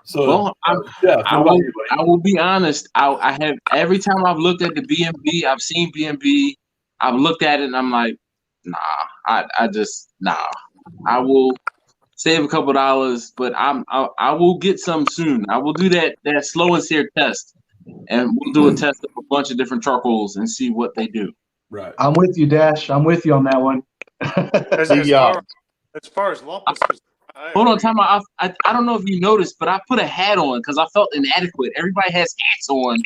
Speaker 2: So, I will be honest. I have every time I've looked at the B&B, I've seen B&B, I've looked at it and I'm like, nah. I will save a couple dollars, but I will get some soon. I will do that slow and sear test, and we'll do a test of a bunch of different charcoals and see what they do.
Speaker 1: Right.
Speaker 11: I'm with you, Dash. I'm with you on that one.
Speaker 7: As far as lump is concerned,
Speaker 2: hold on, time out. I don't know if you noticed, but I put a hat on because I felt inadequate. Everybody has hats on,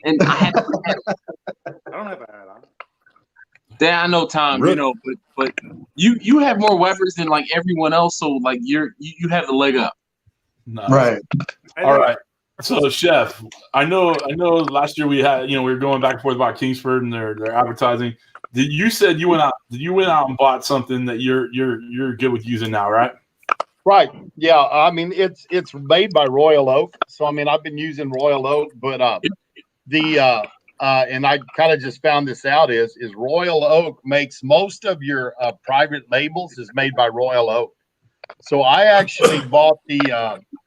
Speaker 2: and I had to put a hat on.
Speaker 7: I don't have a hat on.
Speaker 2: Yeah, I know, Tom. Really? You know, but you have more Webers than like everyone else, so like you have the leg up.
Speaker 1: Nice. Right. All right. So, Chef, I know. Last year we had, we were going back and forth about Kingsford and their advertising. You said you went out and bought something that you're good with using now, right?
Speaker 12: Right. Yeah. I mean, it's made by Royal Oak, so I mean, I've been using Royal Oak, but and I kind of just found this out is Royal Oak makes most of your private labels is made by Royal Oak. So I actually bought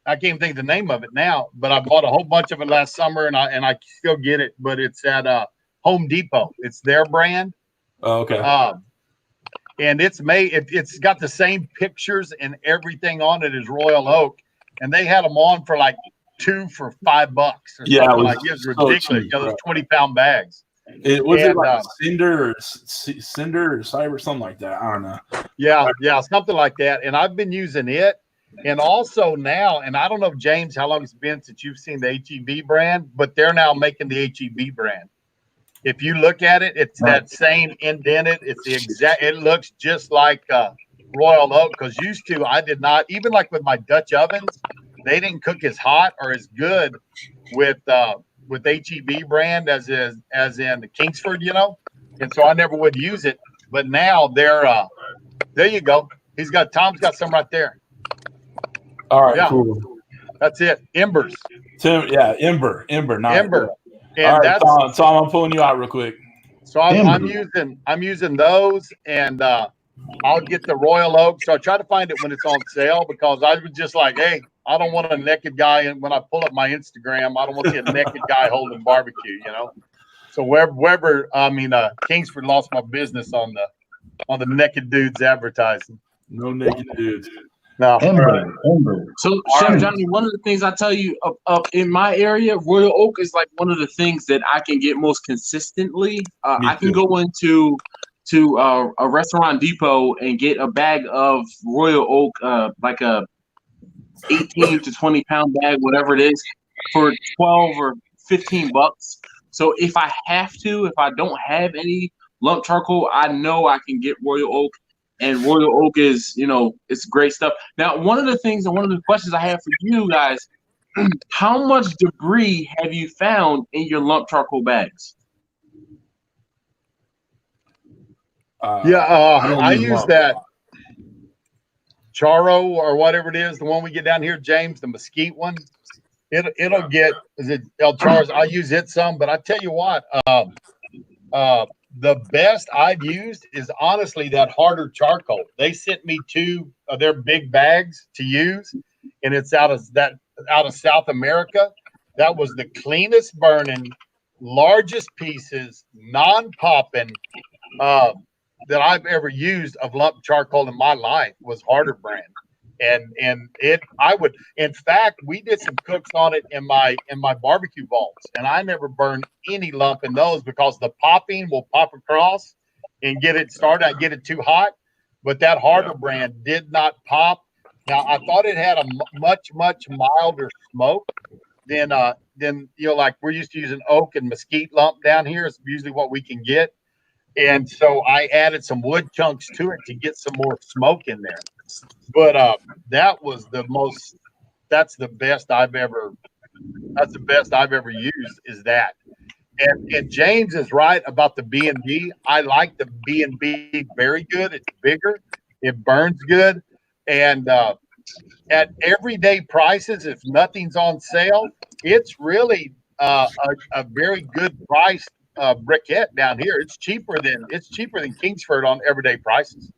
Speaker 12: I can't think of the name of it now, but I bought a whole bunch of it last summer, and I still get it, but it's at Home Depot. It's their brand.
Speaker 1: Oh, okay.
Speaker 12: And it's made. It's got the same pictures and everything on it as Royal Oak, and they had them on for like 2 for $5 or something like it was ridiculous.
Speaker 1: So
Speaker 12: those 20-pound bags.
Speaker 1: It was it like Cinder or Cyber, something like that. I don't know.
Speaker 12: Yeah, something like that. And I've been using it, and also now, and I don't know, James, how long it's been since you've seen the HEB brand, but they're now making the HEB brand. If you look at it, it's that same indented. It's the exact. It looks just like Royal Oak. Because used to, I did not, even like with my Dutch ovens, they didn't cook as hot or as good with HEB brand as in the Kingsford, and so I never would use it. But now they're there you go. Tom's got some right there.
Speaker 1: All right, cool.
Speaker 12: That's it. Embers.
Speaker 1: Tim, yeah, Ember, not
Speaker 12: Ember. And
Speaker 1: all right, Tom, I'm pulling you out real quick.
Speaker 12: So I'm using those, and I'll get the Royal Oak. So I try to find it when it's on sale, because I was just like, hey, I don't want a naked guy. And when I pull up my Instagram, I don't want to see a naked guy holding barbecue, So Kingsford lost my business on the naked dudes advertising.
Speaker 1: No naked dudes.
Speaker 12: No.
Speaker 11: Ember.
Speaker 2: So, Chef Johnny, one of the things I tell you up in my area, Royal Oak is like one of the things that I can get most consistently. I can go into a restaurant depot and get a bag of Royal Oak, like a 18 to 20 pound bag, whatever it is, for $12 or $15. So if I don't have any lump charcoal, I know I can get Royal Oak. And Royal Oak is, it's great stuff. Now, one of the things and one of the questions I have for you guys, how much debris have you found in your lump charcoal bags?
Speaker 12: I use that Charo or whatever it is, the one we get down here, James, the mesquite one. It'll get, is it El Char's? I use it some, but I tell you what, the best I've used is honestly that harder charcoal. They sent me 2 of their big bags to use, and it's out of South America. That was the cleanest burning, largest pieces, non-popping that I've ever used of lump charcoal in my life was Harder brand. And in fact, we did some cooks on it in my barbecue vaults, and I never burned any lump in those because the popping will pop across and get it started. I get it too hot, but that Harder brand did not pop. Now I thought it had a much milder smoke than like we're used to using oak and mesquite lump down here. It's usually what we can get, and so I added some wood chunks to it to get some more smoke in there. But that's the best I've ever used is that. And James is right about the B&B. I like the B&B very good. It's bigger, it burns good, and at everyday prices, if nothing's on sale, it's really a very good price briquette down here. It's cheaper than Kingsford on everyday prices.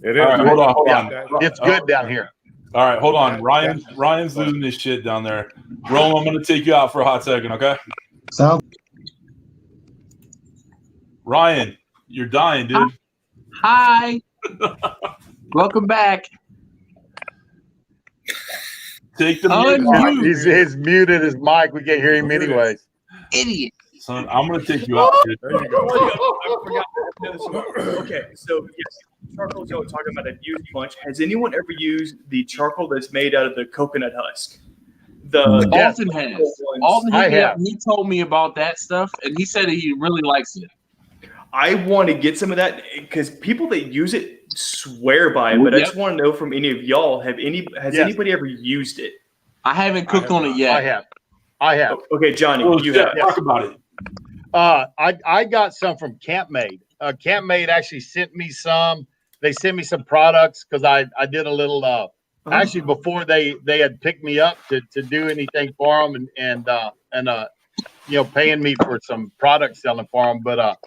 Speaker 3: It is.
Speaker 1: All right, hold on.
Speaker 12: It's good down here.
Speaker 1: All right, hold on. Ryan's losing his shit down there. Rome, I'm going to take you out for a hot second, okay?
Speaker 11: Sound.
Speaker 1: Ryan, you're dying, dude.
Speaker 2: Hi. Welcome back.
Speaker 1: Take the mute.
Speaker 12: He's muted his mic. We can't hear him anyways.
Speaker 2: Idiot.
Speaker 1: Son, I'm going to take you out. Dude.
Speaker 3: There you go.
Speaker 8: I forgot. Okay, so yes, charcoal y'all talking about I've used a bunch. Has anyone ever used the charcoal that's made out of the coconut husk?
Speaker 2: Alton has.
Speaker 12: Alton,
Speaker 2: he told me about that stuff, and he said he really likes it.
Speaker 8: I want to get some of that because people that use it swear by it, but I just want to know from any of y'all, has anybody ever used it?
Speaker 2: I haven't cooked on it yet.
Speaker 12: I have.
Speaker 8: Okay, Johnny, you have.
Speaker 1: Talk about it.
Speaker 12: I got some from Campmade. Campmade actually sent me some. They sent me some products because I did a little actually before they had picked me up to do anything for them and paying me for some product selling for them. But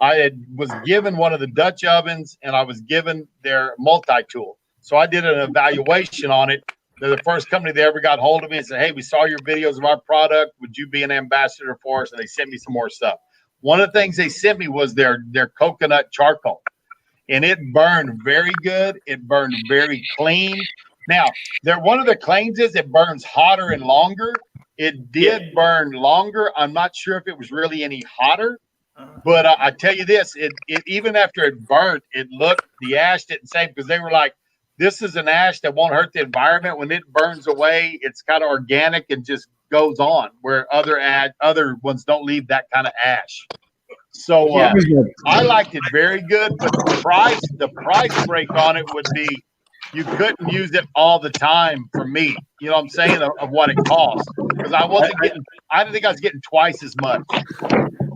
Speaker 12: I was given one of the Dutch ovens and I was given their multi-tool. So I did an evaluation on it. They're the first company that ever got hold of me and said, hey, we saw your videos of our product. Would you be an ambassador for us? And they sent me some more stuff. One of the things they sent me was their coconut charcoal. And it burned very good. It burned very clean. Now, one of the claims is it burns hotter and longer. It did burn longer. I'm not sure if it was really any hotter. But I tell you this, it even after it burnt, the ash didn't say, because they were like, this is an ash that won't hurt the environment. When it burns away, it's kind of organic and just goes on, where other ones don't leave that kind of ash. So I liked it very good, but the price break on it would be you couldn't use it all the time for me. You know what I'm saying, of what it cost, because I didn't think I was getting twice as much.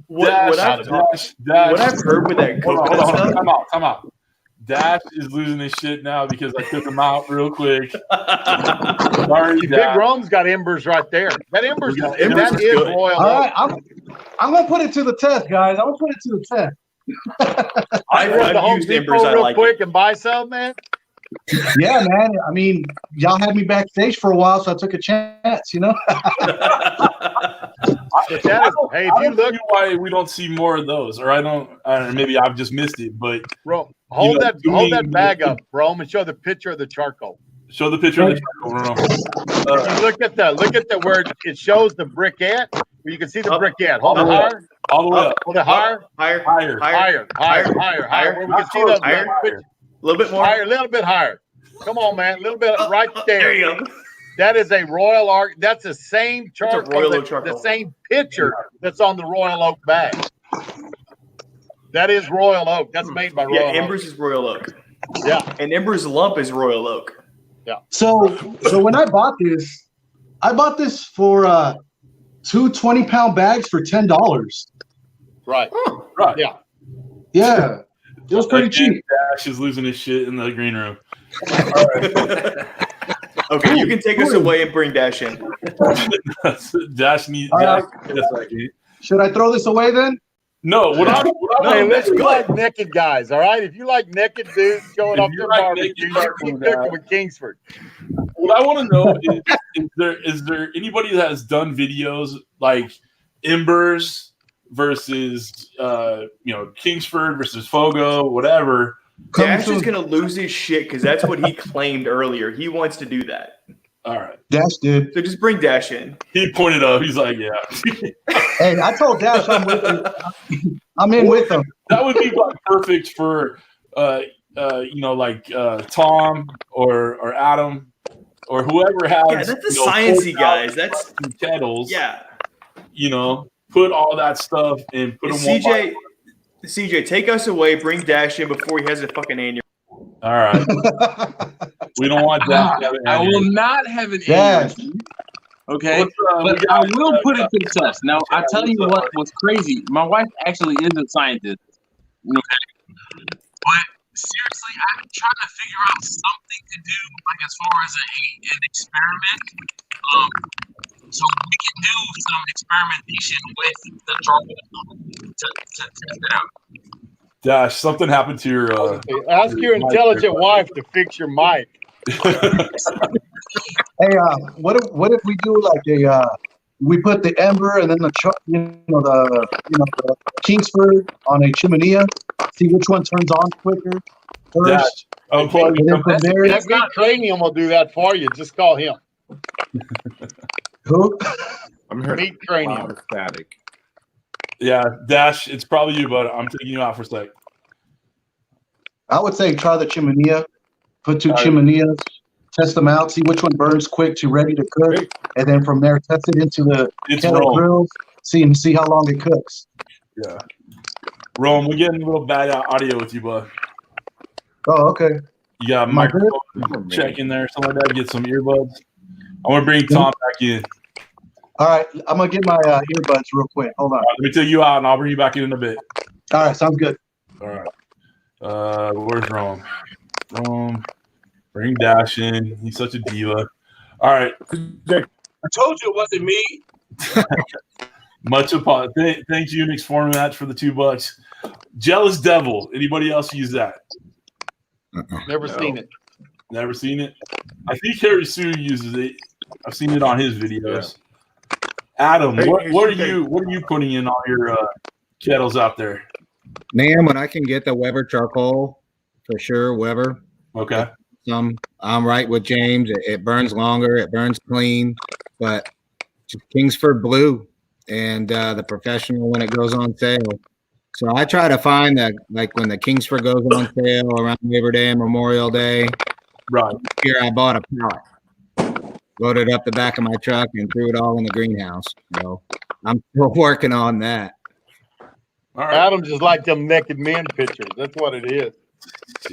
Speaker 8: What I've heard with that coconut stuff.
Speaker 1: Time out. Dash is losing his shit now because I took him out real quick. Sorry,
Speaker 12: Big Rome's got embers right there. That embers is royal.
Speaker 11: All right, I'm gonna put it to the test, guys. I'm gonna put it to the test.
Speaker 8: I've used embers. I like
Speaker 12: quick and buy some, man.
Speaker 11: Yeah, man. I mean, y'all had me backstage for a while, so I took a chance. You know.
Speaker 1: Hey, if you look, why we don't see more of those, or I don't maybe I've just missed it. But
Speaker 12: bro, hold that bag up, bro, and show the picture of the charcoal.
Speaker 1: Show the picture of the charcoal.
Speaker 12: Look at the where it shows the briquette. Where you can see the briquette. Hold it higher.
Speaker 1: All the way up.
Speaker 12: Hold it higher.
Speaker 8: Higher.
Speaker 12: Where we can see the
Speaker 8: a little bit more.
Speaker 12: Higher, a little bit higher. Come on, man. A little bit right there.
Speaker 8: There you go.
Speaker 12: That is a Royal Oak. That's the same charcoal, the same picture that's on the Royal Oak bag. That is Royal Oak. That's made by Royal Oak.
Speaker 8: Embers is Royal Oak.
Speaker 12: Yeah.
Speaker 8: And Embers lump is Royal Oak.
Speaker 12: Yeah.
Speaker 11: So when I bought this for 2 20-pound bags for $10.
Speaker 12: Right.
Speaker 1: Right.
Speaker 12: Yeah.
Speaker 11: Yeah. It was pretty cheap.
Speaker 1: Dash is losing his shit in the green room.
Speaker 8: Okay, you can take us away and bring Dash in.
Speaker 1: Dash needs.
Speaker 11: Should I throw this away then?
Speaker 1: No,
Speaker 12: Hey, let's like naked guys, all right? If you like naked dudes showing up their barbecue, you keep cooking with Kingsford.
Speaker 1: What I want to know is there anybody that has done videos like Embers versus Kingsford versus Fogo, whatever.
Speaker 8: Dash is gonna lose his shit because that's what he claimed earlier. He wants to do that.
Speaker 1: All right,
Speaker 11: Dash did.
Speaker 8: So just bring Dash in.
Speaker 1: He pointed up. He's like, yeah.
Speaker 11: Hey, I told Dash I'm with him. I'm in with him.
Speaker 1: That would be like perfect for Tom or Adam or whoever has.
Speaker 8: Yeah, that's the sciencey guys. That's
Speaker 1: kettles.
Speaker 8: Yeah.
Speaker 1: Put all that stuff and put them.
Speaker 8: CJ, take us away. Bring Dash in before he has a fucking aneurysm.
Speaker 1: All right. We don't want that.
Speaker 2: I will not have an aneurysm. Okay, but I will put it to the test. Now, I tell you what was crazy. My wife actually is a scientist. Okay, but seriously, I'm trying to figure out something to do, like as far as an experiment. So we can do some experimentation with the charcoal to test it out.
Speaker 1: Dash, something happened to your.
Speaker 12: Ask your intelligent wife to fix your mic.
Speaker 11: Hey, what if we do like we put the Ember and then the Kingsford on a chimenea, see which one turns on quicker first.
Speaker 12: That big Cranium will do that for you. Just call him.
Speaker 11: Who?
Speaker 3: I'm here.
Speaker 12: Meat Cranium.
Speaker 3: Static.
Speaker 1: Yeah, Dash, it's probably you, but I'm taking you out for a sec.
Speaker 11: I would say try the chimenea. Put two chimeneas, test them out, see which one burns quick to ready to cook, and then from there test it into the kettle grills, see how long it cooks.
Speaker 1: Yeah. Rome, we're getting a little bad audio with you, bud.
Speaker 11: Oh, okay.
Speaker 1: You got a microphone check in there, something like that. Get some earbuds. I want to bring Tom back in.
Speaker 11: All right, I'm gonna get my earbuds real quick. Hold on.
Speaker 1: Let me take you out, and I'll bring you back in a bit.
Speaker 11: All right, sounds good.
Speaker 1: All right. Where's Rome? Rome, bring Dash in. He's such a diva. All right.
Speaker 2: I told you it wasn't me.
Speaker 1: Much apologize. Thanks, Unix format for the $2. Jealous Devil. Anybody else use that?
Speaker 12: Never seen it.
Speaker 1: Never seen it. I think Harry Sue uses it. I've seen it on his videos. Yeah. Adam, what are you putting in all your kettles out there?
Speaker 5: Man, when I can get the Weber charcoal, for sure, Weber.
Speaker 1: Okay.
Speaker 5: I'm right with James. It burns longer. It burns clean, but Kingsford Blue and the Professional when it goes on sale. So I try to find that, like when the Kingsford goes on sale around Labor Day and Memorial Day.
Speaker 1: Right.
Speaker 5: Here I bought a pallet, loaded up the back of my truck, and threw it all in the greenhouse. So I'm still working on that.
Speaker 12: All right. Adam's just like them naked men pictures. That's what it is.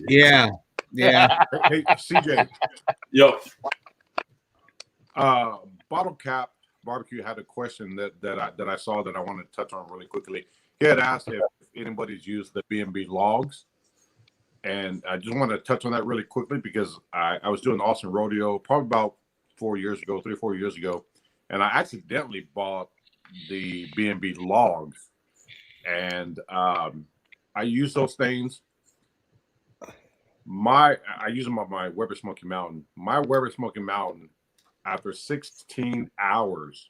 Speaker 5: Yeah. Yeah.
Speaker 3: Hey, CJ.
Speaker 1: Yo.
Speaker 3: Bottle Cap Barbecue had a question that I saw that I wanted to touch on really quickly. He had asked if anybody's used the B&B logs. And I just want to touch on that really quickly because I was doing Austin Rodeo probably about 3 or 4 years ago. And I accidentally bought the B&B logs. And I use those things. I use them on my Weber Smoky Mountain. My Weber Smoky Mountain, after 16 hours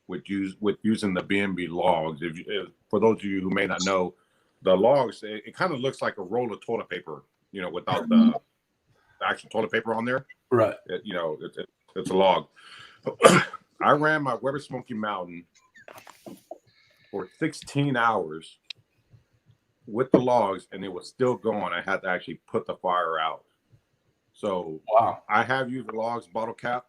Speaker 3: with using the B&B logs, for those of you who may not know, the logs, it kind of looks like a roll of toilet paper, without the actual toilet paper on there.
Speaker 1: Right.
Speaker 3: It's a log. I ran my Weber Smoky Mountain for 16 hours with the logs, and it was still going. I had to actually put the fire out. So
Speaker 1: wow,
Speaker 3: I have used the logs, Bottle Cap,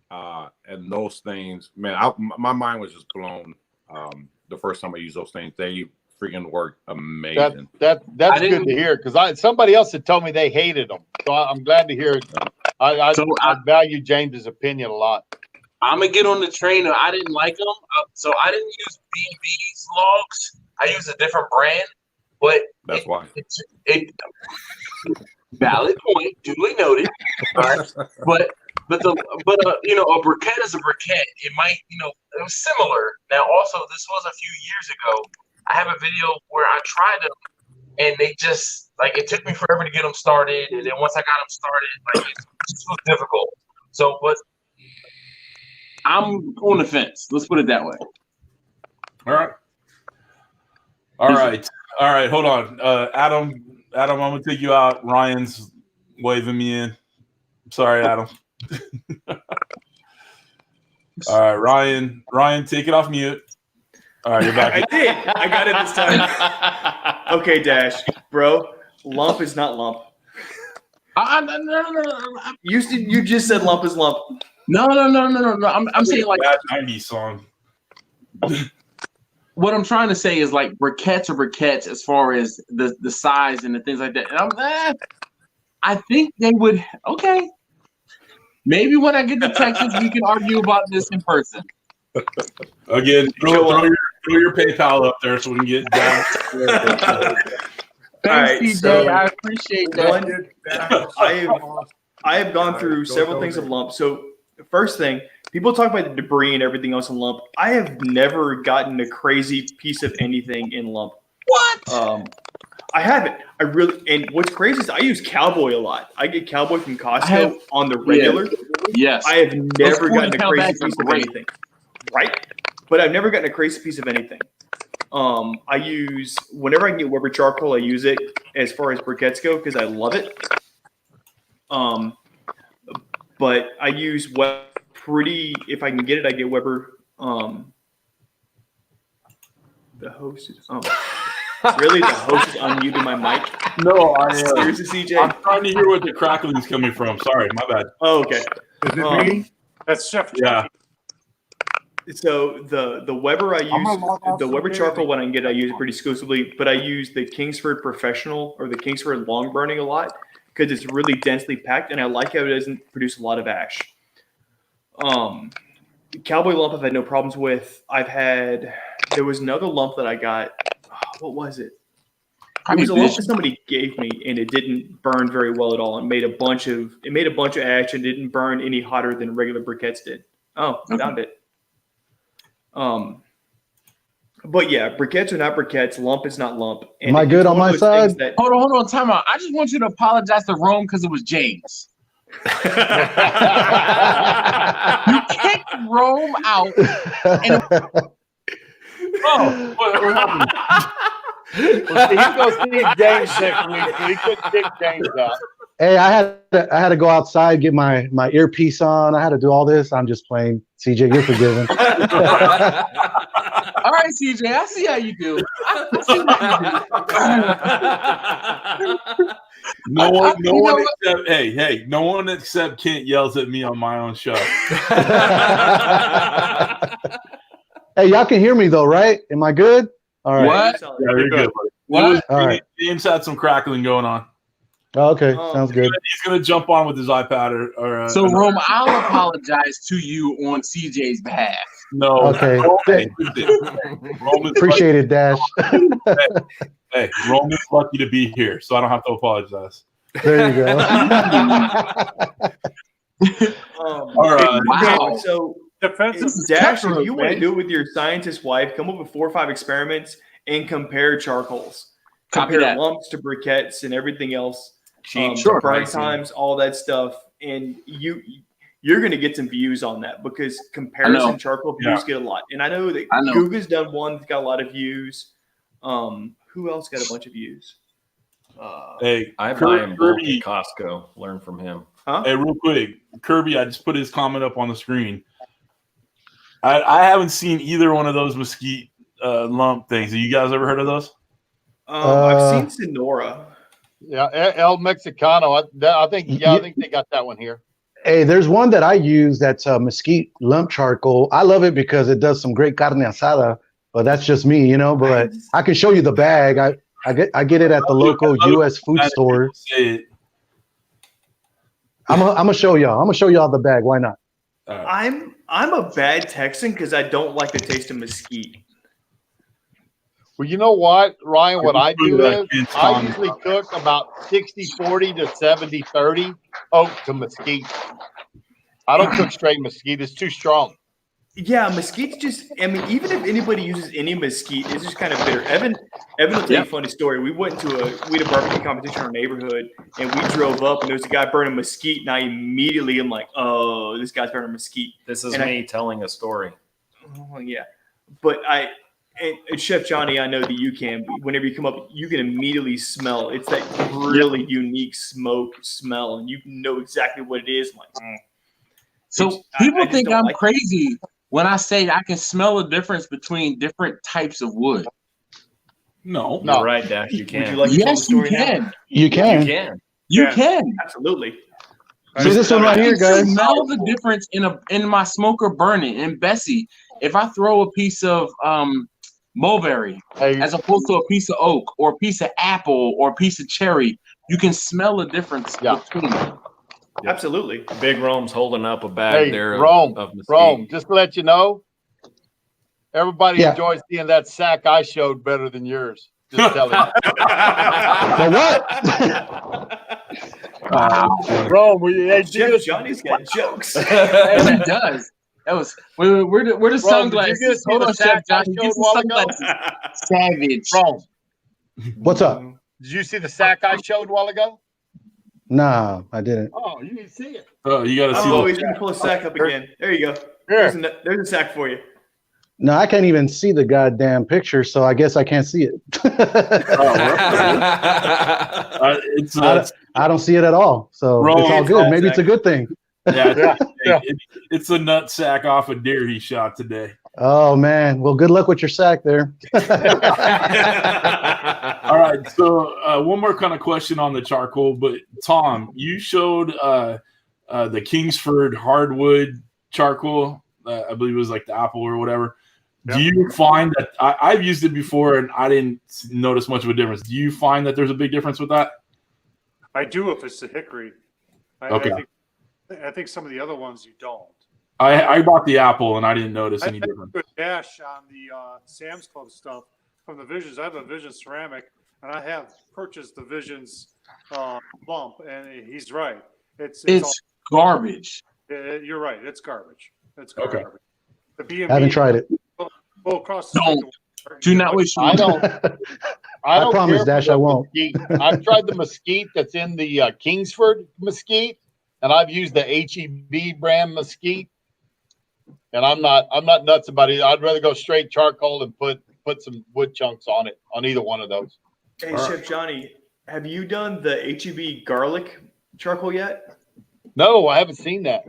Speaker 3: and those things. Man, my mind was just blown the first time I used those things. They freaking work amazing.
Speaker 12: That's good to hear because somebody else had told me they hated them. So I'm glad to hear it. I value James's opinion a lot.
Speaker 2: I'm gonna get on the train. I didn't like them, so I didn't use B&B's logs. I used a different brand, but
Speaker 3: that's why.
Speaker 2: Valid point, duly noted. All right, but a briquette is a briquette. It might, it was similar. Now, also, this was a few years ago, I have a video where I tried them, and they just like it took me forever to get them started, and then once I got them started, like it just was difficult. So, but I'm on the fence. Let's put it that way.
Speaker 1: All right. Hold on, Adam. I'm gonna take you out. Ryan's waving me in. Sorry, Adam. All right, Ryan, take it off mute. All right, you're back.
Speaker 8: I did. I got it this time. Okay, Dash, bro. Lump is not lump.
Speaker 2: No.
Speaker 8: You just said lump is lump.
Speaker 2: No. I'm saying like
Speaker 1: that 90s song.
Speaker 2: What I'm trying to say is like briquettes are briquettes as far as the size and the things like that. And I think they would. Okay. Maybe when I get to Texas, we can argue about this in person.
Speaker 1: Again, throw your PayPal up there so we can get down.
Speaker 2: Thanks, CJ. So I appreciate that.
Speaker 8: I have gone through several things of lump. So the first thing, people talk about the debris and everything else in lump. I have never gotten a crazy piece of anything in lump.
Speaker 2: What?
Speaker 8: I haven't. I really, and what's crazy is I use Cowboy a lot. I get Cowboy from Costco on the regular.
Speaker 2: Yes.
Speaker 8: I have never gotten a crazy piece of anything. Right? But I've never gotten a crazy piece of anything. I use, whenever I can get Weber charcoal, I use it as far as briquettes go because I love it. But I use Weber if I can get it, I get Weber. The host is, really? The host is unmuting my mic?
Speaker 1: No, I am.
Speaker 8: Seriously, CJ?
Speaker 1: I'm trying to hear where the crackling is coming from. Sorry, my bad.
Speaker 8: Oh, okay.
Speaker 7: Is it me? That's Chef.
Speaker 1: Yeah.
Speaker 8: So the Weber I use, the Weber charcoal when I can get it, I use it pretty exclusively, but I use the Kingsford Professional or the Kingsford Long Burning a lot because it's really densely packed and I like how it doesn't produce a lot of ash. Cowboy lump I've had no problems with. There was another lump that I got. What was it? It was a lump that somebody gave me, and it didn't burn very well at all. It made a bunch of ash, and didn't burn any hotter than regular briquettes did. Oh, found it. But yeah, briquettes are not briquettes. Lump is not lump. And
Speaker 11: am I good on my side?
Speaker 2: Hold on, time out. I just want you to apologize to Rome because it was James. You kicked Rome out.
Speaker 1: What happened?
Speaker 12: Well, see, he's gonna see James next week, so he couldn't kick James out.
Speaker 11: Hey, I had to go outside, get my earpiece on. I had to do all this. I'm just playing. CJ, you're forgiven.
Speaker 2: All right, CJ, I see how you do.
Speaker 1: No one except Kent yells at me on my own show.
Speaker 11: Hey, y'all can hear me though, right? Am I good? All right.
Speaker 1: What? Yeah, you're good.
Speaker 2: What?
Speaker 11: All right.
Speaker 1: James had some crackling going on.
Speaker 11: Oh, okay, sounds good.
Speaker 1: He's gonna jump on with his iPad or
Speaker 2: so Rome, I'll apologize to you on CJ's behalf.
Speaker 1: No.
Speaker 11: Okay. Appreciate it, Dash.
Speaker 1: Hey, Roman's lucky to be here, so I don't have to apologize.
Speaker 11: There you go.
Speaker 1: All right.
Speaker 8: Wow. So Dash, if you want to do it with your scientist wife, come up with 4 or 5 experiments and compare charcoals. Compare lumps to briquettes and everything else. Burn times, all that stuff. And you're going to get some views on that because comparison charcoal views get a lot. And I know that Google's done one that's got a lot of views. Who else got a bunch of views?
Speaker 9: Hey, I buy him Kirby at Costco. Learn from him.
Speaker 8: Huh?
Speaker 1: Hey, real quick, Kirby, I just put his comment up on the screen. I haven't seen either one of those mesquite lump things. Have you guys ever heard of those?
Speaker 8: I've seen Sonora.
Speaker 12: Yeah, El Mexicano. I think they got that one here.
Speaker 11: Hey, there's one that I use that's mesquite lump charcoal. I love it because it does some great carne asada. But that's just me, you know. But I can show you the bag. I get it at the local U.S. food store. I'm gonna show y'all. I'm gonna show y'all the bag. Why not?
Speaker 8: I'm a bad Texan because I don't like the taste of mesquite.
Speaker 12: Well, you know what, Ryan? What I do is I usually cook about 60-40 to 70-30 oak to mesquite. I don't cook straight mesquite; it's too strong.
Speaker 8: Yeah, mesquite's just. I mean, even if anybody uses any mesquite, it's just kind of bitter. Evan will tell you a funny story. We had a barbecue competition in our neighborhood, and we drove up, and there was a guy burning mesquite, and I immediately am like, "Oh, this guy's burning mesquite."
Speaker 9: This is me telling a story.
Speaker 8: Oh yeah, but and Chef Johnny, I know that you can. Whenever you come up, you can immediately smell. It's that really unique smoke smell, and you know exactly what it is. I'm like,
Speaker 2: So people think I'm crazy when I say I can smell the difference between different types of wood.
Speaker 9: No. You're right, Dash. You can.
Speaker 8: Would you like to tell the story now?
Speaker 5: You can.
Speaker 9: You can.
Speaker 2: You can.
Speaker 8: Absolutely.
Speaker 5: See this one right here, guys.
Speaker 2: Smell the difference in my smoker burning. And Bessie, if I throw a piece of mulberry as opposed to a piece of oak or a piece of apple or a piece of cherry, you can smell the difference between them.
Speaker 8: Absolutely.
Speaker 9: Big Rome's holding up a bag there
Speaker 12: Rome,
Speaker 9: of mesquite.
Speaker 12: Rome, just to let you know, everybody enjoys seeing that sack I showed better than yours. Just tell you.
Speaker 5: The what?
Speaker 12: Rome,
Speaker 8: Johnny's got jokes.
Speaker 2: He does. That was where the sunglasses. Hold on, Chef Johnny. Get some sunglasses. Savage.
Speaker 12: Rome.
Speaker 5: What's up?
Speaker 12: Did you see the sack I showed a while ago?
Speaker 5: Nah, I didn't.
Speaker 12: Oh, you didn't see it.
Speaker 1: Oh, you gotta see.
Speaker 8: Oh, he's gonna pull a sack up again. There you go. There's a sack for you.
Speaker 5: No, I can't even see the goddamn picture, so I guess I can't see it. I don't see it at all, so it's all good. Maybe it's a good thing.
Speaker 1: It's a nut sack off a deer he shot today.
Speaker 5: Oh man, well, good luck with your sack there.
Speaker 1: All right, so one more kind of question on the charcoal, but Tom, you showed the Kingsford hardwood charcoal. I believe it was like the apple or whatever. Yep. Do you find that I've used it before and I didn't notice much of a difference? Do you find that there's a big difference with that?
Speaker 7: I do if it's the hickory.
Speaker 1: Okay.
Speaker 7: I think some of the other ones you don't.
Speaker 1: I bought the apple and I didn't notice any difference.
Speaker 7: I Dash on the Sam's Club stuff from the Visions. I have a Vision ceramic and I have purchased the Visions bump, and he's right. It's
Speaker 2: garbage.
Speaker 7: You're right. It's garbage. It's garbage.
Speaker 1: Okay.
Speaker 7: The B&B,
Speaker 5: I haven't tried it.
Speaker 7: Go across the
Speaker 2: do not wish.
Speaker 12: I don't
Speaker 5: promise, Dash, I won't.
Speaker 12: I've tried the mesquite that's in the Kingsford mesquite, and I've used the HEB brand mesquite, and I'm not nuts about it. I'd rather go straight charcoal and put some wood chunks on it, on either one of those.
Speaker 8: Hey, Chef Johnny, have you done the HEB garlic charcoal yet?
Speaker 12: No, I haven't seen that.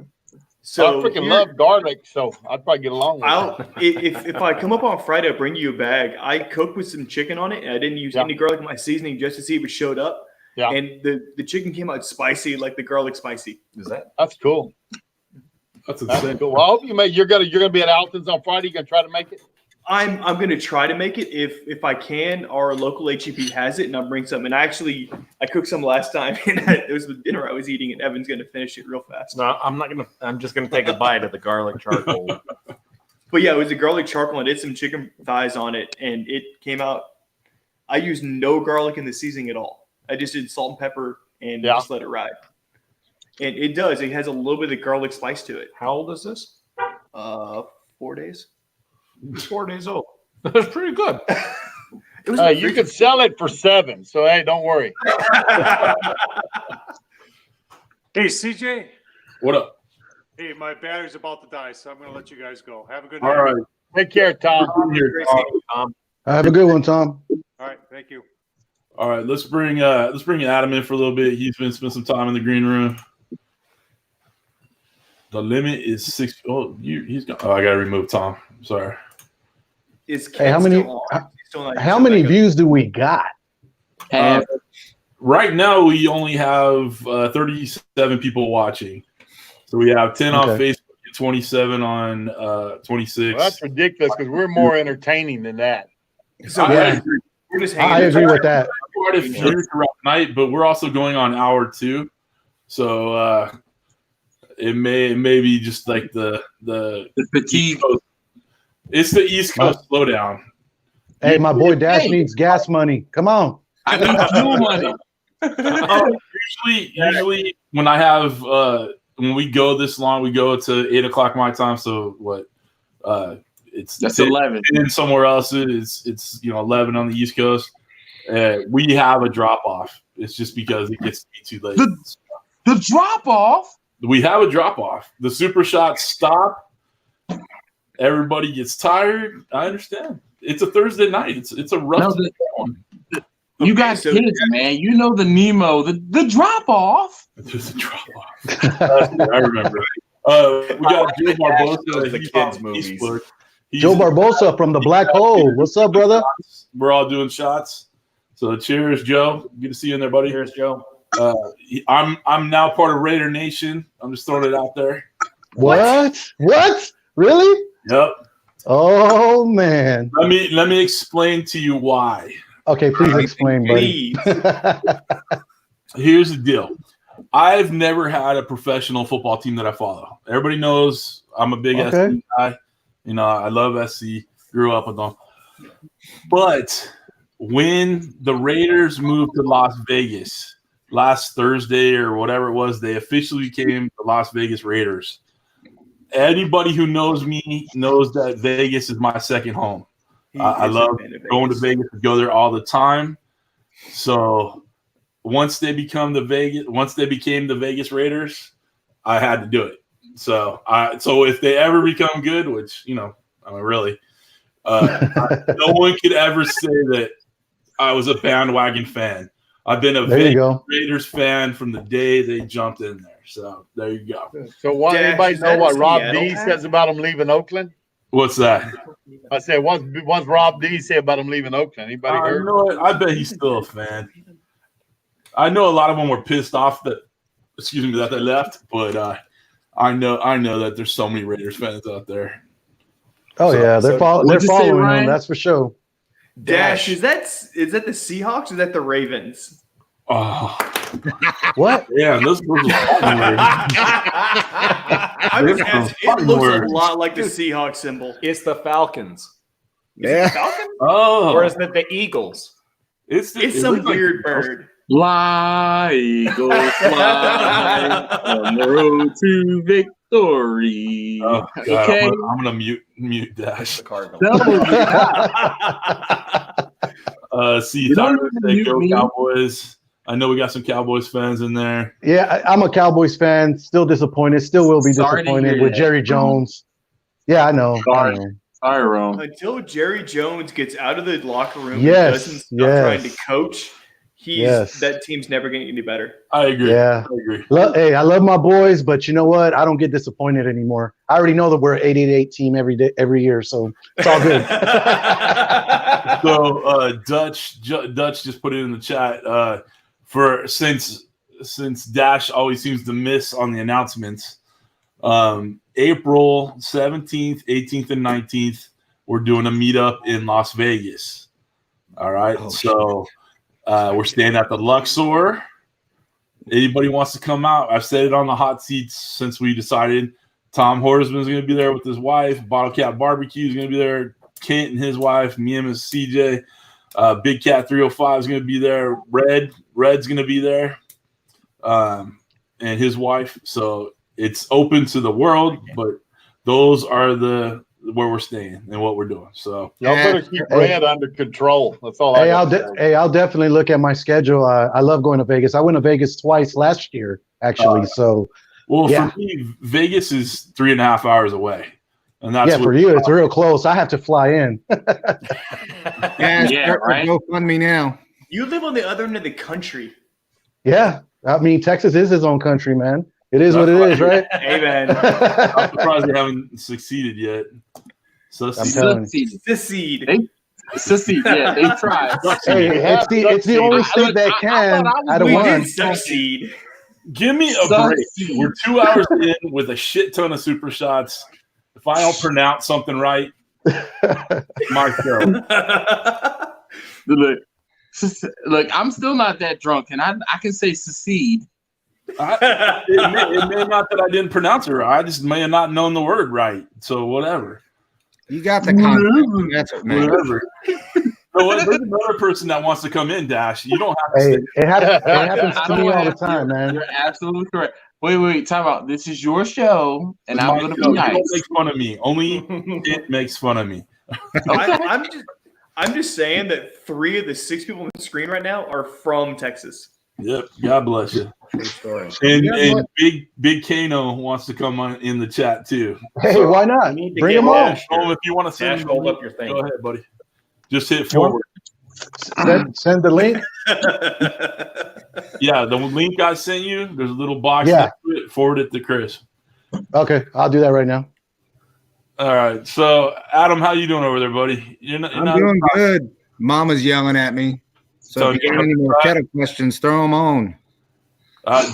Speaker 8: So
Speaker 12: I freaking love garlic, so I'd probably get along with
Speaker 8: it. If I come up on Friday, I'll bring you a bag. I cooked with some chicken on it, and I didn't use any garlic in my seasoning just to see if it showed up. Yeah. And the chicken came out spicy, like the garlic spicy.
Speaker 12: That's cool.
Speaker 1: That's insane.
Speaker 12: Cool. Well, I hope you're gonna be at Alton's on Friday. You gonna try to make it?
Speaker 8: I'm gonna try to make it if I can. Our local HEB has it, and I'll bring some. And I cooked some last time, and it was the dinner I was eating, and Evan's gonna finish it real fast.
Speaker 9: No, I'm not gonna. I'm just gonna take a bite of the garlic charcoal.
Speaker 8: But yeah, it was a garlic charcoal. I did some chicken thighs on it, and it came out. I used no garlic in the seasoning at all. I just did salt and pepper and just let it ride. And it does. It has a little bit of garlic spice to it.
Speaker 9: How old is this?
Speaker 8: 4 days.
Speaker 9: It's 4 days old. That's pretty good.
Speaker 12: You could sell it for 7. So hey, don't worry.
Speaker 7: Hey, CJ.
Speaker 1: What up?
Speaker 7: Hey, my battery's about to die, so I'm going to let you guys go. Have a good night.
Speaker 1: All right.
Speaker 12: Take care, Tom.
Speaker 5: Have a good one, Tom.
Speaker 7: All right. Thank you.
Speaker 1: All right. Let's bring Adam in for a little bit. He's been spending some time in the green room. The limit is 6. Oh, he's gone. Oh, I gotta remove Tom. I'm sorry.
Speaker 5: Hey, how many views do we got?
Speaker 1: Right now, we only have 37 people watching. So we have 10 on Facebook, 27 on 26.
Speaker 12: Well, that's ridiculous because we're more entertaining than that.
Speaker 8: So
Speaker 5: I agree with that.
Speaker 1: Quite a few throughout the night, but we're also going on hour 2. So it may be just like the
Speaker 2: fatigue.
Speaker 1: It's the East Coast slowdown.
Speaker 5: Hey, my boy Dash needs gas money. Come on.
Speaker 2: I need fuel money.
Speaker 1: Usually when I have when we go this long, we go to 8 o'clock my time. So what?
Speaker 2: That's 11.
Speaker 1: And somewhere else it's 11 on the East Coast. We have a drop off. It's just because it gets to be too late.
Speaker 2: The drop off.
Speaker 1: We have a drop off. The super shots stop. Everybody gets tired. I understand. It's a Thursday night. It's a rough.
Speaker 2: You got kids, man. You know the Nemo. The drop off.
Speaker 1: There's a drop off. I remember. We got Joe Barbosa.
Speaker 8: The kids' movies.
Speaker 13: Joe Barbosa from the Black Hole. What's up, brother?
Speaker 1: We're all doing shots. So cheers, Joe. Good to see you in there, buddy.
Speaker 9: Cheers, Joe.
Speaker 1: I'm now part of Raider Nation. I'm just throwing it out there.
Speaker 13: What? Really?
Speaker 1: Yep.
Speaker 13: Oh man.
Speaker 1: Let me explain to you why.
Speaker 13: Okay, please explain, buddy.
Speaker 1: Here's the deal. I've never had a professional football team that I follow. Everybody knows I'm a big SC guy. I love SC. Grew up with them. But when the Raiders moved to Las Vegas last Thursday or whatever it was, they officially became the Las Vegas Raiders. Anybody who knows me knows that Vegas is my second home. I love going to Vegas. Go there all the time. So once they became the Vegas Raiders, I had to do it. So if they ever become good, which really, no one could ever say that I was a bandwagon fan. I've been a Vegas Raiders fan from the day they jumped in there. So there you go.
Speaker 12: So anybody know what Rob D says about him leaving Oakland?
Speaker 1: What's that?
Speaker 12: I said, what's Rob D say about him leaving Oakland? Anybody heard?
Speaker 1: I bet he's still a fan. I know a lot of them were pissed off that they left, but I know that there's so many Raiders fans out there.
Speaker 13: Oh yeah, they're following him. That's for sure.
Speaker 8: Dash, is that the Seahawks or is that the Ravens?
Speaker 1: Oh,
Speaker 13: what?
Speaker 1: Yeah, those are
Speaker 8: it looks a lot like the Seahawks symbol.
Speaker 9: It's the Falcons.
Speaker 8: Yeah. Falcon?
Speaker 1: Oh,
Speaker 9: or is it the Eagles?
Speaker 8: It's some weird bird.
Speaker 2: Fly, Eagles, fly on the road to victory.
Speaker 1: Oh, God,
Speaker 2: okay,
Speaker 1: I'm gonna mute Dash.
Speaker 9: The Cardinals.
Speaker 1: Go Cowboys. I know we got some Cowboys fans in there.
Speaker 13: Yeah, I'm a Cowboys fan. Still disappointed. Still will be disappointed with Jerry Jones. Yeah, I know.
Speaker 2: Sorry, Rome.
Speaker 8: Until Jerry Jones gets out of the locker room and doesn't stop trying to coach, that team's never going to get any better.
Speaker 1: I agree.
Speaker 13: Yeah.
Speaker 1: I agree.
Speaker 13: Hey, I love my boys, but you know what? I don't get disappointed anymore. I already know that we're an 888 team every year, so it's all good.
Speaker 1: So Dutch just put it in the chat. Since Dash always seems to miss on the announcements, April 17th, 18th, and 19th, we're doing a meetup in Las Vegas. All right. We're staying at the Luxor. Anybody wants to come out? I've said it on the hot seats since we decided. Tom Horsman's going to be there with his wife. Bottle Cap Barbecue is going to be there. Kent and his wife. Me and Miss CJ. Big Cat 305 is going to be there. Red's going to be there, and his wife. So it's open to the world, but those are where we're staying and what we're doing. So
Speaker 12: y'all better keep Red under control. That's all.
Speaker 13: I'll definitely look at my schedule. I love going to Vegas. I went to Vegas twice last year, actually.
Speaker 1: For me, Vegas is 3.5 hours away. And that's
Speaker 13: for you, it's real close. I have to fly in.
Speaker 5: Right. GoFundMe now.
Speaker 8: You live on the other end of the country.
Speaker 13: Yeah, I mean Texas is his own country, man. It is what it is, right?
Speaker 8: Amen.
Speaker 1: I'm surprised they haven't succeeded yet.
Speaker 2: Succeed. Yeah, they tried.
Speaker 13: Hey, it's the only state that can out of one.
Speaker 8: Succeed.
Speaker 1: Give me a break. We're 2 hours in with a shit ton of super shots. If I don't pronounce something right, my show.
Speaker 2: Look, I'm still not that drunk, and I can say secede.
Speaker 1: It may not that I didn't pronounce it right. I just may have not known the word right. So whatever.
Speaker 5: You got the concept. That's what matters.
Speaker 1: Whatever. So there's another person that wants to come in, Dash. You don't have to.
Speaker 13: It happens to me all the time, man.
Speaker 2: You're absolutely correct. Wait, time out. This is your show, and I'm going to be nice.
Speaker 1: Don't make fun of me. Only it makes fun of me.
Speaker 2: Okay.
Speaker 8: I'm just saying that 3 of the 6 people on the screen right now are from Texas.
Speaker 1: Yep. God bless you.
Speaker 9: True story.
Speaker 1: And Big Kano wants to come on in the chat too.
Speaker 13: Hey, why not? Bring him on.
Speaker 1: If you want to send
Speaker 9: Dash, hold up your thing.
Speaker 1: Go ahead, buddy. Just hit forward.
Speaker 13: Send the link.
Speaker 1: Yeah, the link I sent you. There's a little box.
Speaker 13: Yeah.
Speaker 1: Forward it to Kris.
Speaker 13: Okay, I'll do that right now.
Speaker 5: All right. So, Adam, how you doing over there, buddy?
Speaker 14: I'm doing good. Mama's yelling at me. So if you got any more kettle questions, throw them on.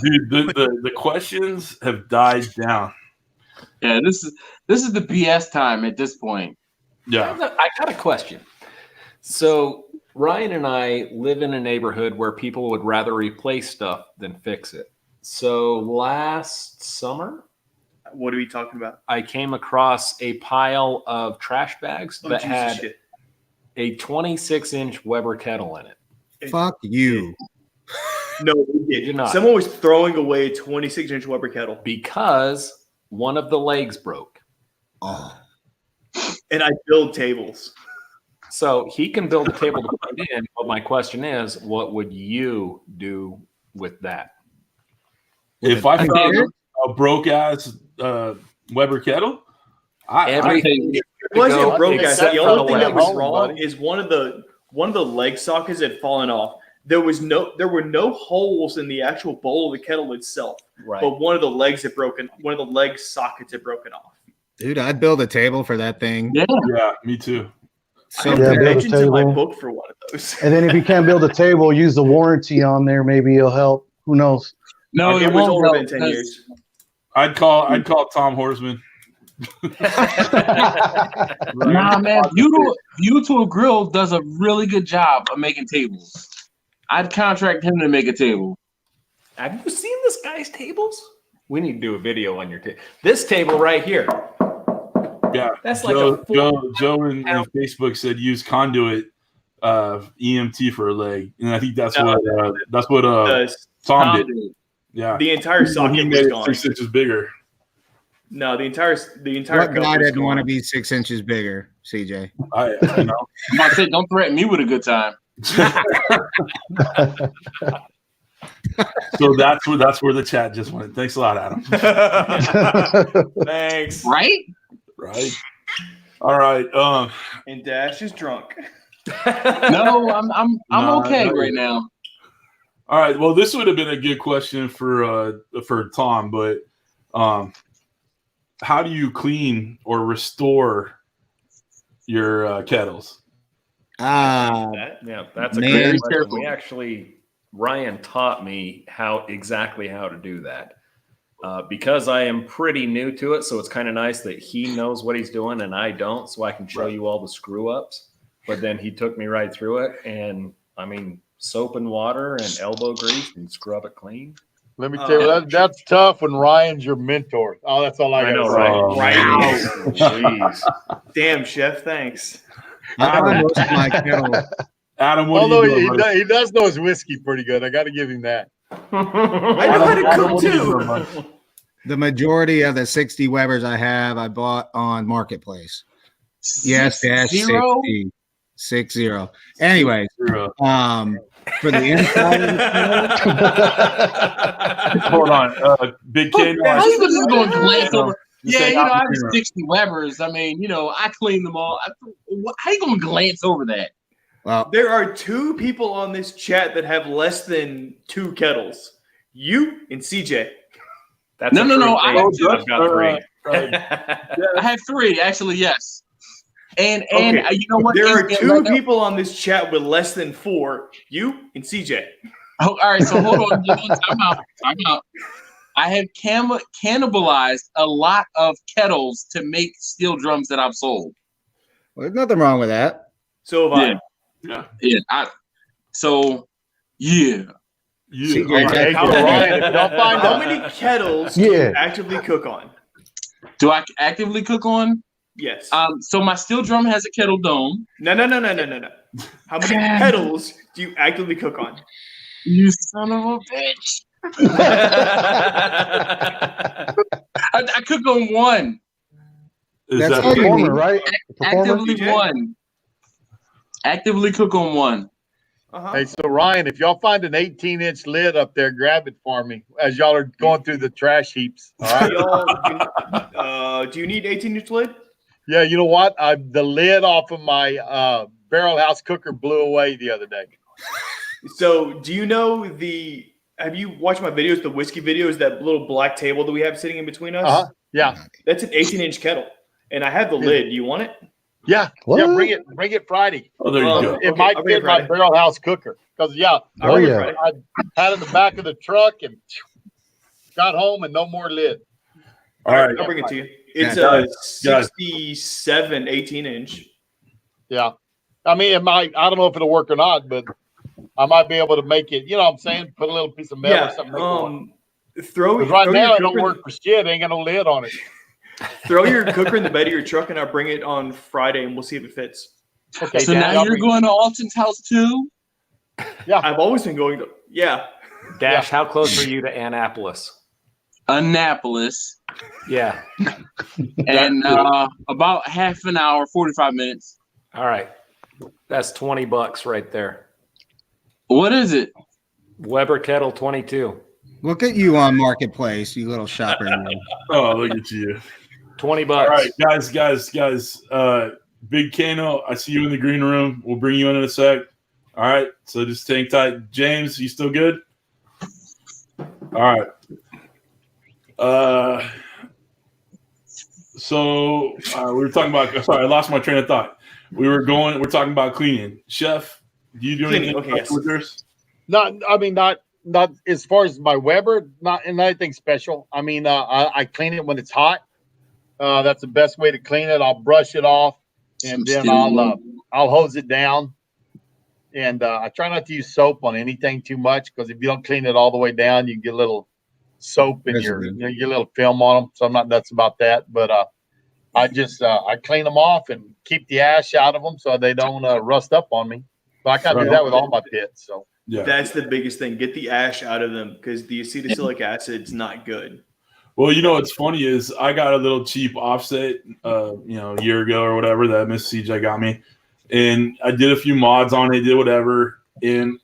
Speaker 1: Dude, the questions have died down.
Speaker 2: Yeah, this is the BS time at this point.
Speaker 1: Yeah.
Speaker 9: I got a question. So Ryan and I live in a neighborhood where people would rather replace stuff than fix it. So last summer,
Speaker 8: what are we talking about?
Speaker 9: I came across a pile of trash bags that had a 26-inch Weber kettle in it.
Speaker 14: Fuck you.
Speaker 8: No, we did not. Someone was throwing away a 26-inch Weber kettle
Speaker 9: because one of the legs broke.
Speaker 14: Oh.
Speaker 8: And I build tables.
Speaker 9: So he can build a table to put it in, but my question is, what would you do with that?
Speaker 1: If I found a broke-ass Weber kettle,
Speaker 8: it wasn't broke ass. The only thing that was wrong is one of the leg sockets had fallen off. There were no holes in the actual bowl of the kettle itself,
Speaker 9: right?
Speaker 8: But one of the legs had broken. One of the leg sockets had broken off.
Speaker 14: Dude, I'd build a table for that thing.
Speaker 1: Yeah, me too.
Speaker 14: So
Speaker 8: I have dimensions in my book for one of those.
Speaker 13: And then if you can't build a table, use the warranty on there. Maybe it'll help. Who knows?
Speaker 2: No, it won't
Speaker 8: older
Speaker 2: help.
Speaker 8: than 10 years.
Speaker 1: I'd call Tom Horsman.
Speaker 2: Nah, man, Beautiful Grill does a really good job of making tables. I'd contract him to make a table.
Speaker 9: Have you seen this guy's tables? We need to do a video on your table. This table right here.
Speaker 1: Yeah,
Speaker 9: that's like
Speaker 1: Joe in Facebook said use conduit EMT for a leg, and I think that's what Tom did. Yeah,
Speaker 8: the entire socket
Speaker 1: made
Speaker 8: was
Speaker 1: it
Speaker 8: gone.
Speaker 1: 6 inches bigger.
Speaker 8: No, the entire
Speaker 14: What guy didn't want to be 6 inches bigger, CJ?
Speaker 2: I said, don't threaten me with a good time.
Speaker 1: So that's where the chat just went. Thanks a lot, Adam.
Speaker 8: Thanks.
Speaker 2: Right.
Speaker 1: All right.
Speaker 8: And Dash is drunk.
Speaker 2: No, I'm okay right now.
Speaker 1: All right. Well, this would have been a good question for Tom, but how do you clean or restore your kettles?
Speaker 9: That's a great question. Ryan taught me exactly how to do that. Because I am pretty new to it, so it's kind of nice that he knows what he's doing and I don't, so I can show you all the screw ups. But then he took me right through it, and I mean, soap and water and elbow grease and scrub it clean.
Speaker 12: Let me tell you, that's tough when Ryan's your mentor. Oh, that's all I
Speaker 9: know,
Speaker 12: right?
Speaker 8: Jeez. Damn, Chef, thanks.
Speaker 14: I most of my kettle.
Speaker 1: Adam, what
Speaker 12: Although
Speaker 1: do you do?
Speaker 12: he does know his whiskey pretty good. I got to give him that.
Speaker 8: I know how to cook too.
Speaker 14: The majority of the 60 Webers I have, I bought on Marketplace. Yes, dash 60. 60. Anyway, for the inside of the
Speaker 1: hold on, Big K.
Speaker 2: How you just going to glance over? Yeah, I have 60 Webers. I mean, I clean them all. How you going to glance over that?
Speaker 14: Well,
Speaker 8: there are 2 people on this chat that have less than 2 kettles. You and CJ.
Speaker 2: That's no.
Speaker 9: I've got 3.
Speaker 2: I have 3, actually. Yes. And you know what?
Speaker 8: There are 2 people on this chat with less than 4. You and CJ.
Speaker 2: Oh, all right. So hold on. Time out. I have cannibalized a lot of kettles to make steel drums that I've sold.
Speaker 14: Well, there's nothing wrong with that.
Speaker 8: So have I.
Speaker 2: Yeah.
Speaker 8: How many kettles do you actively cook on?
Speaker 2: Do I actively cook on?
Speaker 8: Yes.
Speaker 2: So my steel drum has a kettle dome.
Speaker 8: No. How many kettles do you actively cook on?
Speaker 2: You son of a bitch. I cook on one.
Speaker 14: That's
Speaker 13: a performer, right?
Speaker 2: Actively one. Actively cook on one.
Speaker 12: Hey, so Ryan, if y'all find an 18-inch lid up there, grab it for me as y'all are going through the trash heaps. All right.
Speaker 8: Do you need 18-inch lid?
Speaker 12: Yeah, you know what? The lid off of my barrel house cooker blew away the other day.
Speaker 8: So, do you know have you watched my videos, the whiskey videos, that little black table that we have sitting in between us?
Speaker 12: Yeah.
Speaker 8: That's an 18-inch kettle. And I have the lid. Do you want it?
Speaker 12: Yeah.
Speaker 13: What?
Speaker 12: Yeah, bring it Friday.
Speaker 1: Oh, there you go.
Speaker 12: It might fit my barrel house cooker. Because, I had it in the back of the truck and got home and no more lid.
Speaker 1: All right.
Speaker 8: I'll bring it to you. It's a 67 18-inch.
Speaker 12: Yeah. I mean, I don't know if it'll work or not, but I might be able to make it, you know what I'm saying? Put a little piece of metal or something. Right now, it don't work for shit. Ain't got no lid on it.
Speaker 8: Throw your cooker in the bed of your truck, and I'll bring it on Friday, and we'll see if it fits.
Speaker 2: Okay. So now you're going to Alton's house too?
Speaker 8: Yeah. I've always been going to. Yeah.
Speaker 9: Dash, how close are you to Annapolis?
Speaker 2: Annapolis.
Speaker 9: Yeah.
Speaker 2: And about half an hour, 45 minutes.
Speaker 9: All right. That's $20 right there.
Speaker 2: What is it?
Speaker 9: Weber Kettle 22.
Speaker 14: Look at you on Marketplace, you little shopper.
Speaker 1: Oh, look at you.
Speaker 9: $20.
Speaker 1: All right, guys. Big Kano, I see you in the green room. We'll bring you in a sec. All right, so just hang tight. James, you still good? All right. So we were talking about. Sorry, I lost my train of thought. We're talking about cleaning. Chef, do you do anything with yours?
Speaker 12: Not as far as my Weber. Not anything special. I mean, I clean it when it's hot. That's the best way to clean it. I'll brush it off, and then I'll hose it down. And I try not to use soap on anything too much, because if you don't clean it all the way down, you get a little soap in you get a little film on them. So I'm not nuts about that. But I clean them off and keep the ash out of them so they don't rust up on me. So I kind of do that with all my pits. So
Speaker 8: yeah, that's the biggest thing. Get the ash out of them, because the acetylsilic acid's not good.
Speaker 1: Well, you know what's funny is I got a little cheap offset, a year ago or whatever that Miss CJ got me, and I did a few mods on it, did whatever, and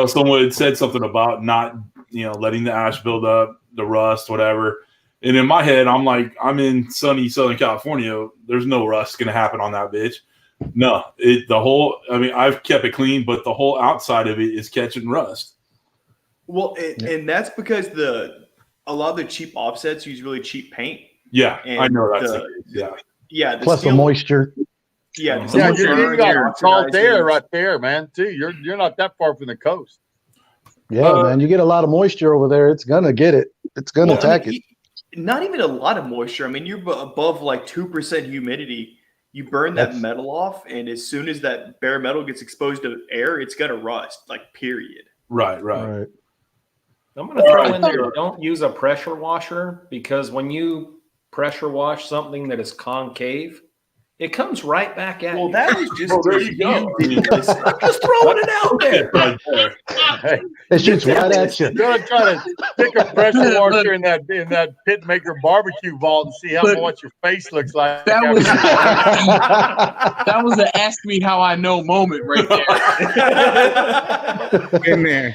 Speaker 1: someone had said something about not letting the ash build up, the rust, whatever. And in my head, I'm like, I'm in sunny Southern California. There's no rust going to happen on that bitch. No, I've kept it clean, but the whole outside of it is catching rust.
Speaker 8: Well, and that's because a lot of the cheap offsets use really cheap paint.
Speaker 1: Yeah,
Speaker 8: and
Speaker 1: I know that's
Speaker 8: yeah.
Speaker 13: Plus the moisture.
Speaker 8: Yeah,
Speaker 12: you got salt air right there, man. Too, you're not that far from the coast.
Speaker 13: Yeah, man, you get a lot of moisture over there. It's gonna get it. It's gonna attack it.
Speaker 8: Not even a lot of moisture. I mean, you're above like 2% humidity. You burn that metal off, and as soon as that bare metal gets exposed to air, it's gonna rust. Like, period.
Speaker 1: Right.
Speaker 9: I'm going to throw in there, don't use a pressure washer, because when you pressure wash something that is concave, it comes right back at you.
Speaker 8: Well, that is just
Speaker 1: there you go.
Speaker 9: I'm just throwing it out there.
Speaker 1: Right there.
Speaker 13: It shoots right at you.
Speaker 12: You're gonna try to stick a pressure washer in that pit maker barbecue vault and see what your face looks like.
Speaker 2: That was an ask me how I know moment right there.
Speaker 14: In there.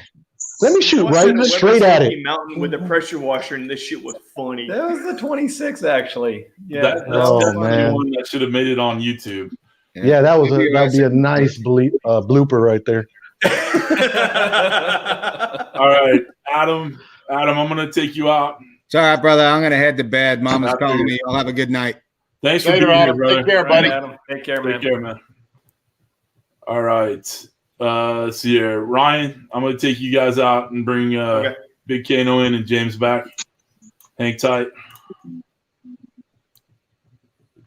Speaker 13: Let me shoot right straight at it.
Speaker 8: Mountain with a pressure washer, and this shit was funny.
Speaker 9: That was the 26, actually. Yeah,
Speaker 1: that's the one that should have made it on YouTube.
Speaker 13: Yeah, that'd be a nice blooper right there.
Speaker 1: All right, Adam, I'm gonna take you out.
Speaker 14: It's all right, brother. I'm gonna head to bed. Mama's calling me. I'll have a good night.
Speaker 1: Thanks for being here, brother.
Speaker 12: Take care, buddy.
Speaker 9: Take care, man.
Speaker 1: All right. Let's see here. Ryan, I'm going to take you guys out and bring Big Kano in and James back. Hang tight.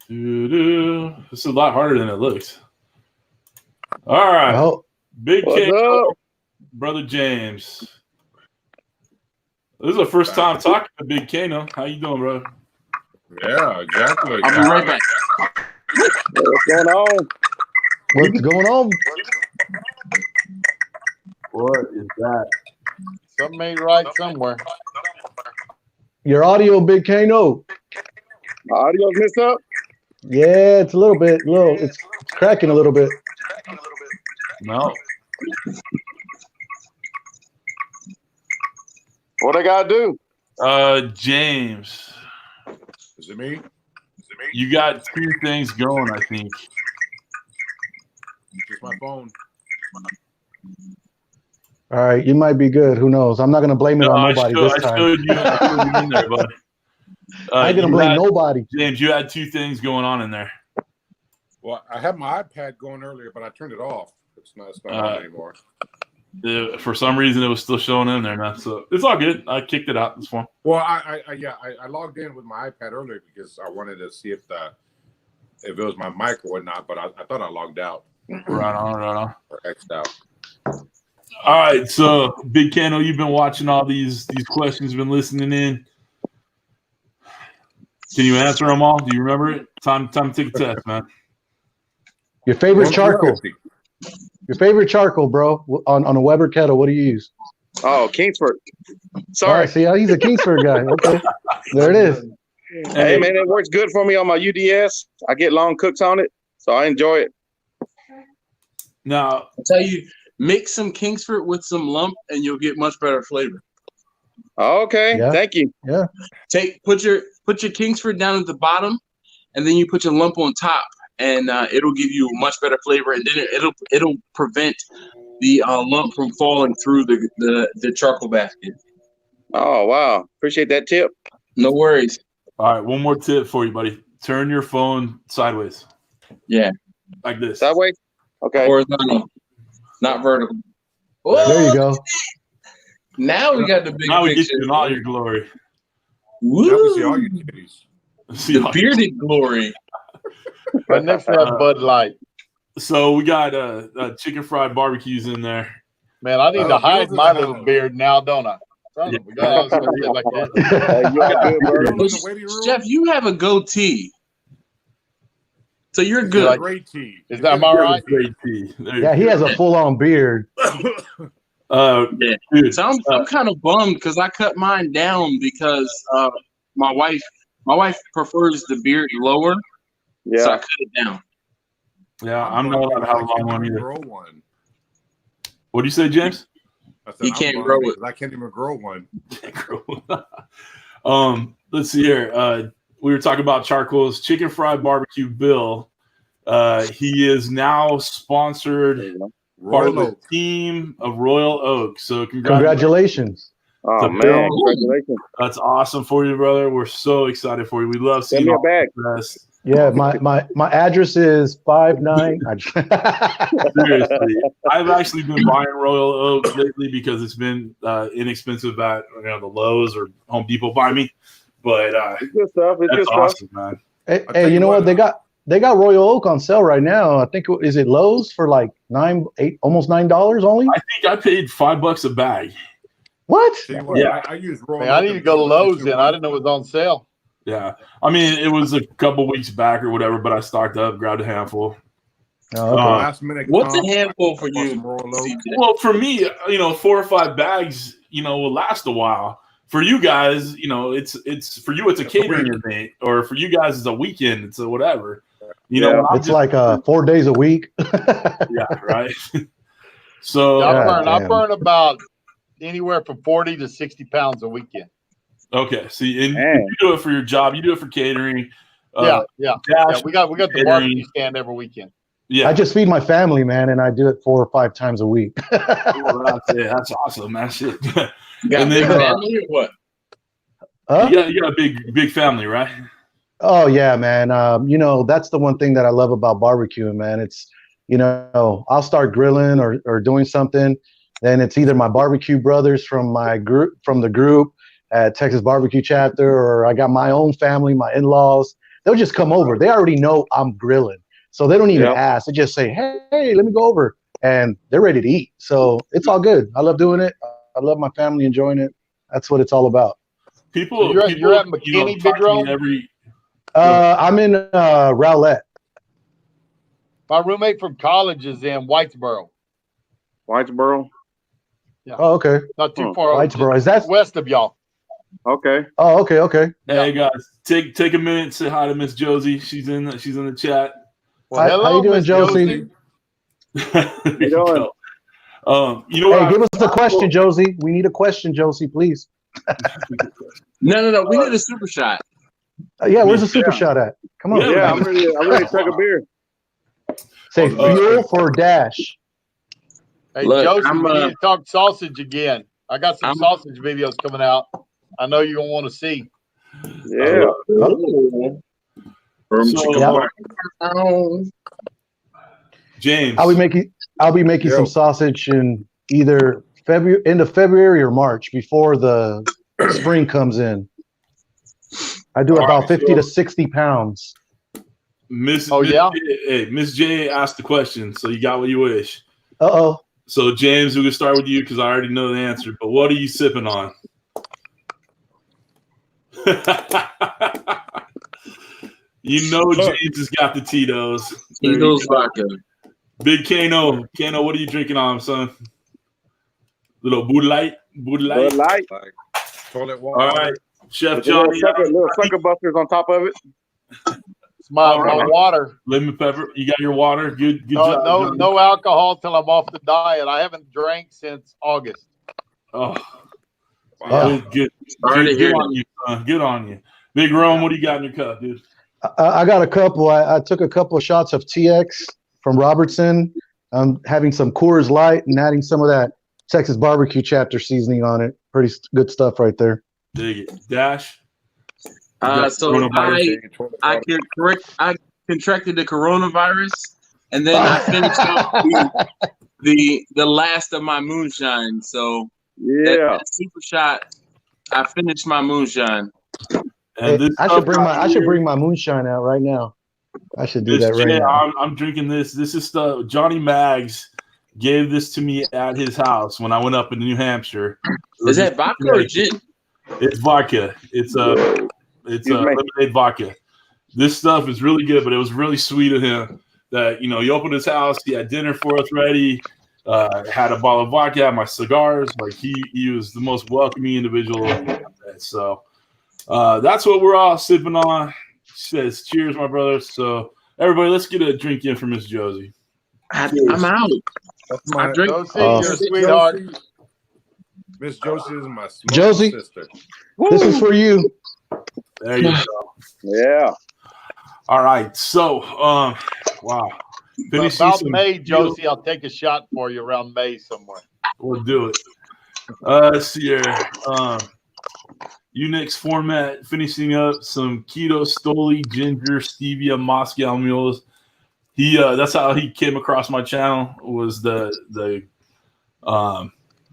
Speaker 1: This is a lot harder than it looks. All right.
Speaker 13: Well,
Speaker 1: Big Kano, Brother James. This is the first time talking to Big Kano. How you doing, brother?
Speaker 3: Yeah, exactly.
Speaker 2: I'll be right back.
Speaker 13: What's going on? What's going on?
Speaker 1: What is that?
Speaker 12: Something ain't right somewhere.
Speaker 13: Your audio, Big Kano.
Speaker 15: Audio's messed up?
Speaker 13: Yeah, it's a little bit. It's cracking a little bit.
Speaker 1: No.
Speaker 15: What I gotta do?
Speaker 1: James.
Speaker 3: Is it me?
Speaker 1: You got two things going, I think.
Speaker 3: Just my phone.
Speaker 13: All right, you might be good. Who knows? I'm not gonna blame it on nobody this time.
Speaker 1: I showed you in there, bud.
Speaker 13: I ain't gonna blame nobody.
Speaker 1: James, you had two things going on in there.
Speaker 3: Well, I had my iPad going earlier, but I turned it off. It's not on anymore.
Speaker 1: For some reason, it was still showing in there, man. So it's all good. I kicked it out. It's fine.
Speaker 3: Well, I logged in with my iPad earlier because I wanted to see if it was my mic or whatnot, but I thought I logged out.
Speaker 1: Right on.
Speaker 3: Or X'd out.
Speaker 1: All right, so Big Kano, you've been watching all these questions, been listening in. Can you answer them all? Do you remember it? Time to take a test, man.
Speaker 13: Your favorite charcoal. Your favorite charcoal, bro, on a Weber kettle. What do you use?
Speaker 15: Oh, Kingsford. Sorry.
Speaker 13: See, he's a Kingsford guy. Okay, there it is.
Speaker 15: Hey, man, it works good for me on my UDS. I get long cooks on it, so I enjoy it.
Speaker 1: Now,
Speaker 2: I'll tell you, mix some Kingsford with some lump, and you'll get much better flavor.
Speaker 15: Okay, thank you.
Speaker 13: Yeah.
Speaker 2: Put your Kingsford down at the bottom, and then you put your lump on top, and it'll give you much better flavor, and then it'll prevent the lump from falling through the charcoal basket.
Speaker 15: Oh wow, appreciate that tip.
Speaker 2: No worries.
Speaker 1: All right, one more tip for you, buddy. Turn your phone sideways.
Speaker 2: Yeah,
Speaker 1: like this.
Speaker 15: Sideways. Okay.
Speaker 2: Horizontal, not vertical.
Speaker 13: There you go.
Speaker 2: Now we got the big
Speaker 1: Now we
Speaker 2: picture.
Speaker 1: get you in all your glory.
Speaker 2: Woo!
Speaker 3: Now we see all your titties.
Speaker 2: The bearded glory.
Speaker 12: Right next to that Bud Light.
Speaker 1: So we got chicken fried barbecues in there.
Speaker 12: Man, I need to hide my little beard now, don't I? Son of a gun, I was gonna get like that.
Speaker 2: Jeff, you have a goatee. So you're good.
Speaker 3: Like, great tea.
Speaker 12: Is that my right?
Speaker 1: Great tea.
Speaker 13: Yeah, he has a full-on beard.
Speaker 2: Yeah. Dude. So I'm kind of bummed because I cut mine down because my wife prefers the beard lower.
Speaker 15: Yeah.
Speaker 2: So I cut it down.
Speaker 1: Yeah, I'm not allowed to have a long one either.
Speaker 3: Grow one.
Speaker 1: What do you say, James?
Speaker 3: I said,
Speaker 2: He can't grow it.
Speaker 3: I can't even grow one.
Speaker 1: Let's see here. We were talking about charcoals. Chicken fried barbecue Bill. He is now sponsored part of the team of Royal Oak. So congratulations.
Speaker 15: Oh man, congratulations.
Speaker 1: That's awesome for you, brother. We're so excited for you. We love seeing
Speaker 15: Send me a
Speaker 1: all
Speaker 15: bag.
Speaker 1: the best.
Speaker 13: Yeah, my address is 59.
Speaker 1: Seriously, I've actually been buying Royal Oak lately because it's been inexpensive at the Lowe's or Home Depot by me. But
Speaker 15: it's good stuff. It's
Speaker 1: that's
Speaker 15: good
Speaker 1: awesome,
Speaker 15: stuff.
Speaker 1: man.
Speaker 13: Hey, you know what? They got Royal Oak on sale right now. I think is it Lowe's for like almost $9 only?
Speaker 1: I think I paid $5 a bag.
Speaker 13: What?
Speaker 1: Yeah,
Speaker 3: I use Royal.
Speaker 12: Man, I need to go to Lowe's then. I didn't know it was on sale.
Speaker 1: Yeah, I mean it was a couple weeks back or whatever, but I stocked up, grabbed a handful.
Speaker 13: Oh, okay.
Speaker 3: Last minute.
Speaker 2: What's a handful for you?
Speaker 1: Well, for me, 4 or 5 bags, will last a while. For you guys, it's for you, it's a catering event, or for you guys, it's a weekend, it's a whatever.
Speaker 13: It's like 4 days a week.
Speaker 1: Yeah, right. So
Speaker 12: I burn about anywhere from 40 to 60 pounds a weekend.
Speaker 1: Okay, see, and you do it for your job, you do it for catering.
Speaker 12: Yeah. We got the barbecue stand every weekend.
Speaker 1: Yeah,
Speaker 13: I just feed my family, man, and I do it 4 or 5 times a week.
Speaker 1: That's awesome, man. Shit.
Speaker 2: You got a big family or what?
Speaker 1: You got a big family, right?
Speaker 13: Oh yeah, man. That's the one thing that I love about barbecuing, man. It's I'll start grilling or doing something, then it's either my barbecue brothers from the group at Texas Barbecue Chapter, or I got my own family, my in-laws. They'll just come over. They already know I'm grilling, so they don't even ask. They just say, "Hey, let me go over," and they're ready to eat. So it's all good. I love doing it. I love my family enjoying it. That's what it's all about.
Speaker 12: You're at McKinney, Big Road?
Speaker 13: I'm in Rowlett.
Speaker 12: My roommate from college is in Whitesboro.
Speaker 15: Whitesboro?
Speaker 12: Yeah.
Speaker 13: Oh, okay.
Speaker 12: Not too far.
Speaker 13: Whitesboro. Is that
Speaker 12: west of y'all?
Speaker 15: Okay.
Speaker 13: Oh, okay, okay.
Speaker 1: Hey guys, take a minute, say hi to Miss Josie. She's in the chat.
Speaker 12: Well, hello,
Speaker 13: how you doing,
Speaker 12: Miss
Speaker 13: Josie?
Speaker 1: There you go. You know what?
Speaker 13: Hey, give us a question, Josie. We need a question, Josie, please.
Speaker 2: No. We need a super shot.
Speaker 13: Yeah, where's the super shot at? Come on.
Speaker 15: Yeah, I'm ready to take a beer.
Speaker 13: Say fuel for dash.
Speaker 12: Hey,
Speaker 2: Look,
Speaker 12: Josie, we need to talk sausage again. I got some sausage videos coming out. I know you're gonna want to see.
Speaker 15: Yeah.
Speaker 1: James,
Speaker 13: I'll be making some sausage in either end of February or March before the spring comes in. I do about 50 to 60 pounds.
Speaker 1: Miss J asked the question, so you got what you wish. So James, we can start with you because I already know the answer. But what are you sipping on? You know James has got the Tito's.
Speaker 2: Tito's vodka.
Speaker 1: Big Kano, what are you drinking on, son? Little Bud Light.
Speaker 3: Like toilet water.
Speaker 1: All right, Chef
Speaker 15: With
Speaker 1: Johnny.
Speaker 15: little sucker busters on top of it.
Speaker 12: It's my water.
Speaker 1: Lemon pepper. You got your water. Good job.
Speaker 12: No alcohol till I'm off the diet. I haven't drank since August.
Speaker 1: Oh, wow. Good on you, son. Good on you. Big Rome, what do you got in your cup, dude?
Speaker 13: I got a couple. I took a couple of shots of TX from Robertson. I'm having some Coors Light and adding some of that Texas barbecue chapter seasoning on it. Pretty good stuff right there.
Speaker 1: Dig it. Dash?
Speaker 2: So I contracted the coronavirus, and then I finished up the last of my moonshine. So that super shot, I finished my moonshine.
Speaker 13: And I should bring my moonshine out right now. I should do that right now.
Speaker 1: I'm drinking this. This is stuff Johnny Maggs gave this to me at his house when I went up in New Hampshire.
Speaker 2: Is that vodka or gin?
Speaker 1: It's vodka. It's a lemonade vodka. This stuff is really good, but it was really sweet of him that he opened his house. He had dinner for us ready. Had a bottle of vodka, had my cigars. Like he was the most welcoming individual. So that's what we're all sipping on. Says cheers, my brother. So everybody, let's get a drink in for Miss Josie.
Speaker 2: I'm out.
Speaker 3: My
Speaker 12: drink. You're a sweetheart.
Speaker 3: Miss Josie is my
Speaker 13: Josie,
Speaker 3: sister.
Speaker 13: This is for you.
Speaker 1: There you go.
Speaker 15: Yeah.
Speaker 1: All right. So, wow.
Speaker 12: About May, Josie, I'll take a shot for you around May somewhere.
Speaker 1: We'll do it. Let's see here. Unix format, finishing up some keto stoli ginger stevia Moscow mules. That's how he came across my channel. Was the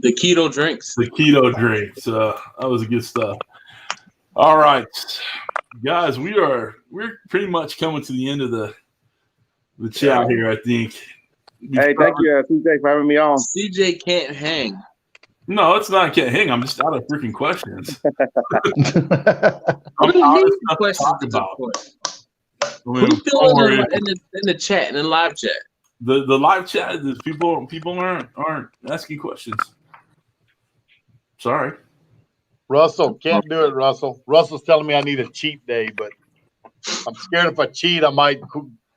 Speaker 2: keto drinks.
Speaker 1: The keto drinks. That was good stuff. All right, guys, we're pretty much coming to the end of the chat here. I think.
Speaker 15: Hey, thank you, CJ, for having me on.
Speaker 2: CJ can't hang.
Speaker 1: No, it's not can't hang. I'm just out of freaking questions.
Speaker 2: What do you need questions to talk about? Who's still in the chat, in the live chat?
Speaker 1: The live chat is people aren't asking questions. Sorry.
Speaker 12: Russell, can't do it, Russell. Russell's telling me I need a cheat day, but I'm scared if I cheat, I might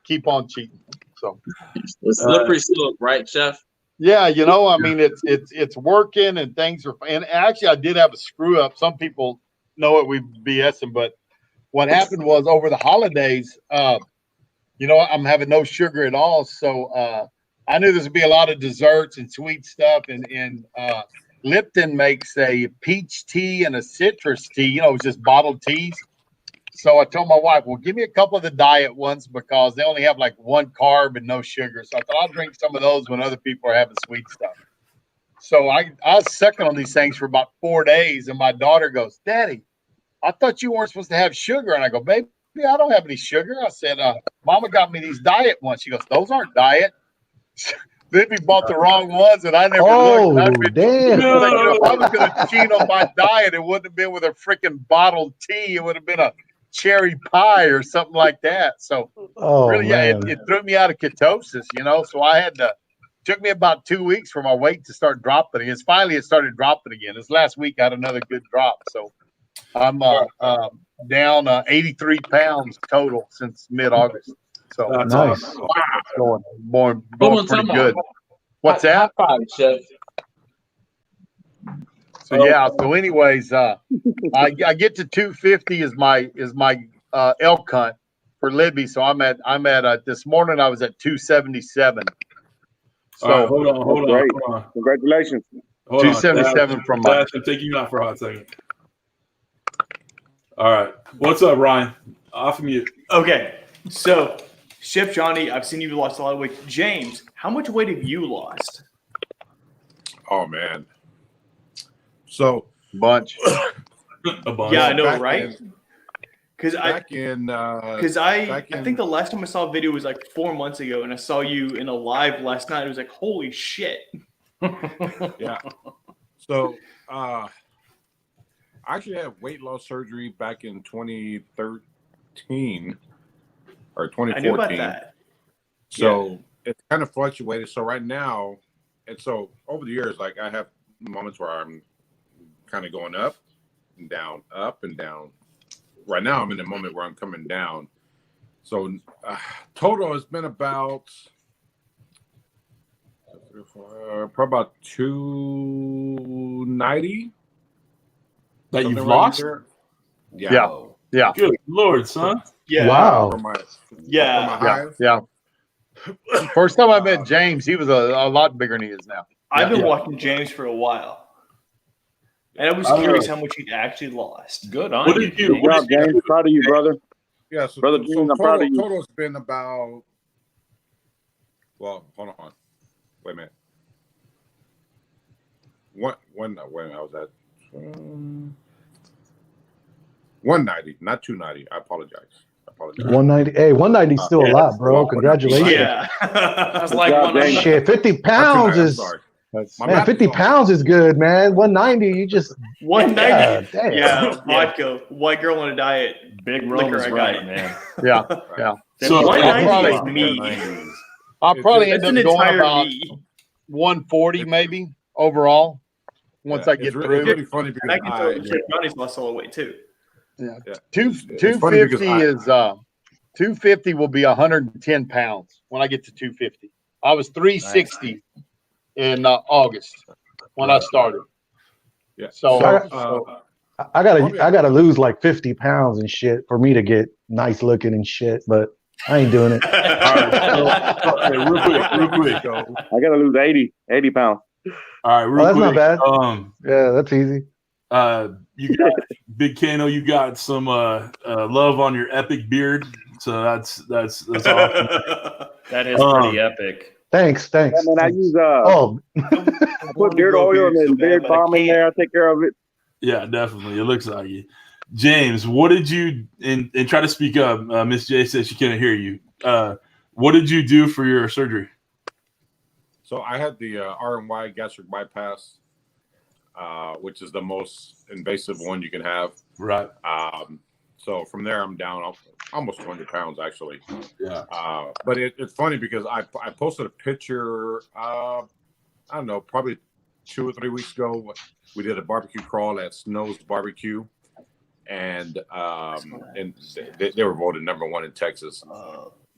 Speaker 12: keep on cheating. So
Speaker 2: it's slippery slope, right, Chef?
Speaker 12: Yeah, I mean, it's working and things are. And actually, I did have a screw up. Some people know it. We BSing, but what happened was over the holidays, I'm having no sugar at all. So I knew there's gonna be a lot of desserts and sweet stuff. And Lipton makes a peach tea and a citrus tea. It's just bottled teas. So I told my wife, well, give me a couple of the diet ones because they only have like one carb and no sugar. So I thought I'll drink some of those when other people are having sweet stuff. So I was sucking on these things for about 4 days. And my daughter goes, Daddy, I thought you weren't supposed to have sugar. And I go, baby, I don't have any sugar. I said, Mama got me these diet ones. She goes, those aren't diet. Then we bought the wrong ones, and I never looked.
Speaker 13: Damn.
Speaker 12: If I was going to cheat on my diet, it wouldn't have been with a freaking bottled tea. It would have been a cherry pie or something like that. So it threw me out of ketosis, So I had to took me about 2 weeks for my weight to start dropping. It started dropping again. This last week I had another good drop. So I'm down 83 pounds total since mid-August. So
Speaker 1: That's
Speaker 13: Nice.
Speaker 1: awesome.
Speaker 12: going pretty good. What's that?
Speaker 2: High five, Chef.
Speaker 12: So yeah. So anyways, I get to 250 is my elk hunt for Libby. So I'm at this morning I was at 277. So
Speaker 1: All right, hold on.
Speaker 15: Congratulations.
Speaker 1: Hold on.
Speaker 12: 277 from
Speaker 1: Dash, I'm taking you out for a hot second. All right. What's up, Ryan? Off mute.
Speaker 8: Okay, so Chef Johnny, I've seen you lost a lot of weight. James, how much weight have you lost?
Speaker 3: Oh man. So
Speaker 12: bunch.
Speaker 1: A bunch.
Speaker 8: Yeah, I know,
Speaker 3: Back
Speaker 8: right? Because I think the last time I saw a video was like 4 months ago, and I saw you in a live last night. It was like, holy shit.
Speaker 3: Yeah. So I actually had weight loss surgery back in 2013 or 2014.
Speaker 8: I knew about that.
Speaker 3: So it's kind of fluctuated. So right now, and so over the years, like I have moments where I'm kind of going up and down, up and down. Right now, I'm in a moment where I'm coming down. So total has been about probably about 290
Speaker 1: that you've lost.
Speaker 3: Yeah.
Speaker 1: Good Lord, son.
Speaker 8: Yeah.
Speaker 12: Wow.
Speaker 8: Yeah.
Speaker 12: Yeah. First time I met James, he was a lot bigger than he is now.
Speaker 8: I've been watching James for a while. And I was curious how much he'd actually lost.
Speaker 9: Good on
Speaker 1: What
Speaker 9: you.
Speaker 1: did you?
Speaker 15: Good job, James. Proud of you, brother.
Speaker 3: Yeah, so,
Speaker 15: Brother
Speaker 3: so
Speaker 15: James, I'm proud of you.
Speaker 3: Total's been about. Well, hold on. Wait a minute. When I was at 190, not 290. I apologize.
Speaker 13: 190. Hey, 190 is still a lot, bro. Congratulations.
Speaker 8: Yeah. I was like,
Speaker 13: shit, 50 pounds is. Man, 50 pounds is good, man. 190, you just
Speaker 8: 190.
Speaker 13: Damn.
Speaker 8: Yeah, vodka, white girl on a diet.
Speaker 9: Big Rob is right, man.
Speaker 12: Yeah.
Speaker 1: So
Speaker 8: 190 is me.
Speaker 12: I'll probably end
Speaker 8: That's
Speaker 12: up
Speaker 8: an
Speaker 12: going
Speaker 8: entire
Speaker 12: about
Speaker 8: me.
Speaker 12: 140 maybe overall once I get through.
Speaker 3: It's really funny
Speaker 8: And I
Speaker 3: because
Speaker 8: can tell Chef Johnny's lost all the weight too.
Speaker 12: Yeah.
Speaker 3: Yeah.
Speaker 12: 250 is 250 will be 110 pounds when I get to 250. I was 360 in August when I started.
Speaker 3: Yeah.
Speaker 12: So
Speaker 13: I gotta lose like 50 pounds and shit for me to get nice looking and shit, but I ain't doing it.
Speaker 1: All right, real quick.
Speaker 15: I gotta lose 80 pounds.
Speaker 1: All right, real
Speaker 13: that's
Speaker 1: quick.
Speaker 13: not bad. Yeah, that's easy.
Speaker 1: You got Big Kano. You got some love on your epic beard, so that's awesome.
Speaker 9: That is pretty epic.
Speaker 13: Thanks.
Speaker 15: Yeah, man, I use I put beard oil and then beard balm in there. I take care of it.
Speaker 1: Yeah, definitely. It looks like you. James, what did you and try to speak up? Miss J said she couldn't hear you. What did you do for your surgery?
Speaker 3: So I had the RMY gastric bypass, which is the most invasive one you can have.
Speaker 1: Right.
Speaker 3: So from there, I'm down almost 200 pounds, actually.
Speaker 1: Yeah.
Speaker 3: But it's funny because I posted a picture, I don't know, probably 2 or 3 weeks ago. We did a barbecue crawl at Snow's Barbecue. And they were voted #1 in Texas.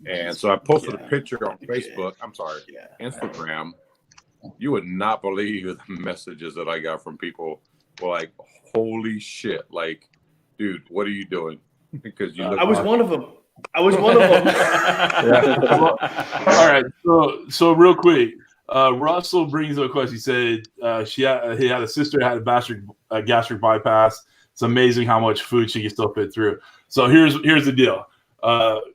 Speaker 3: And so I posted a picture on Facebook. I'm sorry, Instagram. You would not believe the messages that I got from people. Were like, holy shit! Like, dude, what are you doing? Because you look.
Speaker 8: I was
Speaker 3: awesome.
Speaker 8: one of them.
Speaker 1: All right. So real quick, Russell brings up a question. He said he had a sister that had a gastric bypass. It's amazing how much food she can still fit through. So here's the deal.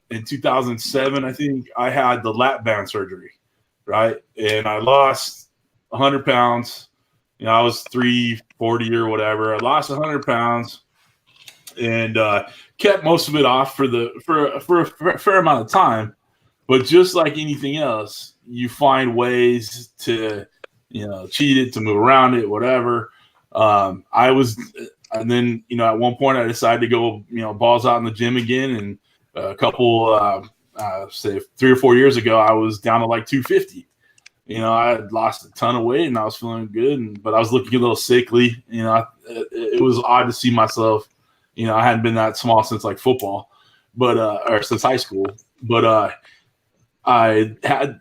Speaker 1: In 2007, I think I had the lap band surgery, right? And I lost 100 pounds. You know, I was 340 or whatever. I lost 100 pounds and kept most of it off for a fair amount of time. But just like anything else, you find ways to, cheat it, to move around it, whatever. And then, at one point I decided to go, balls out in the gym again. And a couple, say 3 or 4 years ago, I was down to like 250. I had lost a ton of weight and I was feeling good, but I was looking a little sickly. It was odd to see myself. I hadn't been that small since like football, or since high school. But I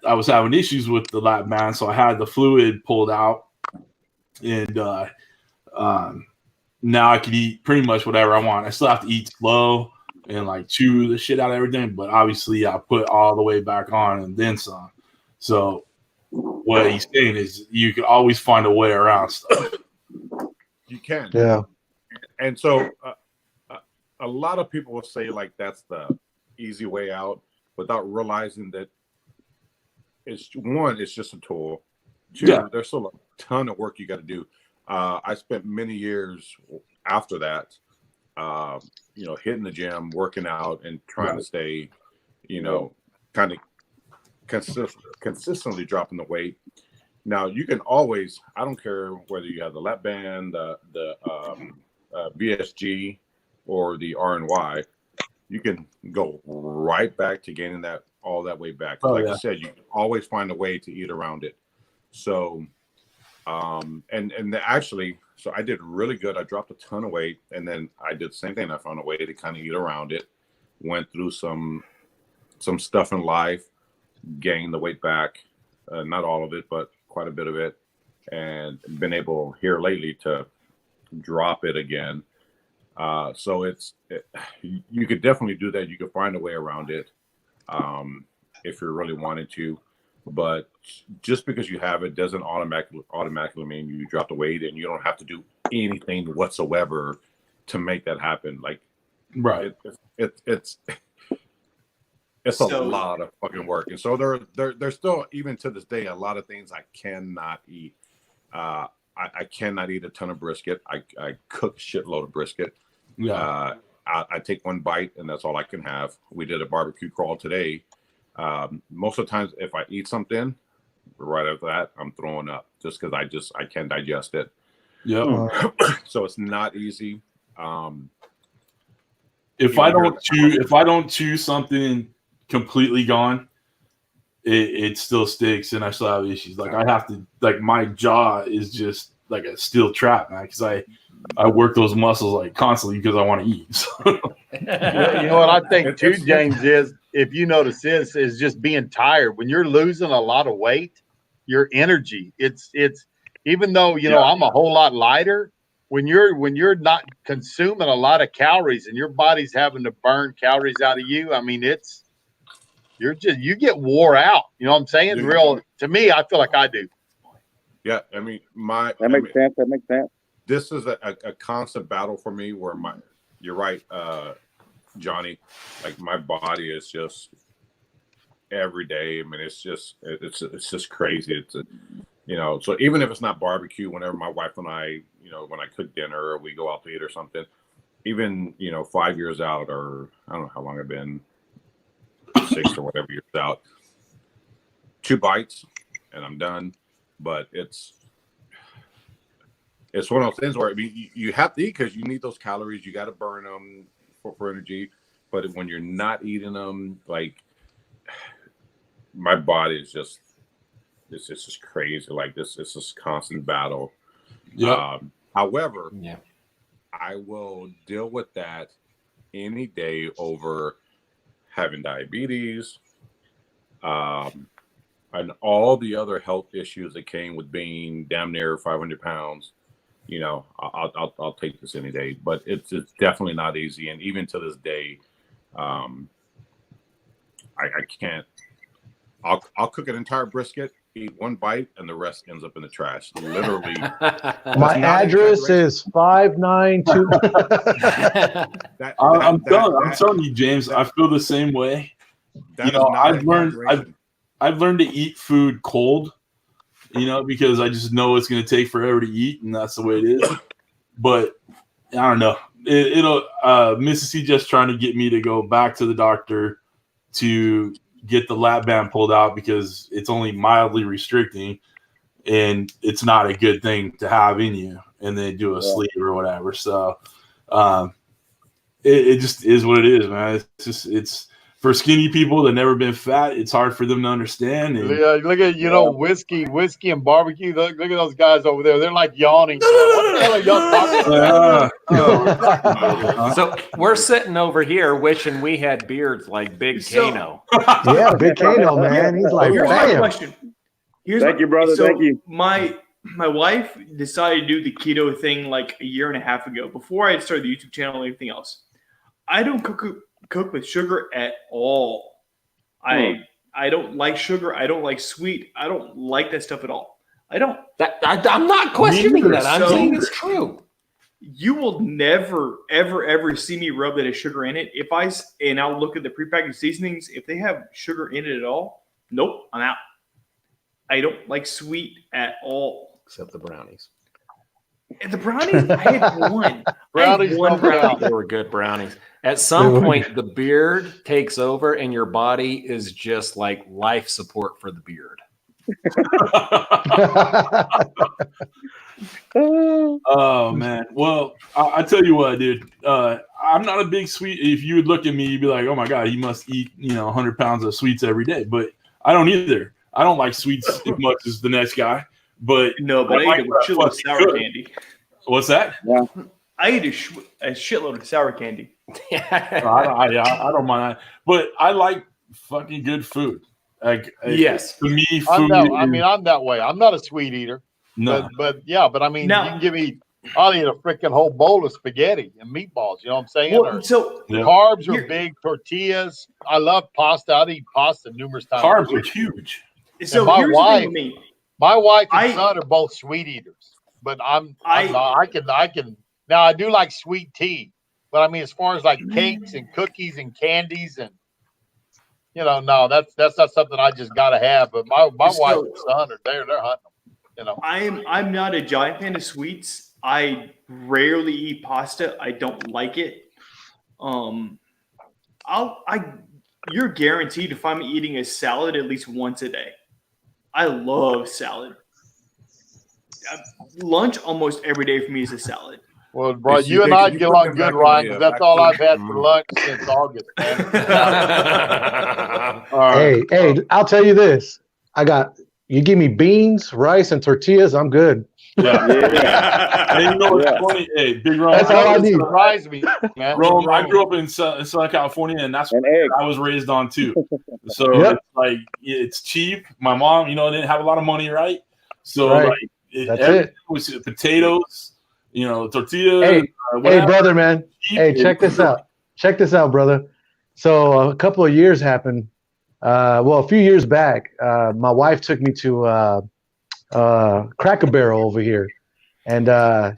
Speaker 1: was having issues with the lap band, so I had the fluid pulled out, and now I could eat pretty much whatever I want. I still have to eat slow and like chew the shit out of everything, but obviously I put all the way back on and then some. So what he's saying is you can always find a way around stuff.
Speaker 3: You can.
Speaker 13: Yeah.
Speaker 3: And so a lot of people will say like that's the easy way out without realizing that it's just a tool. Two, there's still a ton of work you got to do. I spent many years after that, hitting the gym, working out, and trying to stay, kind of consistently dropping the weight. Now you can always, I don't care whether you have the lap band, the VSG, or the RNY, you can go right back to gaining all that weight back. Like I said, you can always find a way to eat around it. So, actually, so I did really good. I dropped a ton of weight, and then I did the same thing. I found a way to kind of eat around it. Went through some stuff in life, gained the weight back, not all of it, but quite a bit of it, and been able here lately to drop it again. So you could definitely do that. You could find a way around it if you're really wanting to. But just because you have it doesn't automatically mean you drop the weight, and you don't have to do anything whatsoever to make that happen. Like,
Speaker 1: right?
Speaker 3: It's a lot of fucking work, and so there's still, even to this day, a lot of things I cannot eat. I cannot eat a ton of brisket. I cook a shitload of brisket. Yeah. I take one bite, and that's all I can have. We did a barbecue crawl today. Most of the times, if I eat something, right after that, I'm throwing up just because I can't digest it.
Speaker 1: Yeah.
Speaker 3: So it's not easy.
Speaker 1: If I don't chew something completely gone, it still sticks, and I still have issues. Like I have to, like my jaw is just like a steel trap, man, because I work those muscles like constantly because I want to eat. So.
Speaker 12: You know what I think too, James, is if you notice this is just being tired. When you're losing a lot of weight, your energy, it's even though I'm a whole lot lighter, when you're not consuming a lot of calories and your body's having to burn calories out of you, I mean you get wore out. You know what I'm saying? To me, I feel like I do.
Speaker 3: Yeah, I mean
Speaker 15: that makes sense. That makes sense.
Speaker 3: This is a constant battle for me where you're right, Johnny, like my body is just every day. I mean, it's just crazy. So even if it's not barbecue, whenever my wife and I, when I cook dinner or we go out to eat or something, even, 5 years out, or I don't know how long I've been, 6 or whatever years out, 2 bites and I'm done. But it's one of those things where, I mean, you have to eat because you need those calories. You got to burn them for energy. But when you're not eating them, like my body is just, it's just crazy. Like it's this constant battle. Yeah. However, I will deal with that any day over having diabetes, and all the other health issues that came with being damn near 500 pounds. I'll take this any day, but it's definitely not easy. And even to this day, I can't. I'll cook an entire brisket, eat one bite, and the rest ends up in the trash. Literally.
Speaker 13: My address is 592.
Speaker 1: I'm telling you, James, I feel the same way. I've learned to eat food cold, because I just know it's going to take forever to eat, and that's the way it is. But I don't know. Mrs. CJ's trying to get me to go back to the doctor to get the lap band pulled out because it's only mildly restricting, and it's not a good thing to have in you. And they do a sleeve or whatever. So it just is what it is, man. It's for skinny people that never been fat, it's hard for them to understand. And,
Speaker 12: Look at whiskey and barbecue. Look at those guys over there. They're like yawning. What the hell are y'all talking about?
Speaker 9: So we're sitting over here wishing we had beards like Big Kano.
Speaker 13: Yeah, Big Kano, man. He's like,
Speaker 8: Here's my
Speaker 13: damn.
Speaker 8: question.
Speaker 15: Thank you, brother.
Speaker 8: So
Speaker 15: Thank you.
Speaker 8: My wife decided to do the keto thing like a year and a half ago. Before I had started the YouTube channel and everything else, I don't cook with sugar at all. I don't like sugar. I don't like sweet. I don't like that stuff at all. I don't.
Speaker 9: I'm not questioning that. I'm saying it's true.
Speaker 8: You will never, ever see me rub that has sugar in it. And I'll look at the prepackaged seasonings. If they have sugar in it at all, nope, I'm out. I don't like sweet at all.
Speaker 9: Except the brownies.
Speaker 8: And the brownies, I had one.
Speaker 9: Brownies, they were good brownies. At some point, the beard takes over, and your body is just like life support for the beard.
Speaker 1: Oh man. Well, I tell you what, dude. I'm not a big sweet. If you would look at me, you'd be like, "Oh my god, he must eat 100 pounds of sweets every day." But I don't either. I don't like sweets as much as the next guy. But
Speaker 8: I eat a shitload of sour candy.
Speaker 1: What's that?
Speaker 15: Yeah.
Speaker 8: I eat a shitload of sour candy.
Speaker 1: I don't mind that. But I like fucking good food. Like,
Speaker 9: yes.
Speaker 1: To me, food.
Speaker 12: I'm that way. I'm not a sweet eater.
Speaker 1: No.
Speaker 12: But I mean, you can give me. I'll eat a freaking whole bowl of spaghetti and meatballs. You know what I'm saying?
Speaker 8: Well,
Speaker 12: carbs are big. Tortillas. I love pasta. I'd eat pasta numerous times.
Speaker 1: Carbs are huge.
Speaker 8: So
Speaker 12: my
Speaker 8: here's
Speaker 12: wife,
Speaker 8: the thing with me.
Speaker 12: My wife and son are both sweet eaters, but I can. Now I do like sweet tea, but I mean, as far as like cakes and cookies and candies and no, that's not something I just got to have. But my wife and son are there; they're hunting.
Speaker 8: I'm not a giant fan of sweets. I rarely eat pasta. I don't like it. You're guaranteed to find me eating a salad at least once a day. I love salad. Lunch almost every day for me is a salad.
Speaker 12: Well, bro, you and I get along good, Ryan, because that's all I've had for lunch since August, man.
Speaker 13: Hey, I'll tell you this. You give me beans, rice, and tortillas, I'm good.
Speaker 1: Yeah. And you know what's funny? Hey, Big Ron.
Speaker 12: That's all I need. Surprise me, man.
Speaker 1: Rome, I grew up in Southern California, and that's what I was raised on too. So it's like it's cheap. My mom, didn't have a lot of money, right? So everything was potatoes, tortillas.
Speaker 13: Hey, brother, man. Hey, check this out. Check this out, brother. So a couple of years happened. A few years back, my wife took me to Cracker Barrel over here, and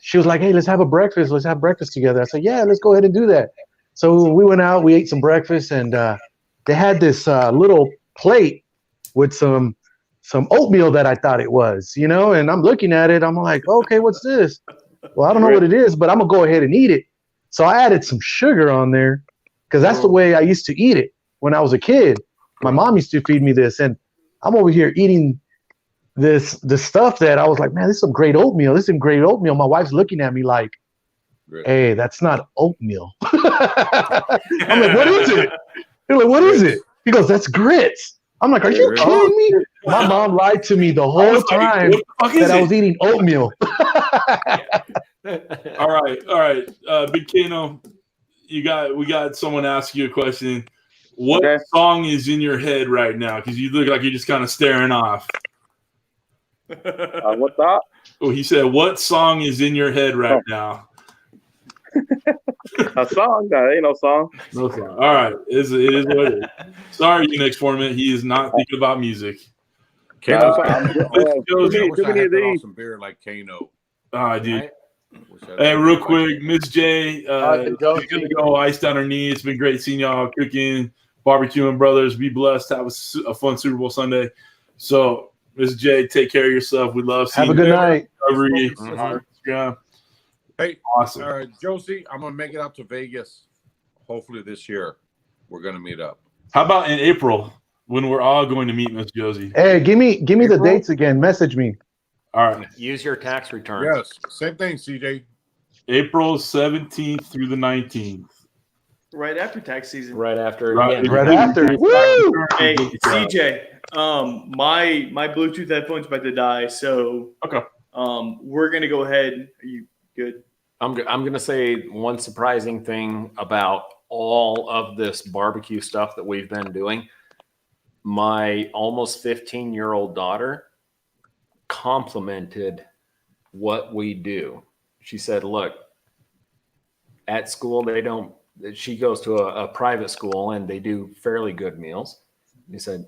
Speaker 13: she was like, "Hey, let's have breakfast. Let's have breakfast together." I said, "Yeah, let's go ahead and do that." So we went out, we ate some breakfast, and they had this little plate with some oatmeal that I thought it was, and I'm looking at it, I'm like, "Okay, what's this?" Well, I don't know what it is, but I'm gonna go ahead and eat it. So I added some sugar on there because that's the way I used to eat it when I was a kid. My mom used to feed me this, and I'm over here eating the stuff that I was like, man, this is some great oatmeal. This is some great oatmeal. My wife's looking at me like, hey, that's not oatmeal. I'm like, what is it? They're like, what is it? He goes, that's grits. I'm like, are you kidding me? My mom lied to me the whole time that I was eating oatmeal.
Speaker 1: All right. Big Kano, we got someone ask you a question. What song is in your head right now? Because you look like you're just kind of staring off.
Speaker 15: What's that?
Speaker 1: Oh, he said, what song is in your head right now?
Speaker 15: A song? That ain't no song.
Speaker 1: No song. All right. It is what it is. Sorry, Unix Foreman. He is not thinking about music.
Speaker 3: Kano,
Speaker 15: too many of these.
Speaker 3: Some beer like Kano.
Speaker 1: Dude. Hey, real quick, Miss J, gonna go ice down her knee. It's been great seeing y'all cooking, barbecuing, brothers. Be blessed. Have a fun Super Bowl Sunday. So, Miss J, take care of yourself. We love seeing you.
Speaker 13: Have a good night.
Speaker 1: Yeah.
Speaker 3: Hey,
Speaker 1: awesome.
Speaker 3: Josie, I'm gonna make it out to Vegas. Hopefully this year, we're gonna meet up.
Speaker 1: How about in April when we're all going to meet Miss Josie?
Speaker 13: Hey, give me the dates again. Message me.
Speaker 1: All right.
Speaker 9: Use your tax return.
Speaker 3: Yes, same thing, CJ.
Speaker 1: April 17th through the 19th.
Speaker 8: Right after tax season.
Speaker 9: Right after.
Speaker 13: Right
Speaker 9: yeah.
Speaker 13: after. Woo!
Speaker 8: Hey, CJ, my Bluetooth headphones about to die, so
Speaker 1: okay.
Speaker 8: We're gonna go ahead. Are you good?
Speaker 9: I'm gonna say one surprising thing about all of this barbecue stuff that we've been doing. My almost 15-year-old daughter complimented what we do. She said, "Look, at school they don't." She goes to a private school and they do fairly good meals. He said,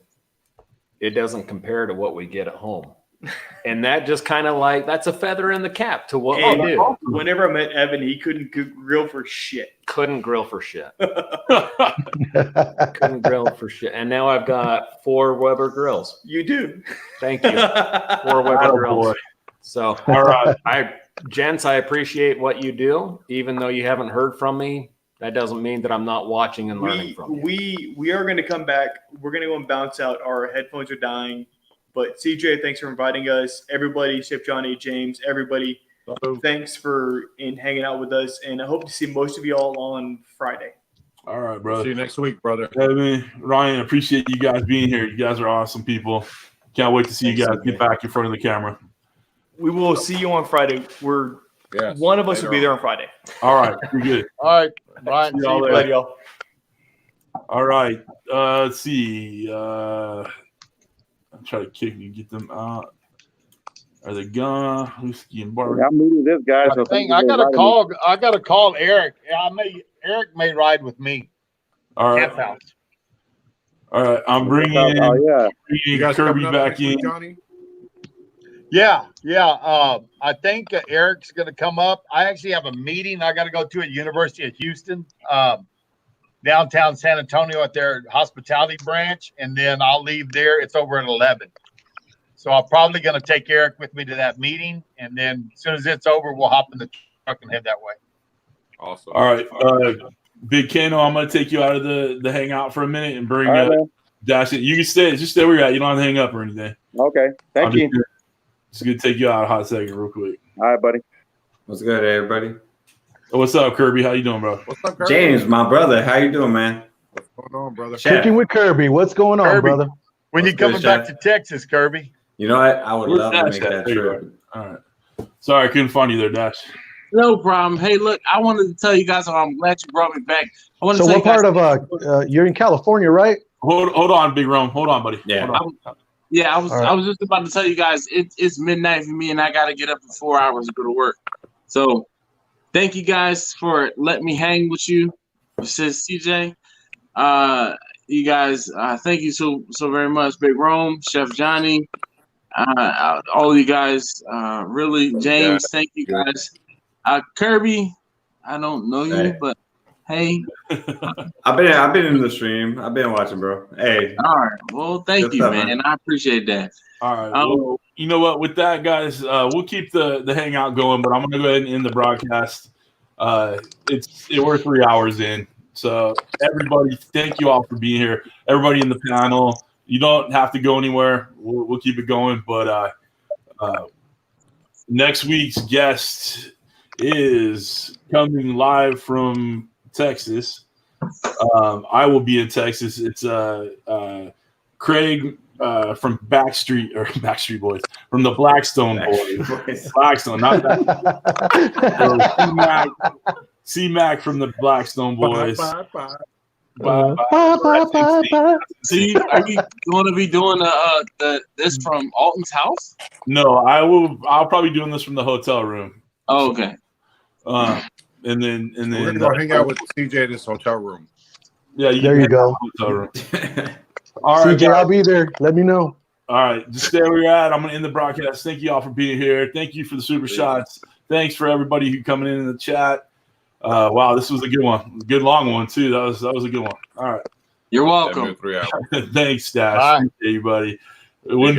Speaker 9: "It doesn't compare to what we get at home." And that just kind of like, that's a feather in the cap to what we do.
Speaker 8: Whenever I met Evan, he couldn't grill for shit.
Speaker 9: Couldn't grill for shit. Couldn't grill for shit. And now I've got 4 Weber grills.
Speaker 8: You do.
Speaker 9: Thank you. 4 Weber grills. Boy. So, all right. Gents, I appreciate what you do. Even though you haven't heard from me, that doesn't mean that I'm not watching and learning from you.
Speaker 8: We are going to come back. We're going to go and bounce out. Our headphones are dying. But CJ, thanks for inviting us. Everybody, Chef Johnny, James, everybody, thanks for hanging out with us. And I hope to see most of y'all on Friday.
Speaker 1: All right, brother.
Speaker 3: See you next week, brother.
Speaker 1: Evan, Ryan, appreciate you guys being here. You guys are awesome people. Can't wait to see you guys get back in front of the camera.
Speaker 8: We will see you on Friday. One of us will be there on Friday.
Speaker 1: All right, you're good.
Speaker 12: All right, Ryan.
Speaker 1: See y'all
Speaker 12: later.
Speaker 1: later.
Speaker 8: Y'all.
Speaker 1: All right. Let's see. I'll try to kick and get them out. Are they gone? Whiskey and barbecue.
Speaker 15: I'm meeting this guy. So
Speaker 12: I got to call Eric. Eric may ride with me.
Speaker 1: All right. All right. I'm bringing Kirby back in.
Speaker 3: Johnny?
Speaker 12: Yeah. I think Eric's going to come up. I actually have a meeting I got to go to at University of Houston, downtown San Antonio at their hospitality branch, and then I'll leave there. It's over at 11. So I'm probably going to take Eric with me to that meeting, and then as soon as it's over, we'll hop in the truck and head that way.
Speaker 3: Awesome.
Speaker 1: All right. Big Kano, I'm going to take you out of the hangout for a minute and bring Dash in. You can stay. Just stay where you're at. You don't have to hang up or anything.
Speaker 15: Okay. Thank you.
Speaker 1: Just going to take you out a hot second real quick.
Speaker 15: All right, buddy.
Speaker 16: What's good, everybody?
Speaker 1: What's up, Kirby? How you doing, bro?
Speaker 3: What's up, Kirby?
Speaker 16: James, my brother. How you doing, man?
Speaker 3: What's going on, brother?
Speaker 13: Cooking with Kirby. What's going on,
Speaker 12: Kirby,
Speaker 13: brother?
Speaker 12: When you coming back to Texas, Kirby?
Speaker 16: You know what? I would love to make that trip.
Speaker 1: All right. Sorry, I couldn't find you there, Dash.
Speaker 2: No problem. Hey, look, I wanted to tell you guys, I'm glad you brought me back. I want to
Speaker 13: So
Speaker 2: tell
Speaker 13: what
Speaker 2: you guys,
Speaker 13: part of you're in California, right?
Speaker 1: Hold on, Big Rome. Hold on, buddy.
Speaker 16: Yeah.
Speaker 2: I was just about to tell you guys it's midnight for me and I gotta get up in 4 hours to go to work. So thank you guys for letting me hang with you. Says CJ. You guys, thank you so very much, Big Rome, Chef Johnny, all of you guys. Really, James, thank you guys. Kirby, I don't know you, but hey.
Speaker 16: I've been in the stream. I've been watching, bro. Hey.
Speaker 2: All right. Well, thank you, man. I appreciate that.
Speaker 1: All right. Well, you know what? With that, guys, we'll keep the hangout going, but I'm gonna go ahead and end the broadcast. We're 3 hours in. So everybody, thank you all for being here. Everybody in the panel, you don't have to go anywhere. We'll keep it going. But next week's guest is coming live from Texas. I will be in Texas. It's Craig from Backstreet Boys, from the Blackstone Boys. Blackstone, not that. C-Mac from the Blackstone Boys.
Speaker 2: See, are you going to be doing this from Alton's house?
Speaker 1: No, I'll probably be doing this from the hotel room.
Speaker 2: Oh, okay.
Speaker 1: And then
Speaker 3: we're gonna go hang out with CJ in this hotel room.
Speaker 1: Yeah,
Speaker 13: there you go.
Speaker 1: Hotel room. All right,
Speaker 13: CJ, I'll be there. Let me know.
Speaker 1: All right, just stay where you're at. I'm gonna end the broadcast. Thank you all for being here. Thank you for the super shots. Thanks for everybody who coming in the chat. Wow, this was a good one. Good long one too. That was a good one. All right.
Speaker 2: You're welcome.
Speaker 3: 3 hours.
Speaker 1: Thanks, Dash. Appreciate you, buddy. It wouldn't be